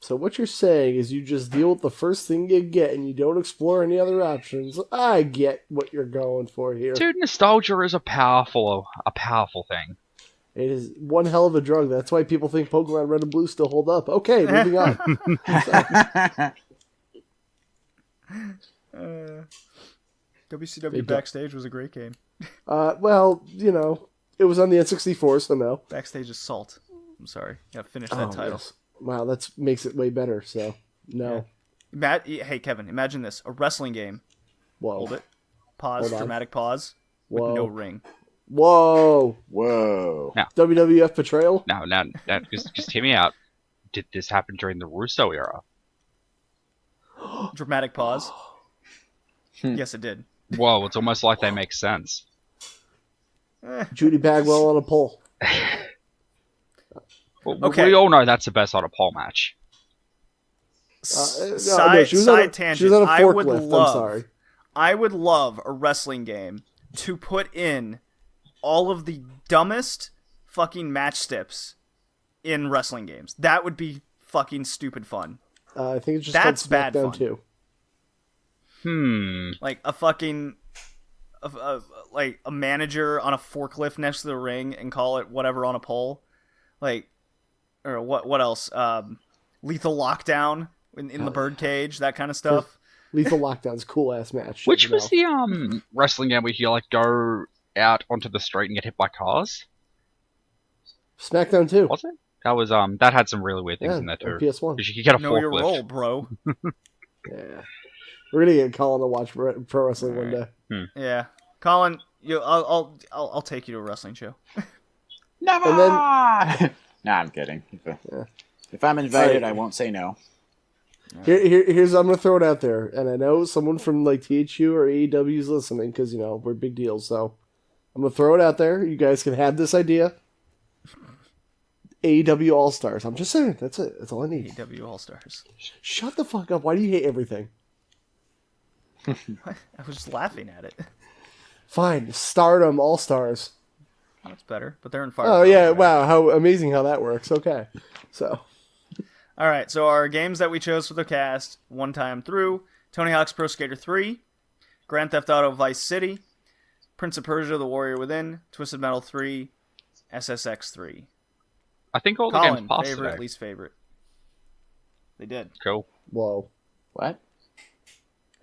So what you're saying is you just deal with the first thing you get and you don't explore any other options. I get what you're going for here. Dude, nostalgia is a powerful thing. It is one hell of a drug. That's why people think Pokemon Red and Blue still hold up. Okay, moving on. WCW Backstage was a great game. Well, you know, it was on the N64, so no. Backstage Assault. I'm sorry. Yeah, finish that title. Yes. Wow, that makes it way better, so no. Yeah. Hey, Kevin, imagine this. A wrestling game. Whoa. Hold it. Pause. Hold on. Dramatic pause. with Whoa. no ring. Whoa. Whoa. WWF betrayal? Now, just hear me out. Did this happen during the Russo era? Dramatic pause. Yes, it did. Whoa, it's almost like they make sense. Judy Bagwell on a pole. Well, Okay. We all know that's the best on a pole match. Side she was on a tangent. forklift. I'm sorry. I would love a wrestling game to put in all of the dumbest fucking match steps in wrestling games. That would be fucking stupid fun. I think it's just That's called bad SmackDown fun. 2. Like a fucking like a manager on a forklift next to the ring and call it whatever on a pole. Like, or what else? Lethal Lockdown in the birdcage, that kind of stuff. Lethal Lockdown's cool ass match. Which was the wrestling game where you like go out onto the street and get hit by cars? SmackDown 2. Was it? That was that had some really weird things in there on too. PS1. Because you could get a Know your forklift. role, bro. Yeah. We're gonna get Colin to watch pro wrestling one day. Yeah, Colin, I'll take you to a wrestling show. Never! And then- Nah, I'm kidding. If I'm invited, Sorry. I won't say no. Here's I'm gonna throw it out there, and I know someone from like THU or AEW is listening because we're big deals. So I'm gonna throw it out there. You guys can have this idea. AEW All Stars. I'm just saying. That's it. That's all I need. AEW All Stars. Shut the fuck up. Why do you hate everything? I was just laughing at it. Fine. Stardom All Stars. That's better, but they're in fire. Oh yeah! Wow, how amazing how that works. Okay, so All right, so our games that we chose for the cast one time through: Tony Hawk's Pro Skater 3, Grand Theft Auto Vice City, Prince of Persia: The Warrior Within, Twisted Metal 3, SSX 3. I think all the games Colin, passed favorite, today. least favorite. They did. Cool. whoa. What?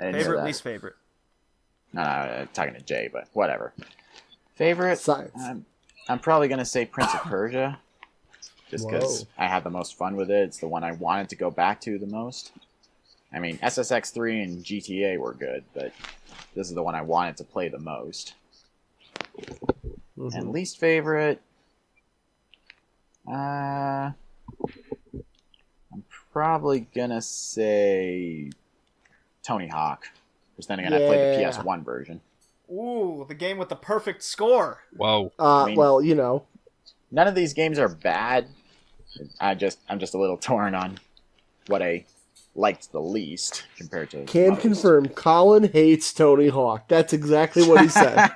I didn't hear Favorite, that. least favorite. No, talking to Jay, but whatever. Favorite? Science. I'm probably going to say Prince of Persia. Just because Whoa. I had the most fun with it. It's the one I wanted to go back to the most. I mean, SSX3 and GTA were good, but this is the one I wanted to play the most. Mhm. And least favorite... I'm probably going to say Tony Hawk. Because then again, I played the Yeah. PS1 version. Ooh, the game with the perfect score. Whoa. mean- Well, None of these games are bad. I'm just a little torn on what I liked the least compared to. can most. confirm. Colin hates Tony Hawk. That's exactly what he said.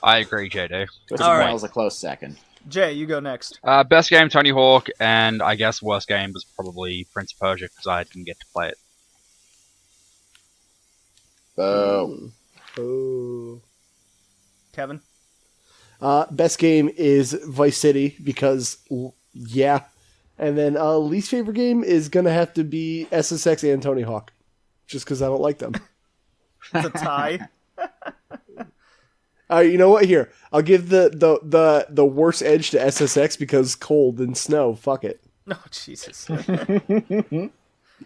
I agree, JD. Twisted All right. Metal's a close second. Jay, you go next. Best game, Tony Hawk, and I guess worst game was probably Prince of Persia because I didn't get to play it. Boo. Oh. Kevin? Best game is Vice City because, yeah. And then least favorite game is going to have to be SSX and Tony Hawk. Just because I don't like them. It's a tie. You know what? Here, I'll give the worst edge to SSX because cold and snow. Fuck it. No, Jesus.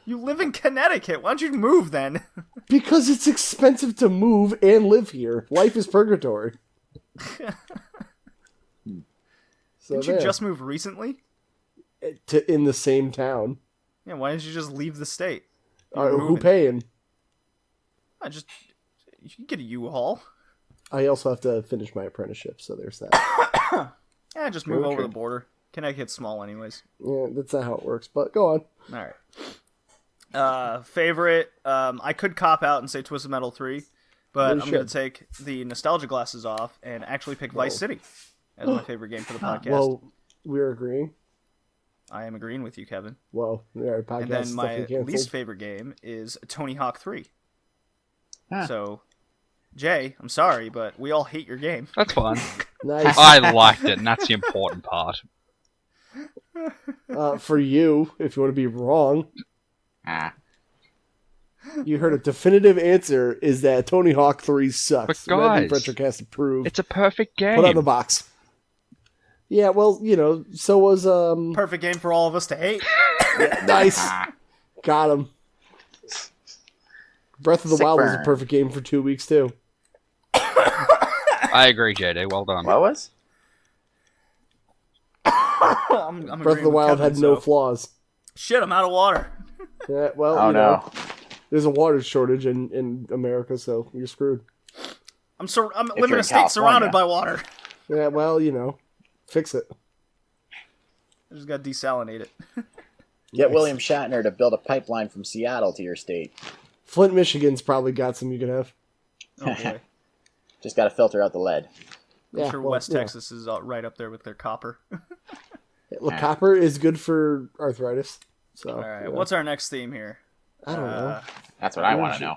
You live in Connecticut. Why don't you move then? Because it's expensive to move and live here. Life is purgatory. So Didn't you there. just move recently? In the same town? Yeah, why didn't you just leave the state? Who moving. paying? You can get a U-Haul. I also have to finish my apprenticeship, so there's that. Yeah, just move over Okay. the border. Connecticut's small anyways. Yeah, that's not how it works. But go on. Alright. Favorite, I could cop out and say Twisted Metal 3, but You I'm going should. to take the nostalgia glasses off and actually pick Vice City as my favorite game for the podcast. Well, we're agreeing. I am agreeing with you, Kevin. Well, our podcast And then is my definitely canceled. least favorite game is Tony Hawk 3. Huh. So, Jay, I'm sorry, but we all hate your game. That's fine. Nice. I liked it, and that's the important part. For you, if you want to be wrong, Ah. you heard a definitive answer is that Tony Hawk 3 sucks. But Imagine guys, Retrocast approved. It's a perfect game. Put it on the box. Yeah, well, so was Perfect game for all of us to hate. nice. Got him. Breath of the Sick Wild was a burn. perfect game for 2 weeks too. I agree, JD. Well done. What was? I'm Breath of agreeing the with Wild Kevin, had no so- flaws. Shit, I'm out of water. Yeah, well, Oh you know, no. there's a water shortage in America, so you're screwed. I'm you're living in in a state surrounded California. by water. Yeah, well, you know, fix it. I just got to desalinate it. Get William Shatner to build a pipeline from Seattle to your state. Flint, Michigan's probably got some you can have. Oh boy. Just got to filter out the lead. I'm Yeah, sure well, West you know. Texas is right up there with their copper. Copper is good for arthritis. So, All right, you know. what's our next theme here? I don't know. That's what I want to know.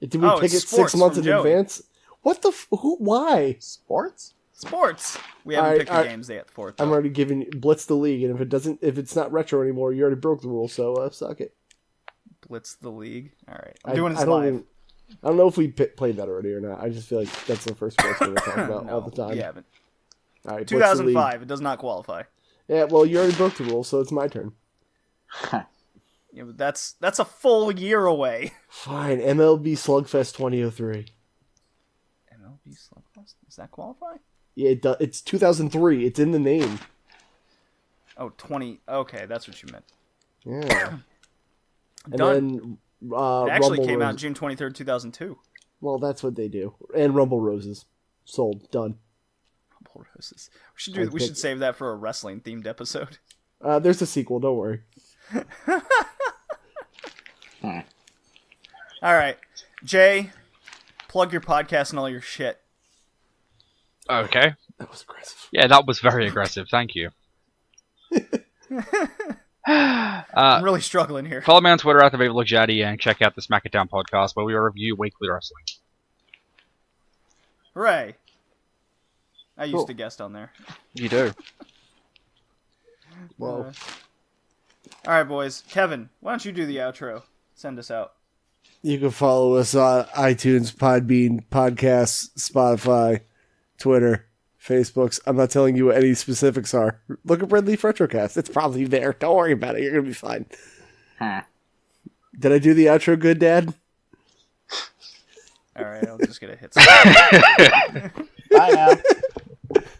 Did we Oh, pick it's it sports 6 months from in Joey. advance? What the? Why? Sports? Sports. We haven't Alright, picked the alright. games yet for it. I'm though. already giving you Blitz the league, and if it's not retro anymore, you already broke the rule. So suck it. Blitz the league. All right, I'm doing this I don't live. even- I don't know if we played that already or not. I just feel like that's the first sports we're talking about No, all the time. we haven't. All right, Blitz the league. 2005. It does not qualify. Yeah, well, you already broke the rule, so it's my turn. Yeah, but that's a full year away. Fine, MLB Slugfest 2003. MLB Slugfest? Does that qualify? Yeah, it's 2003. It's in the name. Oh, 20. Okay, that's what you meant. Yeah. And Done. then It actually Rumble came out Roses. June 23rd, 2002. Well, that's what they do. And Rumble Roses. Sold. Done. Rumble Roses. We should save that for a wrestling themed episode. There's a sequel. Don't worry. All right, Jay, plug your podcast and all your shit. Okay. That was aggressive. Yeah, that was very aggressive. Thank you. I'm really struggling here. Follow me on Twitter at @TheVaveLookJaddy and check out the Smack It Down podcast where we review weekly wrestling. Hooray! I used Cool. to guest on there. You do. Well, All right, boys. Kevin, why don't you do the outro? Send us out. you can follow us on iTunes, Podbean, Podcasts, Spotify, Twitter, Facebooks. I'm not telling you what any specifics are. Look at Red Leaf Retrocast. It's probably there. Don't worry about it. You're going to be fine. Did I do the outro good, Dad? All right, I'll just get a hit. Song. Bye now.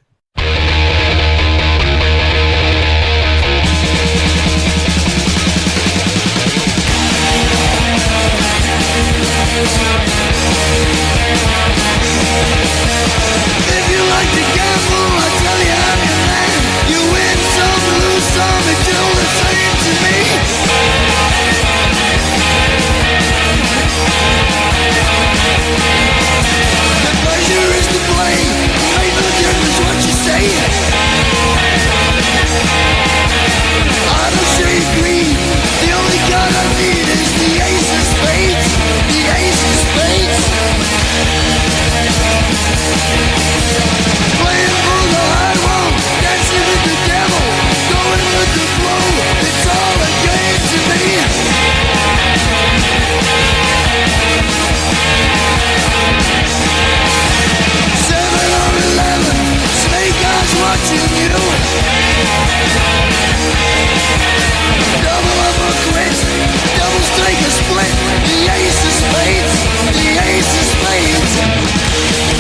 If you like to gamble, I tell you I'm your man. You win some, lose some, it's all the same to me. The pleasure is to play, make no difference what you say. I don't say green, the only card I need is the ace of spades. The ace of spades. Playing for the high road, dancing with the devil, going with the flow. It's all a game to me. Seven or 11, snake eyes watching you. Double up or quit, doubles take a split. The ace of spades, the ace of spades.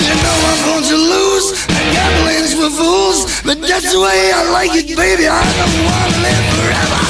You know I'm going to lose. Gambling's for fools, but that's the way I like it, baby. I don't want to live forever.